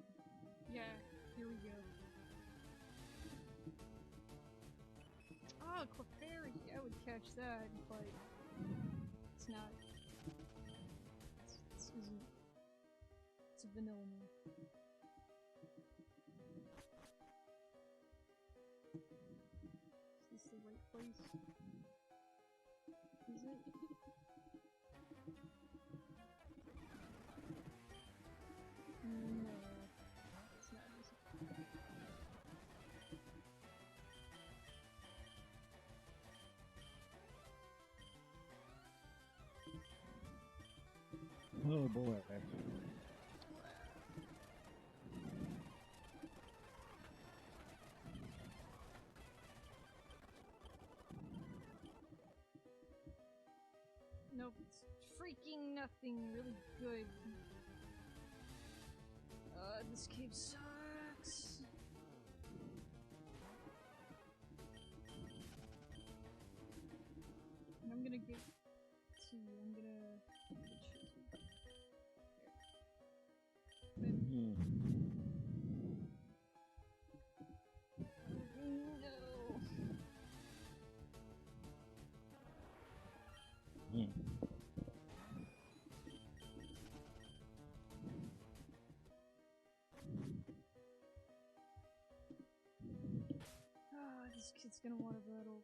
Yeah, here we go. Oh, Clefairy! I would catch that, but it's not. This isn't. It's a vanilla one. the right place. Is it? No, it's not easy. Oh boy. Nope, it's freaking nothing really good. This cave sucks. And I'm gonna get to, I'm gonna Hmm. no. Hmm. Ah, this kid's gonna want a battle.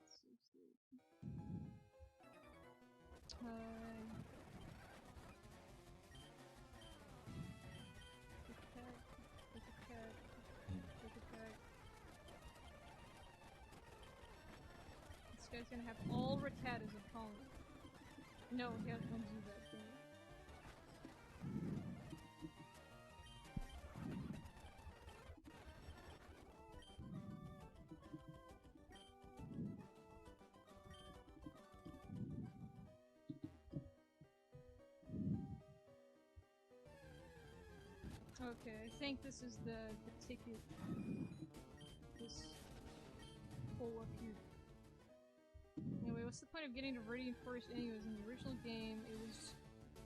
So scared. Take attack. This guy's gonna have all Rattata as a opponent. No, he has one Zubat thing. Okay, I think this is the ticket. This hole up here. Anyway, what's the point of getting to Radiant Forest anyways? In the original game, it was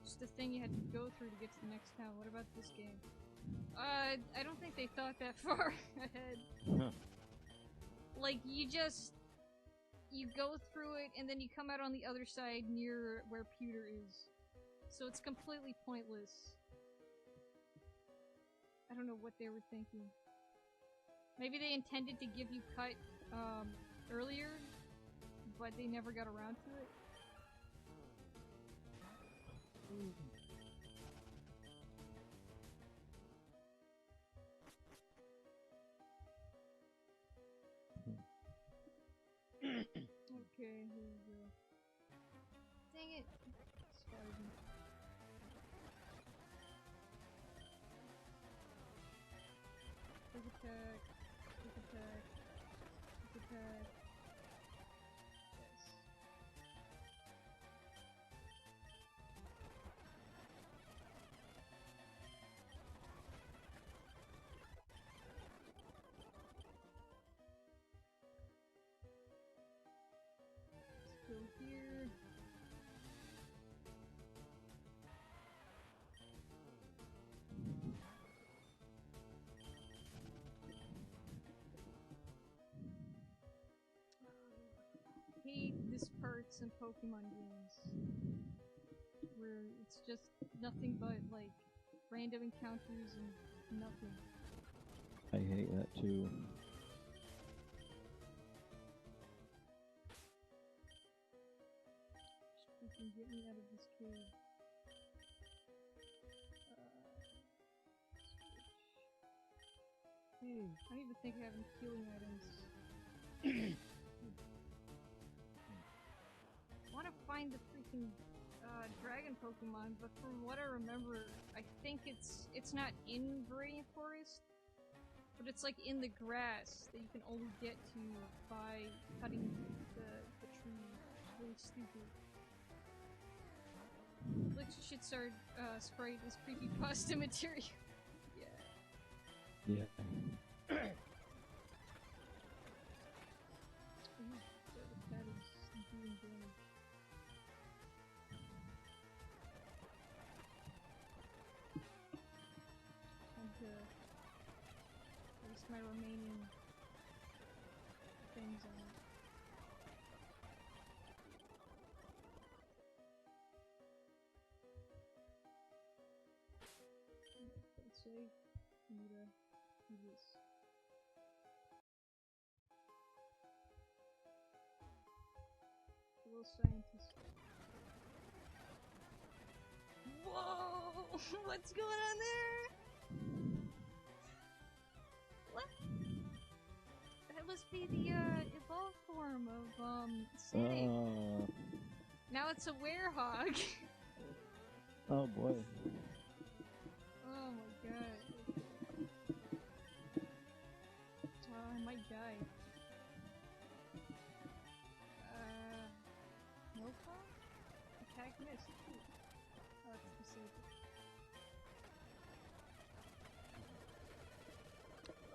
just a thing you had to go through to get to the next town. What about this game? I don't think they thought that far ahead. Huh. Like, you go through it, and then you come out on the other side near where Pewter is. So it's completely pointless. I don't know what they were thinking. Maybe they intended to give you cut, earlier, but they never got around to it. Okay, here we go. Dang it! Spotted me. Big attack. Big attack. Big attack. Yes. Let's go here. Hate this parts in Pokemon games where it's just nothing but like random encounters and nothing. I hate that too. Just freaking get me out of this cave. Hey, I don't even think I have any healing items. I want to find the freaking dragon Pokemon, but from what I remember, I think it's not in Radiant Forest, but it's like in the grass that you can only get to by cutting the tree. It's really stupid. Glitch Shitsard sprite is creepypasta material. Yeah. Yeah. Ooh, that is doing damage. Time to waste my remaining things on it. Let's save. Need to do this. little scientist. Whoa! What's going on there? What? That must be the evolved form of Sonic. Now it's a werehog. Oh boy. Oh my god. Oh, I might die. No problem? Attack missed. Oh, it's disabled.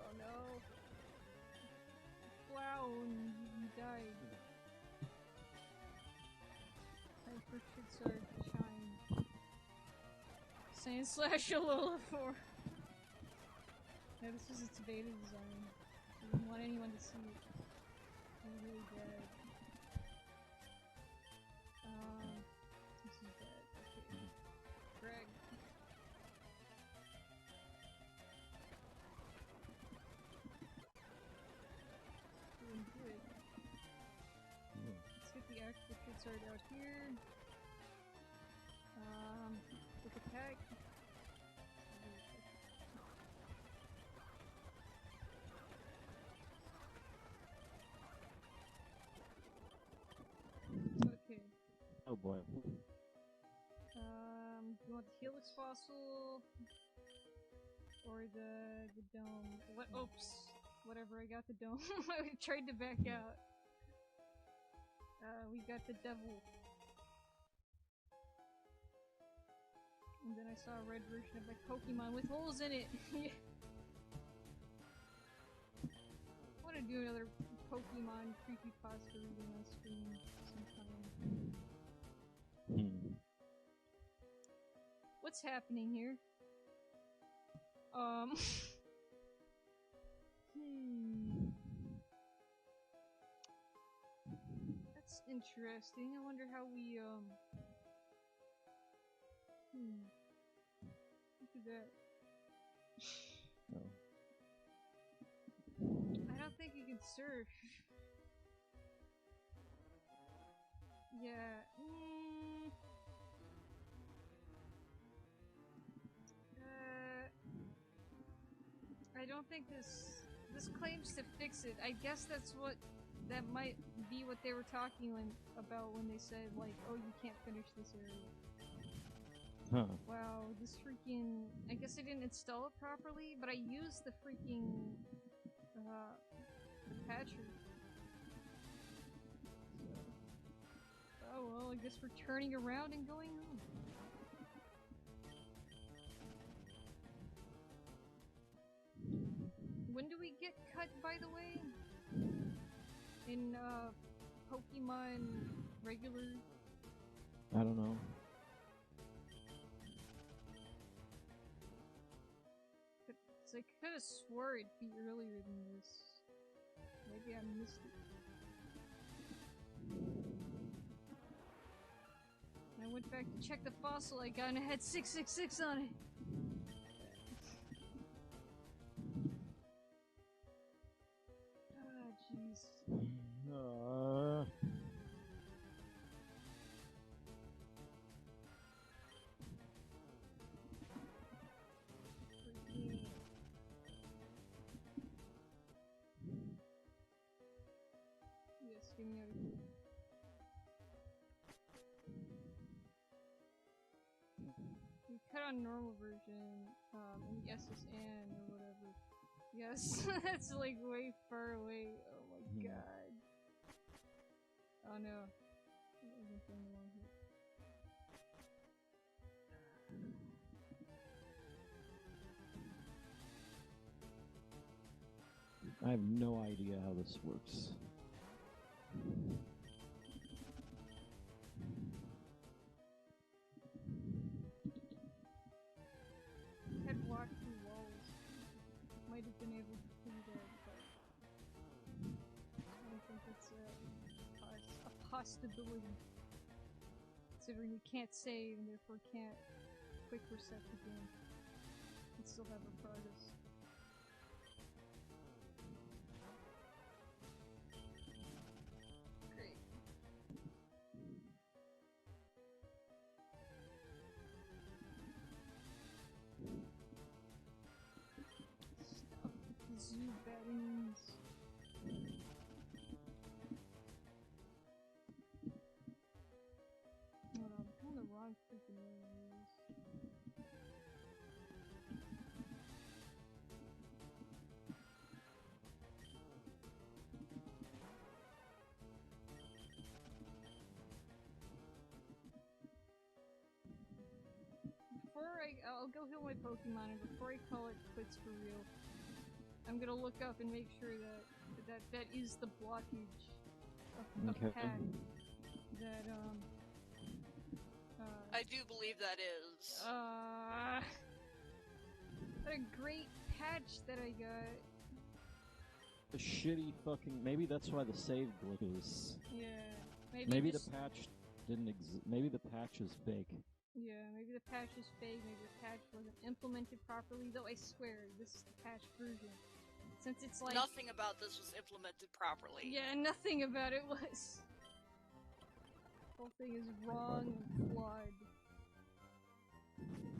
Oh no. Wow, you died. Time for Shitsword to shine. Sand Slash Alola 4. Yeah, this was its beta design. I didn't want anyone to see it. It's really bad. This is bad. Okay. Greg. Doing good. Let's get the actual Shitsword out here. Quick attack. Okay. Oh boy. You want the Helix Fossil or the dome? What? Oops. Whatever. I got the dome. I tried to back out. We got the devil. And then I saw a red version of that Pokemon with holes in it. I want to do another Pokemon creepypasta reading on stream sometime. What's happening here? That's interesting. I wonder how we, Look at that. Oh. I don't think you can surf. Yeah. I don't think this claims to fix it. I guess that might be what they were talking about when they said, like, oh, you can't finish this area. Huh. Wow, this freaking... I guess I didn't install it properly, but I used the freaking... patcher. Oh well, I guess we're turning around and going home. When do we get cut, by the way? In, Pokemon regular? I don't know. I could have swore it'd be earlier than this. Maybe I missed it. I went back to check the fossil I got and it had 666 on it. Ah, jeez. Yes, give me out of here. We cut on normal version, in the SSN or whatever. Yes, that's like way far away. Oh my god. Oh no. That wasn't going along here. I have no idea how this works. Had walked through walls. Might have been able to do that, but I don't think it's a possibility. Considering you can't save and therefore can't quick reset the game. You can still have a progress. Great. Battings. Hold on, I'm in the wrong freaking areas. I'll go heal my Pokemon, and before I call it quits for real, I'm gonna look up and make sure that is the blockage of Okay. pack that I do believe that is. what a great patch that I got. The shitty fucking. Maybe that's why the save glitches. Yeah, Maybe just, the patch didn't exist. Maybe the patch is fake. Yeah, maybe the patch is fake, maybe the patch wasn't implemented properly, though I swear, this is the patch version. Since it's like... Nothing about this was implemented properly. Yeah, nothing about it was. The whole thing is wrong and flawed.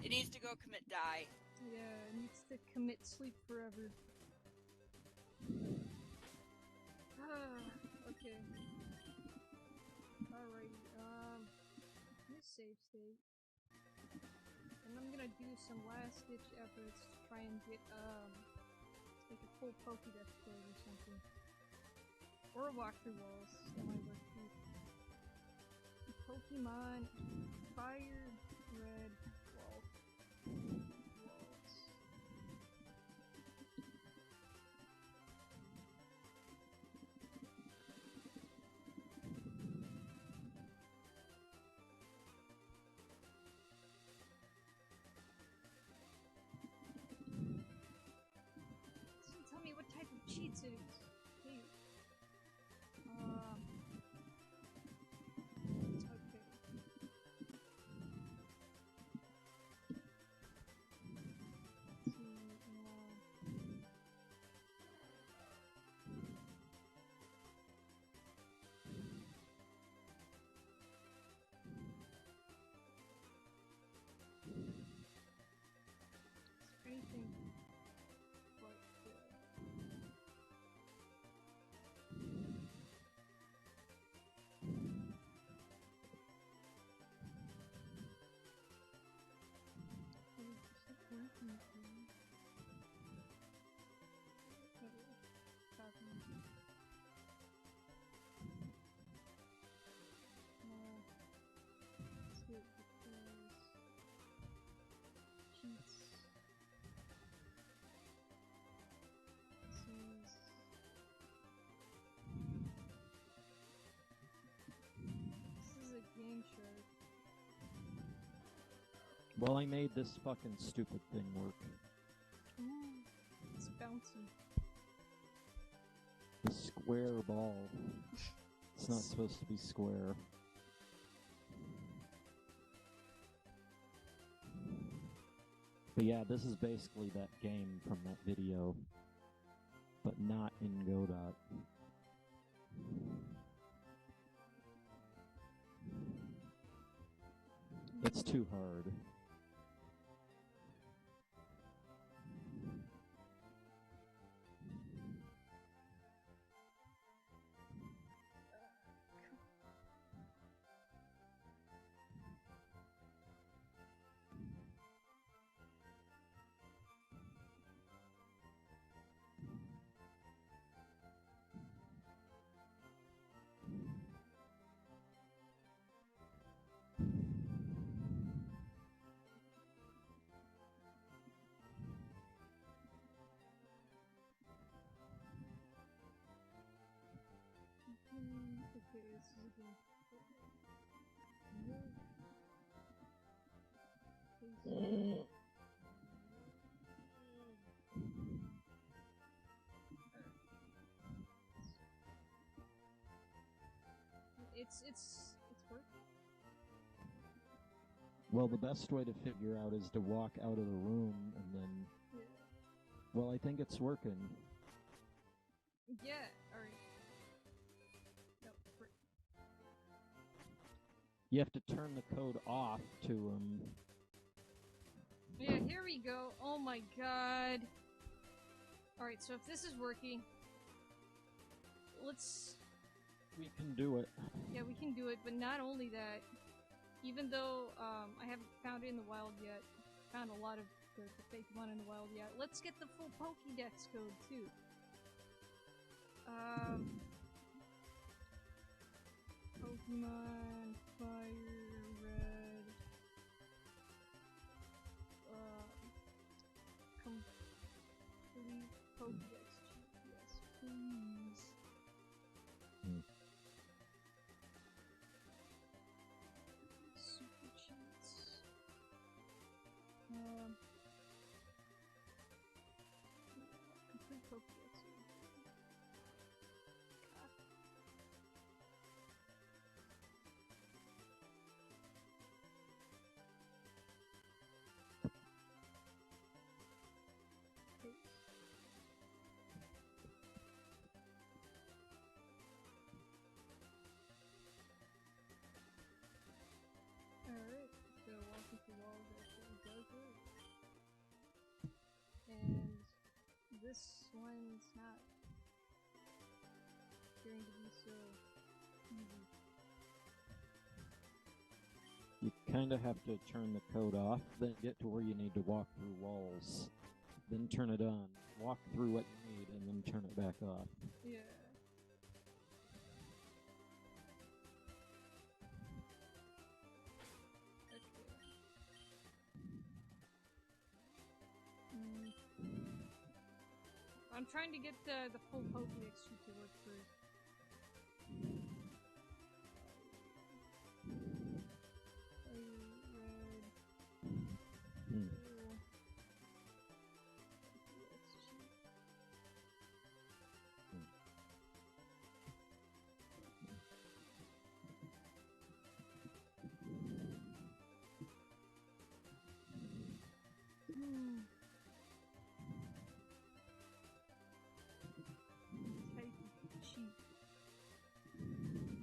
It needs to go commit die. Yeah, it needs to commit sleep forever. Okay. Alrighty, this save state. And I'm gonna do some last-ditch efforts to try and get, like a full Pokédex code or something. Or a walkthrough walls, that might work too. Pokemon Fire Red Walls. Tell me what type of cheats it is. Hey. Okay. Let's see, anything like Game Shark. Well, I made this fucking stupid thing work. Ooh, it's bouncy. The square ball. It's not supposed to be square. But yeah, this is basically that game from that video, but not in Godot. It's too hard. Okay, this is a game. It's working. Well, the best way to figure out is to walk out of the room and then... Yeah. Well, I think it's working. Yeah, alright. No, You have to turn the code off to, Yeah, here we go. Oh my god. Alright, so if this is working, let's... We can do it. Yeah, we can do it, but not only that, even though I haven't found it in the wild yet, found a lot of the fake one in the wild yet, let's get the full Pokédex code too. Pokemon Fire Red. Complete Pokédex. Yes, please. Super cheats. Complete Pokédex. Alright, so walking through walls actually does work. And this one's not going to be so easy. You kind of have to turn the code off, then get to where you need to walk through walls, then turn it on, walk through what you need, and then turn it back off. Yeah. I'm trying to get the full Pokédex sheet to work first.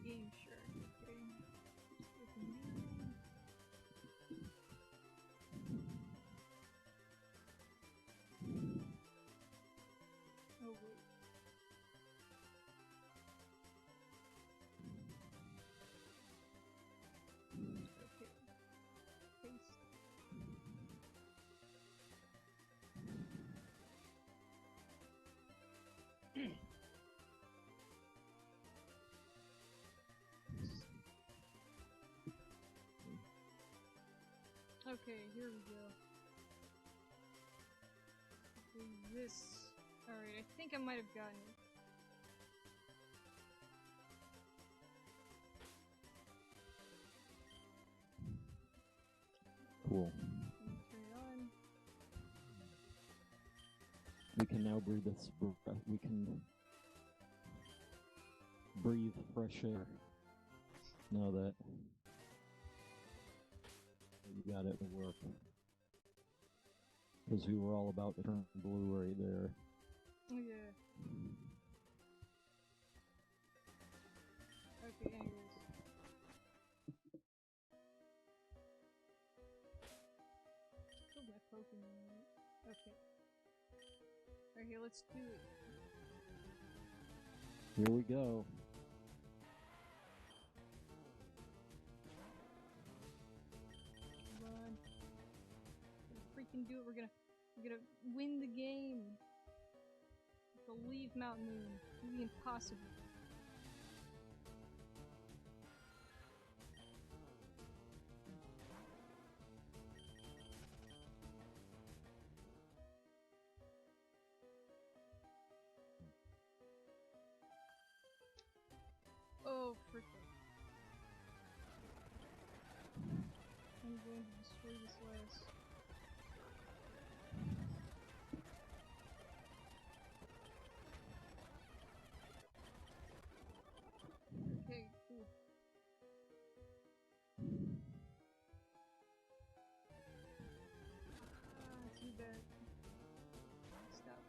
Game shark, okay. Oh wait. Okay. Paste. Okay, here we go. Okay, this. Alright, I think I might have gotten it. Cool. Turn it on. We can now breathe this. We can breathe fresh air. Now that you got it to work, because we were all about to turn blue right there. Oh yeah. Okay, anyways. Killed my Pokemon, right? Okay. Okay, let's do it. Here we go. Come on. We're gonna freaking do it. We're gonna win the game. Believe Mountain Moon. Do the impossible. Oh, frickin'. I'm going to destroy this last. Okay, cool. Too bad. Stop.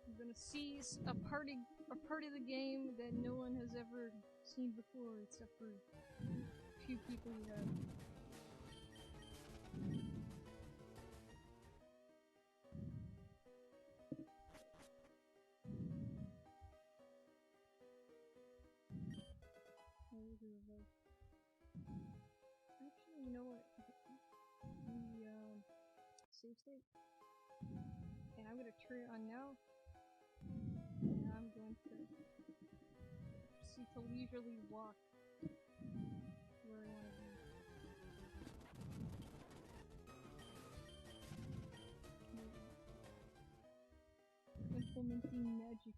I'm gonna seize a party a part of the game that no one has ever seen before, except for a few people who have. Actually, you know what? The save state, and I'm gonna turn it on now. And I'm going to proceed to leisurely walk where I want to be. Implementing magic.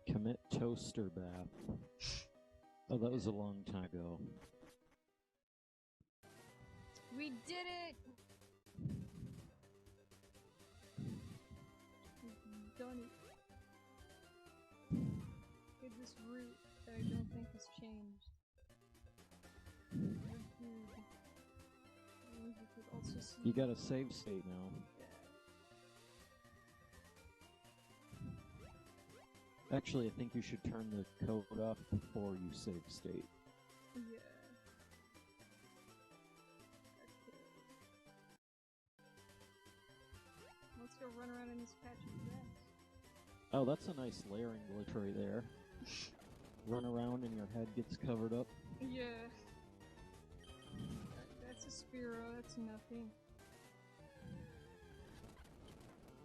Commit toaster bath. Oh, that was a long time ago. We did it! We've done it. Get this route that I don't think has changed. Also see You got a save state now. Actually, I think you should turn the code off before you save state. Yeah. Okay. Let's go run around in this patch of grass. Oh, that's a nice layering glitch right there. Run around and your head gets covered up. Yeah. That's a Spiro, that's nothing.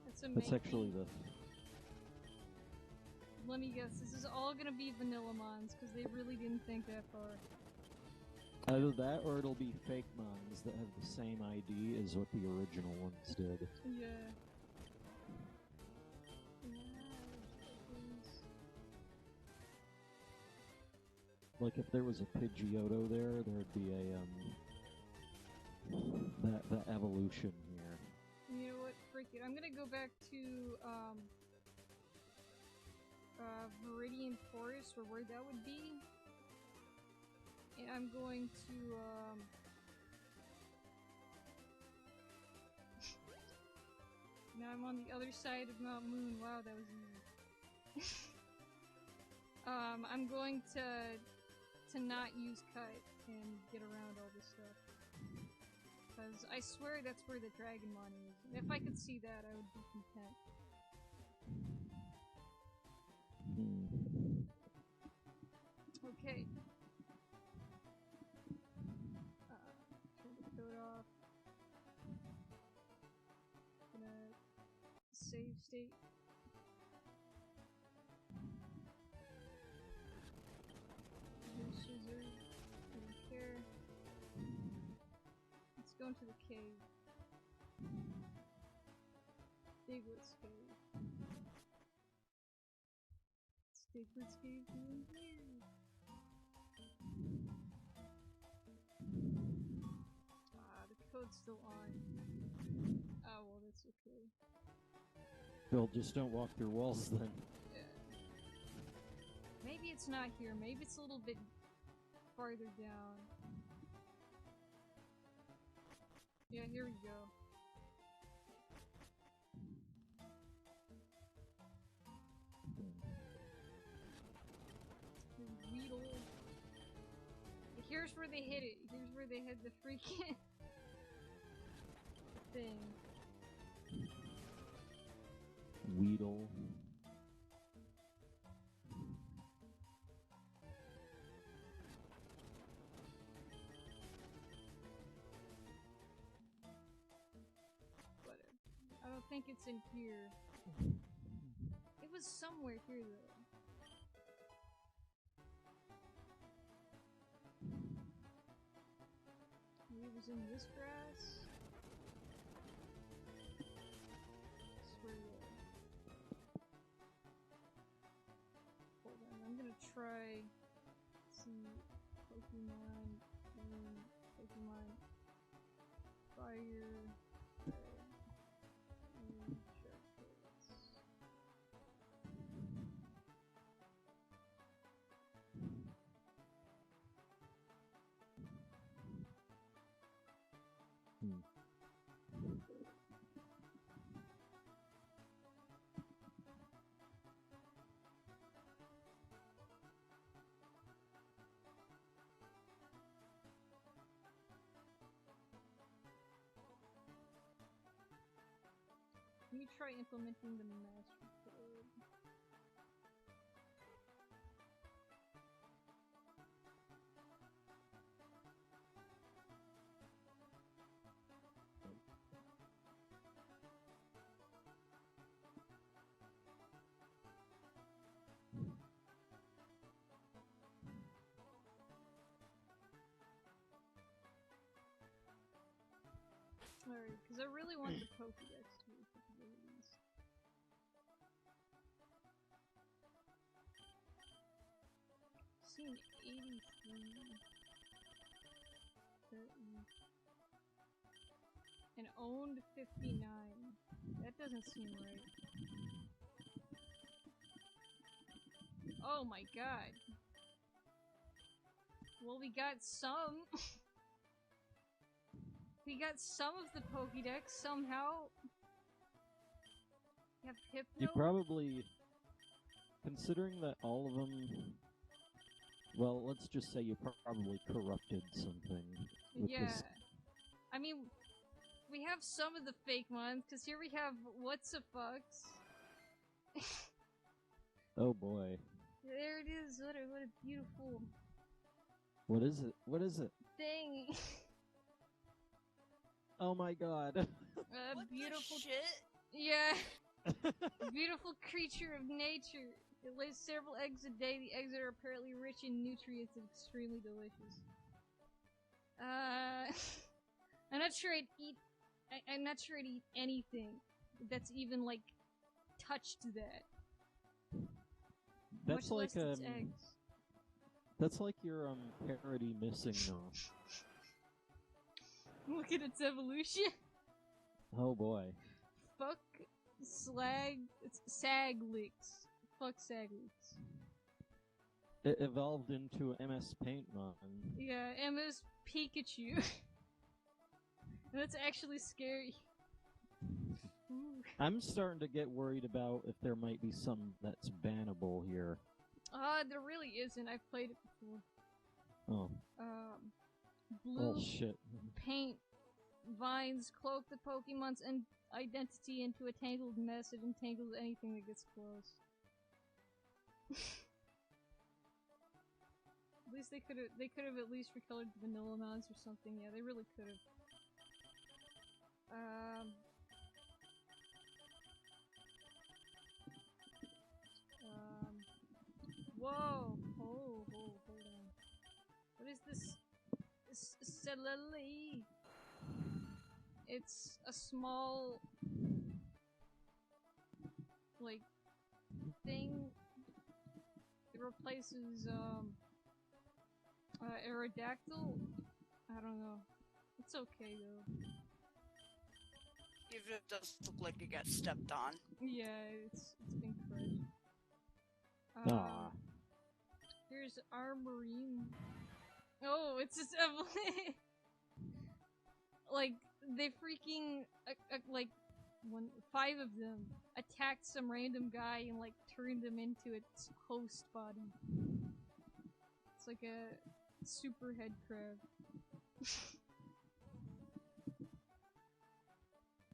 That's a That's actually the... Let me guess, this is all gonna be vanilla mons, because they really didn't think that far. Either that, or it'll be fake mons that have the same ID as what the original ones did. Yeah. Like if there was a Pidgeotto there, there'd be a that evolution here. You know what? Frick it. I'm gonna go back to Viridian Forest, or where that would be, and I'm going to now I'm on the other side of Mount Moon. Wow, that was easy. I'm going to not use Cut and get around all this stuff. Because I swear that's where the Dragonmon is. And if I could see that, I would be content. Okay. Turn the code off. Gonna save state. Scissors. I don't care. Let's go into the cave. Stiglet's cave. Stiglet's cave. The code's still on. Oh, well, that's okay. Well, just don't walk through walls then. Yeah. Maybe it's not here. Maybe it's a little bit farther down. Yeah, here we go. Weedle. Here's where they hit it. Here's where they hit the freaking thing. Weedle. Whatever. I don't think it's in here. It was somewhere here though. Maybe it was in this grass? Swear to God. Hold on, I'm gonna try some Pokemon Fire and Sharkets. me try implementing the master code. Alright, because I really want the Pokédex to be capabilities. Seen 83. 30. And owned 59. That doesn't seem right. Oh my god. Well, we got some. We got some of the Pokédex somehow. You have Hypno? You probably, considering that all of them, well, let's just say you probably corrupted something with Yeah. this. I mean, we have some of the fake ones, because here we have What's a Fucks. Oh boy. There it is. What a beautiful What is it? What is it? thing. Oh my god. What Beautiful. the shit? Yeah. Beautiful creature of nature. It lays several eggs a day. The eggs are apparently rich in nutrients and extremely delicious. I'm not sure I'd eat. I'm not sure I'd eat anything that's even like touched that. That's Much like less its eggs. that's like your parody missing off. Look at its evolution. Oh boy. Fuck slag. It's Saglix. Fuck Saglix. It evolved into MS Paint Mon. Yeah, Emma's Pikachu. That's actually scary. Ooh. I'm starting to get worried about if there might be some that's bannable here. There really isn't. I've played it before. Oh. Blue Oh shit. paint vines cloak the Pokemon's identity into a tangled mess. It entangles anything that gets close. At least they could have at least recolored the vanilla mons or something. Yeah, they really could have. Whoa! Oh, hold on. What is this? Celele. It's a small, like, thing. It replaces, Aerodactyl? I don't know. It's okay, though. Even if it does look like it got stepped on. Yeah, it's been crushed. Here's Arborine. Oh, it's just like they freaking like 5 of them attacked some random guy and like turned him into its host body. It's like a super head crab.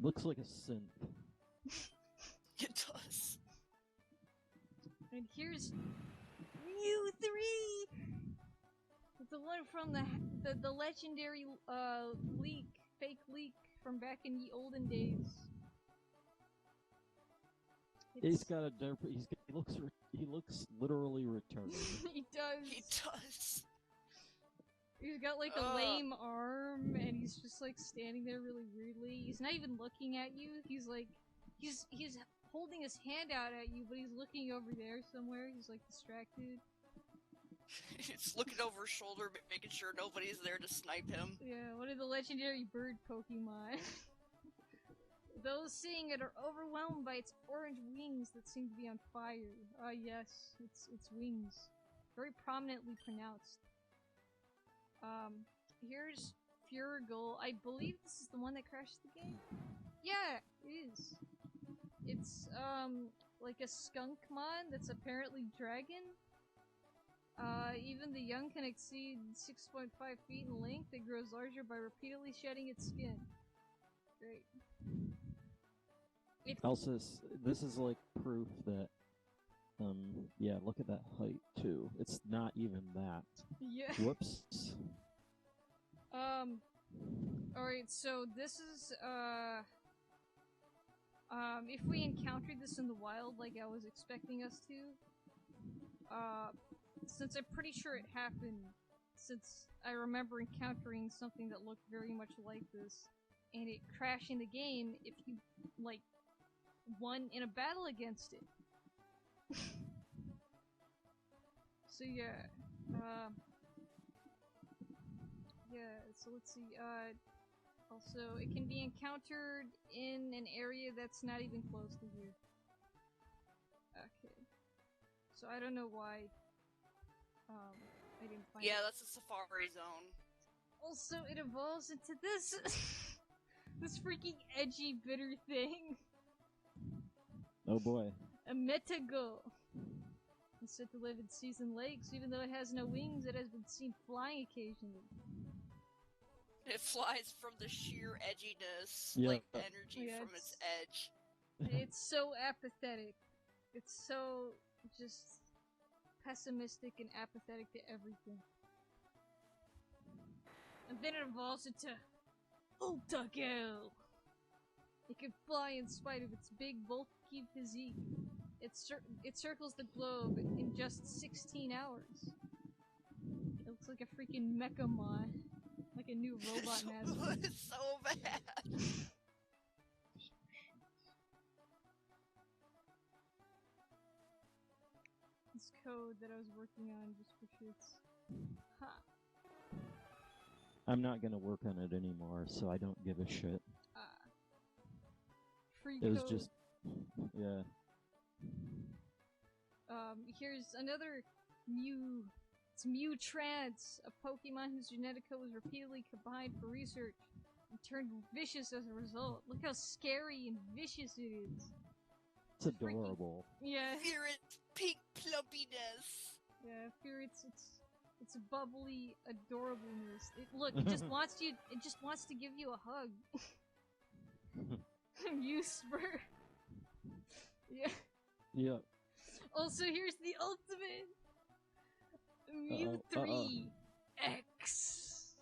Looks like a synth. It does. And here's MEWTHREE! It's the one from the legendary fake leak from back in the olden days. He's got a derp. He looks literally retarded. He does. He does. He's got like a lame arm, and he's just like standing there really weirdly. He's not even looking at you. He's like, he's holding his hand out at you, but he's looking over there somewhere. He's like distracted. He's looking over his shoulder, making sure nobody's there to snipe him. Yeah, one of the legendary bird Pokemon. Those seeing it are overwhelmed by its orange wings that seem to be on fire. Yes, its wings. Very prominently pronounced. Here's Furigal. I believe this is the one that crashed the game? Yeah, it is. It's, like a skunk mon that's apparently dragon. Even the young can exceed 6.5 feet in length. It grows larger by repeatedly shedding its skin. Great. Also, this is like proof that, yeah, look at that height too. It's not even that. Yeah. Whoops. Alright, so this is, if we encountered this in the wild like I was expecting us to, since I'm pretty sure it happened, since I remember encountering something that looked very much like this, and it crashing the game if you, like, won in a battle against it. So yeah, so let's see, also, it can be encountered in an area that's not even close to here. Okay. So I don't know why, I didn't find it. Yeah, that's a safari zone. Also, it evolves into this, this freaking edgy, bitter thing. Oh boy. A metago. It's said to live in seas and lakes, even though it has no wings, it has been seen flying occasionally. It flies from the sheer edginess, Yeah. like energy Yeah, from its edge. It's so apathetic. It's so just pessimistic and apathetic to everything. And then it evolves into Ultagel. It can fly in spite of its big, bulky physique. It circles the globe in just 16 hours. It looks like a freaking Mechamon. Like a new robot master. It's so bad. This code that I was working on just for shits. Ha. I'm not gonna work on it anymore, so I don't give a shit. Free It was code. just, yeah. Here's another It's MEWTHREE, a Pokemon whose genetic code was repeatedly combined for research and turned vicious as a result. Look how scary and vicious it is. It's adorable. Yeah. Fear its pink plumpiness. Yeah, fear its bubbly adorableness. It just wants you. It just wants to give you a hug. Spur. Yeah. Yep. Also, here's the ultimate MEWTHREE X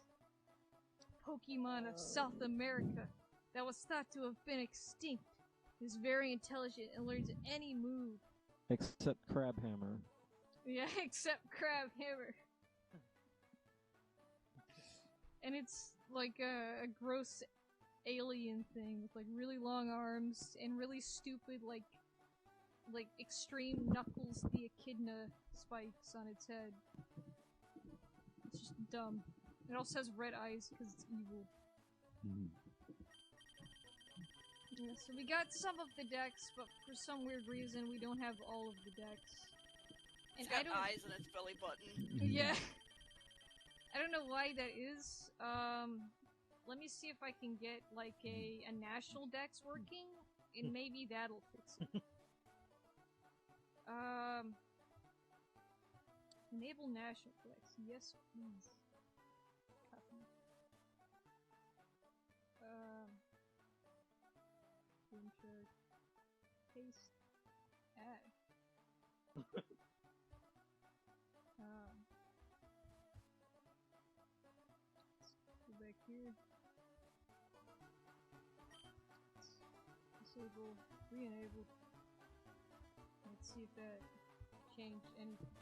Pokemon of South America that was thought to have been extinct. Is very intelligent and learns any move. Except Crabhammer. Yeah, except Crabhammer. And it's like a gross alien thing with like really long arms and really stupid like extreme Knuckles the Echidna spikes on its head. It's just dumb. It also has red eyes because it's evil. Yeah, so we got some of the decks, but for some weird reason we don't have all of the decks. And It's got eyes on its belly button. Yeah. I don't know why that is. Let me see if I can get like a national dex working, and maybe that'll fix it. Enable national dex. Yes, please. Copy. Screenshot. Paste. Add. Let's go back here. Disable. Re-enable. Let's see if that changed anything.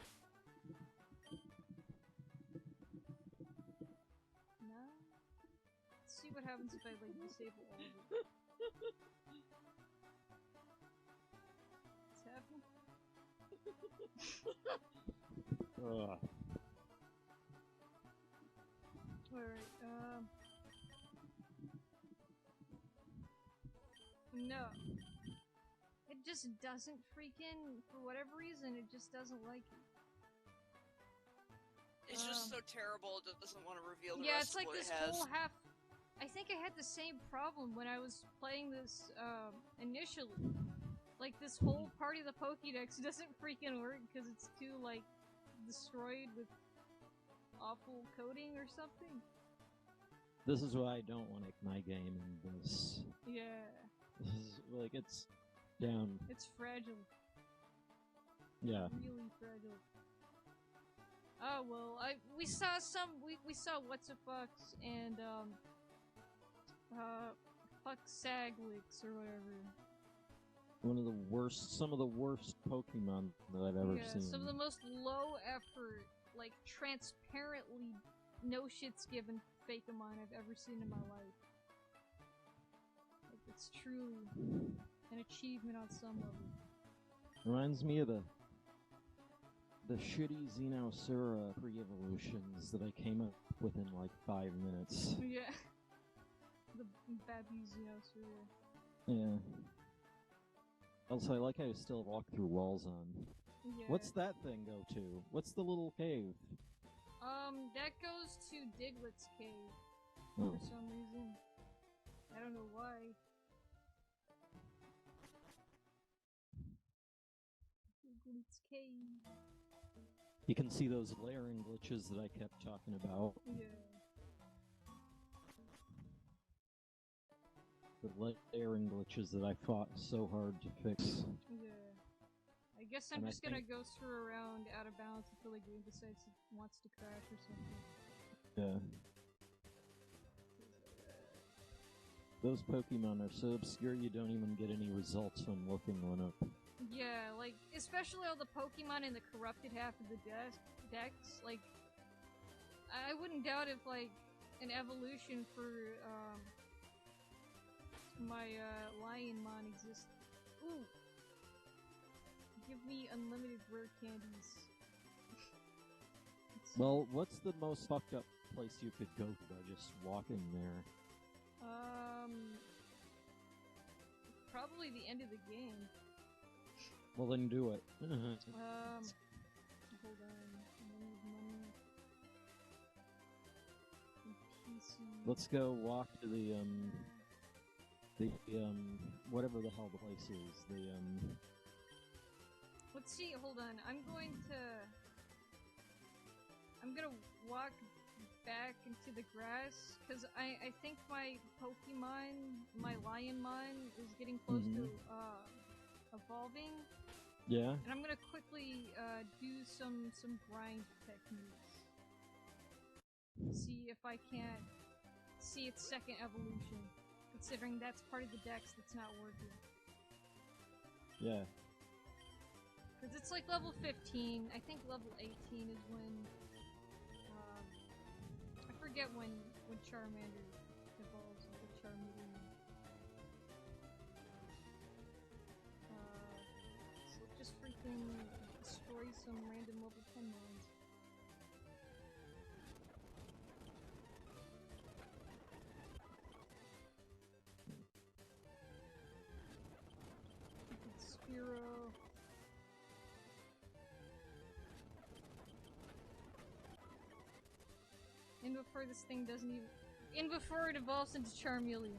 No? Let's see what happens if I like disable all of it. What's happening? Alright, no. It just doesn't freaking, for whatever reason, it just doesn't like it. It's just so terrible it doesn't want to reveal the yeah, rest it's like of what this it has. whole half. I think I had the same problem when I was playing this initially. Like this whole part of the Pokédex doesn't freaking work because it's too like destroyed with awful coding or something. This is why I don't want to make my game in this. Yeah. Like, it's down. It's fragile. Yeah. Really fragile. Oh well, we saw what's a fucks and fuck Saglix or whatever. Some of the worst Pokemon that I've ever seen. Some of the most low effort, like transparently no shits given Fakeamon I've ever seen in my life. Like, it's truly an achievement on some level. Reminds me of the shitty Xenosaura pre-evolutions that I came up with in like 5 minutes. Yeah. The Babu Xenosaur. Yeah. Also, I like how you still walk through walls on. Yeah. What's that thing go to? What's the little cave? That goes to Diglett's cave. Oh. For some reason. I don't know why. Diglett's cave. You can see those layering glitches that I kept talking about. Yeah. The layering glitches that I fought so hard to fix. Yeah. I guess I'm just gonna go through around out of bounds until the game decides it wants to crash or something. Yeah. Those Pokemon are so obscure you don't even get any results from looking one up. Yeah, like, especially all the Pokemon in the corrupted half of the decks, like, I wouldn't doubt if, like, an evolution for, my, Lionmon exists. Ooh! Give me unlimited rare candies. Well, what's the most fucked up place you could go to by just walking there? Probably the end of the game. Well, then do it. Hold on. Let's go walk to the whatever the hell the place is. Let's see, hold on. I'm gonna walk back into the grass, because I think my Pokemon, my Lionmon, is getting close to, evolving. Yeah? And I'm gonna quickly, do some grind techniques. See if I can't see its second evolution, considering that's part of the dex that's not working. Yeah. Because it's like level 15, I think level 18 is when, I forget when Charmander evolves into Charmeleon. So just freaking destroy some random level 10 mons. Spearow. In before this thing doesn't even... In before it evolves into Charmeleon.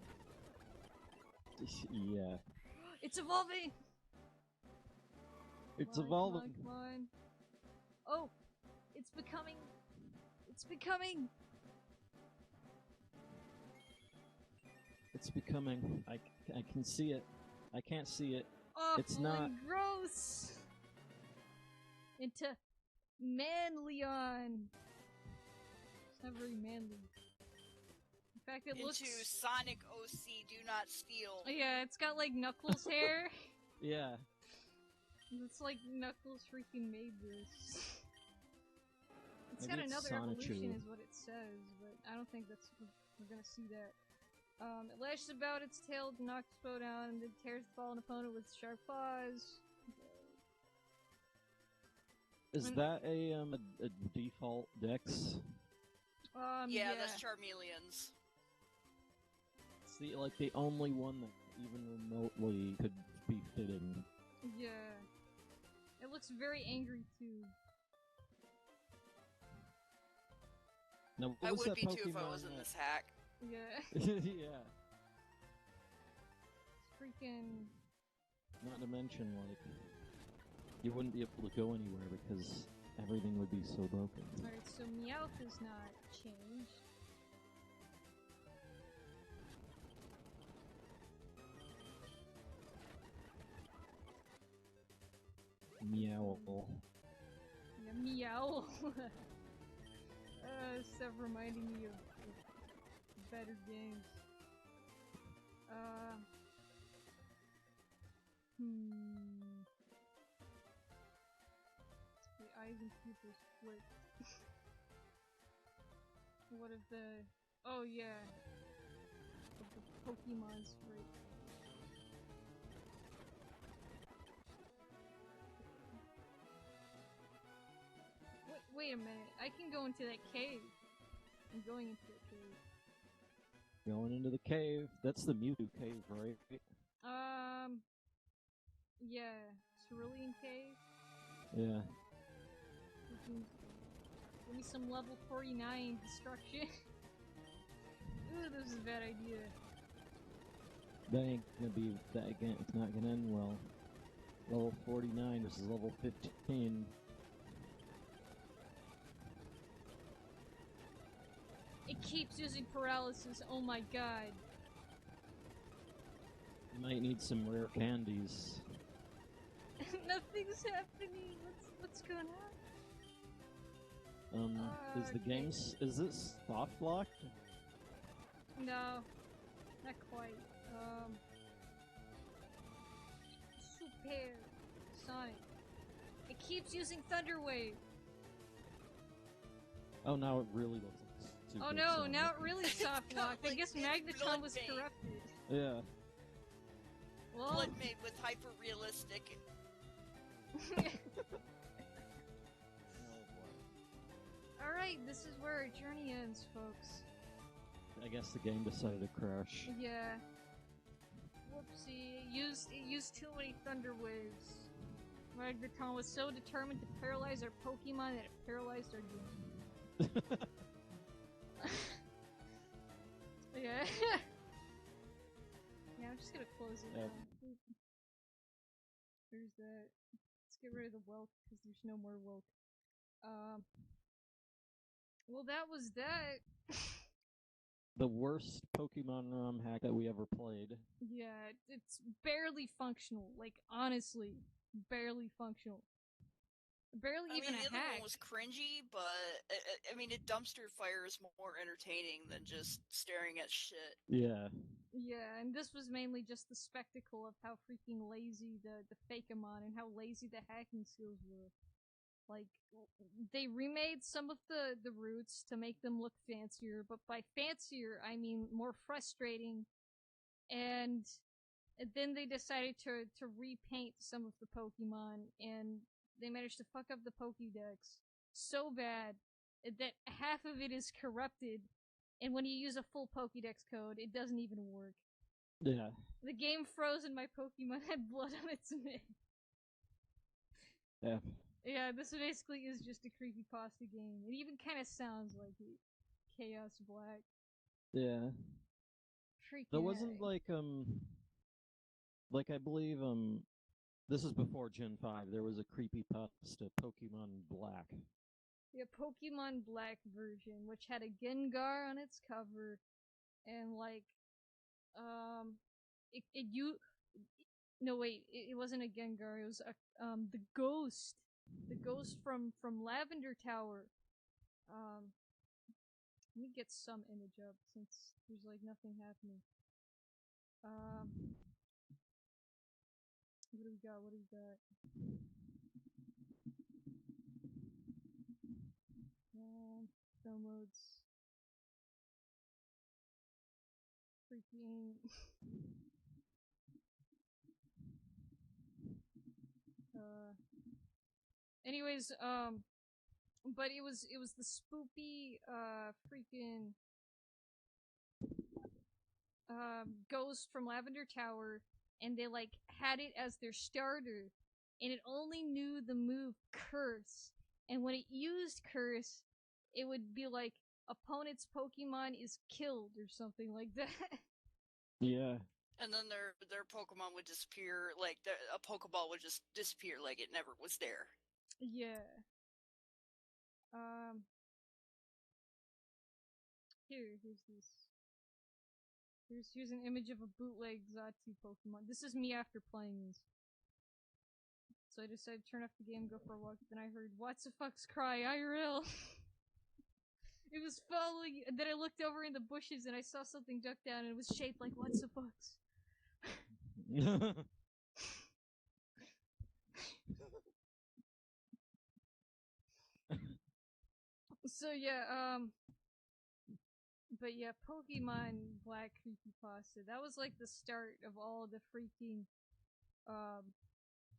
Yeah. It's evolving! It's Come on, evolving. Come on. Oh! It's becoming... It's becoming! It's becoming. I can see it. I can't see it. Awful It's not. and gross! Into Manleon! It's not very manly. In fact, it looks... Into Sonic OC, do not steal. Yeah, it's got like Knuckles hair. Yeah. It's like Knuckles freaking made this. It's Maybe got it's another Sonichu. evolution is what it says, but I don't think that's we're gonna see that. It lashes about its tail to knock its foe down and then tears the fallen opponent with sharp claws. Is that a default dex? Yeah, that's Charmeleon's. It's like the only one that even remotely could be fitting. Yeah. It looks very angry too. Now, I what was would that be too if I Pokemon was in that- this hack. Yeah. Yeah. Freaking... Not to mention, like, you wouldn't be able to go anywhere because everything would be so broken. Alright, so Meowth is not changed. Meow. Yeah, meow. Stuff reminding me of better games. The eyes and pupils split. What if the... Oh yeah. Of the Pokemon sprite. Wait a minute. I can go into that cave. I'm going into that cave. Going into the cave. That's the Mewtwo cave, right? Yeah. Cerulean Cave. Yeah. Give me some level 49 destruction. Ooh, this is a bad idea. That ain't gonna be that again. It's not gonna end well. Level 49 versus level 15. It keeps using paralysis. Oh my god. You might need some rare candies. Nothing's happening. What's going on? Is the game is this soft locked? No, not quite. Super Sonic. It keeps using Thunder Wave. Oh, now it really looks like Super Oh no, Sonic. now it really soft locked. I guess Like Magneton was Bloodbane. corrupted. Yeah. Well, Blood made with hyper-realistic. Alright, this is where our journey ends, folks. I guess the game decided to crash. Yeah. Whoopsie. It used too many Thunder Waves. Magneton was so determined to paralyze our Pokemon that it paralyzed our game. Yeah. Yeah, I'm just gonna close it now. There's that. Let's get rid of the Welk, because there's no more Welk. Well, that was that. The worst Pokemon ROM hack that we ever played. Yeah, it's barely functional. Like, honestly, barely functional. Barely I even mean, a the other hack. one was cringy, but I mean, a dumpster fire is more entertaining than just staring at shit. Yeah. Yeah, and this was mainly just the spectacle of how freaking lazy the Fakemon and how lazy the hacking skills were. Like, they remade some of the routes to make them look fancier, but by fancier, I mean more frustrating. And then they decided to repaint some of the Pokemon, and they managed to fuck up the Pokédex so bad that half of it is corrupted, and when you use a full Pokédex code, it doesn't even work. Yeah. The game froze and my Pokemon had blood on its mitt. Yeah. Yeah, this basically is just a creepypasta game. It even kind of sounds like it. Chaos Black. Yeah. Freaking There wasn't A. like I believe this is before Gen 5. There was a creepypasta Pokemon Black. Yeah, Pokemon Black version, which had a Gengar on its cover, and like, it wasn't a Gengar. It was the Ghost. The Ghost from Lavender Tower. Let me get some image up since there's like nothing happening. What do we got? What do we got? Film modes. Freaking. Anyways, but it was the spoopy, freaking, Ghost from Lavender Tower, and they like had it as their starter, and it only knew the move Curse, and when it used Curse, it would be like, opponent's Pokemon is killed, or something like that. Yeah. And then their Pokemon would disappear, like a Pokeball would just disappear, like it never was there. Yeah. Here's this. Here's an image of a bootleg Xatu Pokemon. This is me after playing this. So I decided to turn off the game and go for a walk. Then I heard "What's the fuck's cry IRL." It was following. Then I looked over in the bushes and I saw something duck down and it was shaped like "What's the fuck's." So yeah, but yeah, Pokemon Black Creepypasta. That was like the start of all the freaking,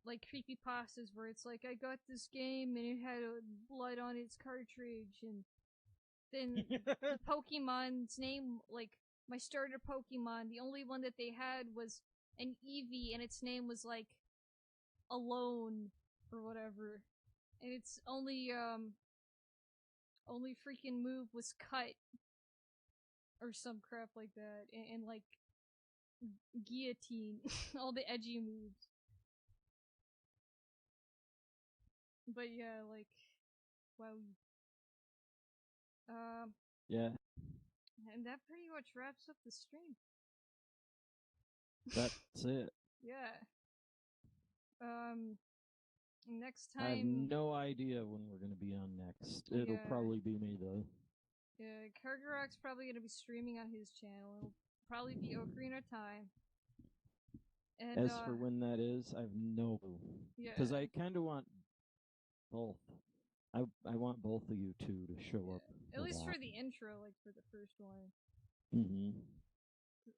like creepypastas where it's like, I got this game and it had blood on its cartridge, and then the Pokemon's name, like my starter Pokemon, the only one that they had was an Eevee, and its name was like Alone or whatever, and its only freaking move was Cut or some crap like that, and like Guillotine, all the edgy moves. But yeah, like, wow. Yeah, And that pretty much wraps up the stream. that's it. Yeah. Next I have time. no idea when we're gonna be on next. It'll Yeah. probably be me though. Yeah, Kargaroc's probably gonna be streaming on his channel. It'll probably be Ocarina of Time. And, As for when that is, I have no clue. yeah. Because I kind of want both. I want both of you two to show up. At least for the intro, like for the first one. Mm-hmm.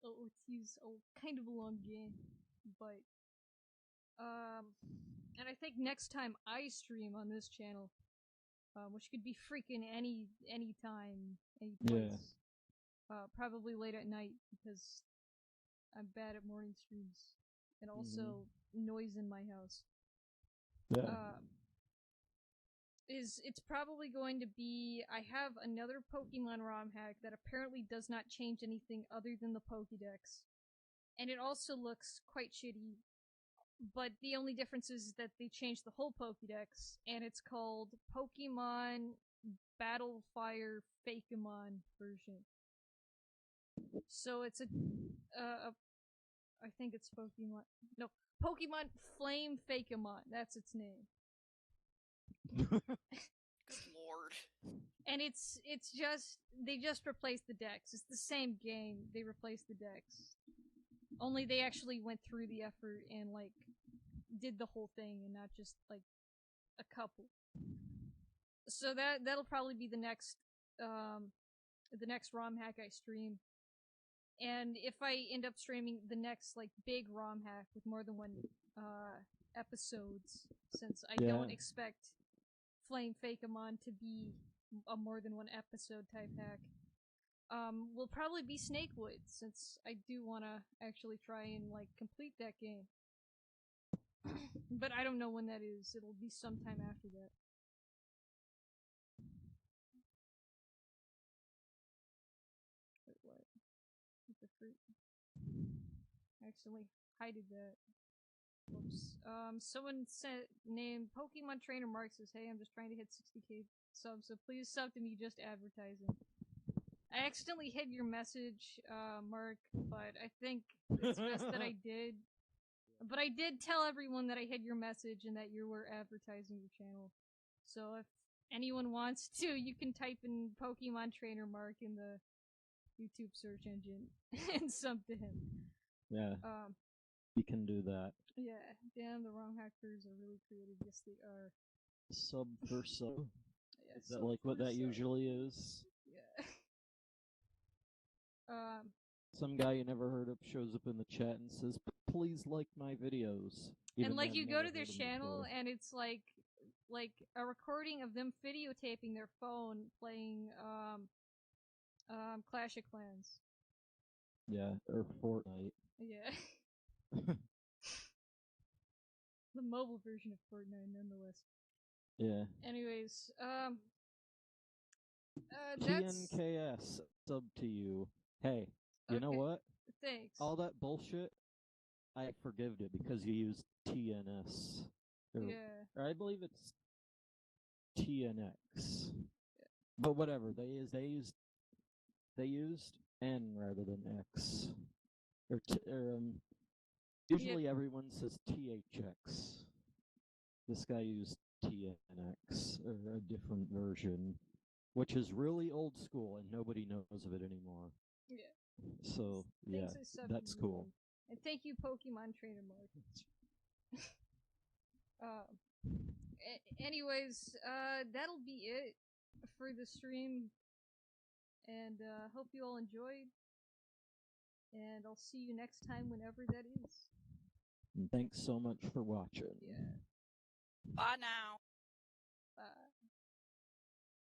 Oh, it's kind of a long game, but and I think next time I stream on this channel, which could be freaking any time, any place, probably late at night because I'm bad at morning streams, and also noise in my house. Yeah. It's probably going to be, I have another Pokemon ROM hack that apparently does not change anything other than the Pokédex. And it also looks quite shitty, but the only difference is that they changed the whole Pokédex, and it's called Pokemon Battle Fire Fakemon version. So it's I think it's Pokemon Flame Fakemon, that's its name. Good lord. And it's just, they just replaced the decks. It's the same game, they replaced the decks. Only they actually went through the effort and like did the whole thing and not just like a couple. So that'll probably be the next ROM hack I stream. And if I end up streaming the next like big ROM hack with more than one episodes, since I don't expect Flame Fakemon to be a more than one episode type hack, will probably be Snakewood, since I do want to actually try and like complete that game. But I don't know when that is. It'll be sometime after that. Wait, what? With the fruit. I accidentally hided that. Whoops. Someone said, named Pokemon Trainer Mark says, "Hey, I'm just trying to hit 60k subs, so please sub to me, just advertising." I accidentally hid your message, Mark, but I think it's best that I did. But I did tell everyone that I hid your message and that you were advertising your channel. So if anyone wants to, you can type in Pokemon Trainer Mark in the YouTube search engine and sub to him. Yeah. You can do that. Yeah, damn, the ROM hackers are really creative. Yes, they are. Sub for sub. Yeah, Is that like what that usually is? Yeah. Some guy you never heard of shows up in the chat and says, "Please like my videos." And like you go to their channel and it's like a recording of them videotaping their phone playing Clash of Clans. Yeah, or Fortnite. Yeah. The mobile version of Fortnite, nonetheless. Yeah. Anyways, that's... TNKS, sub to you. Hey, you know what? Thanks. All that bullshit, I forgived it because you used TNS. Or I believe it's TNX. Yeah. But whatever, they used N rather than X. Usually everyone says THX. This guy used TNX, or a different version, which is really old school and nobody knows of it anymore. Yeah. So, yeah, Things are stuff that's you cool. learn. And thank you, Pokemon Trainer Mark. Anyways, that'll be it for the stream. And hope you all enjoyed. And I'll see you next time, whenever that is. And thanks so much for watching. Yeah. Bye now.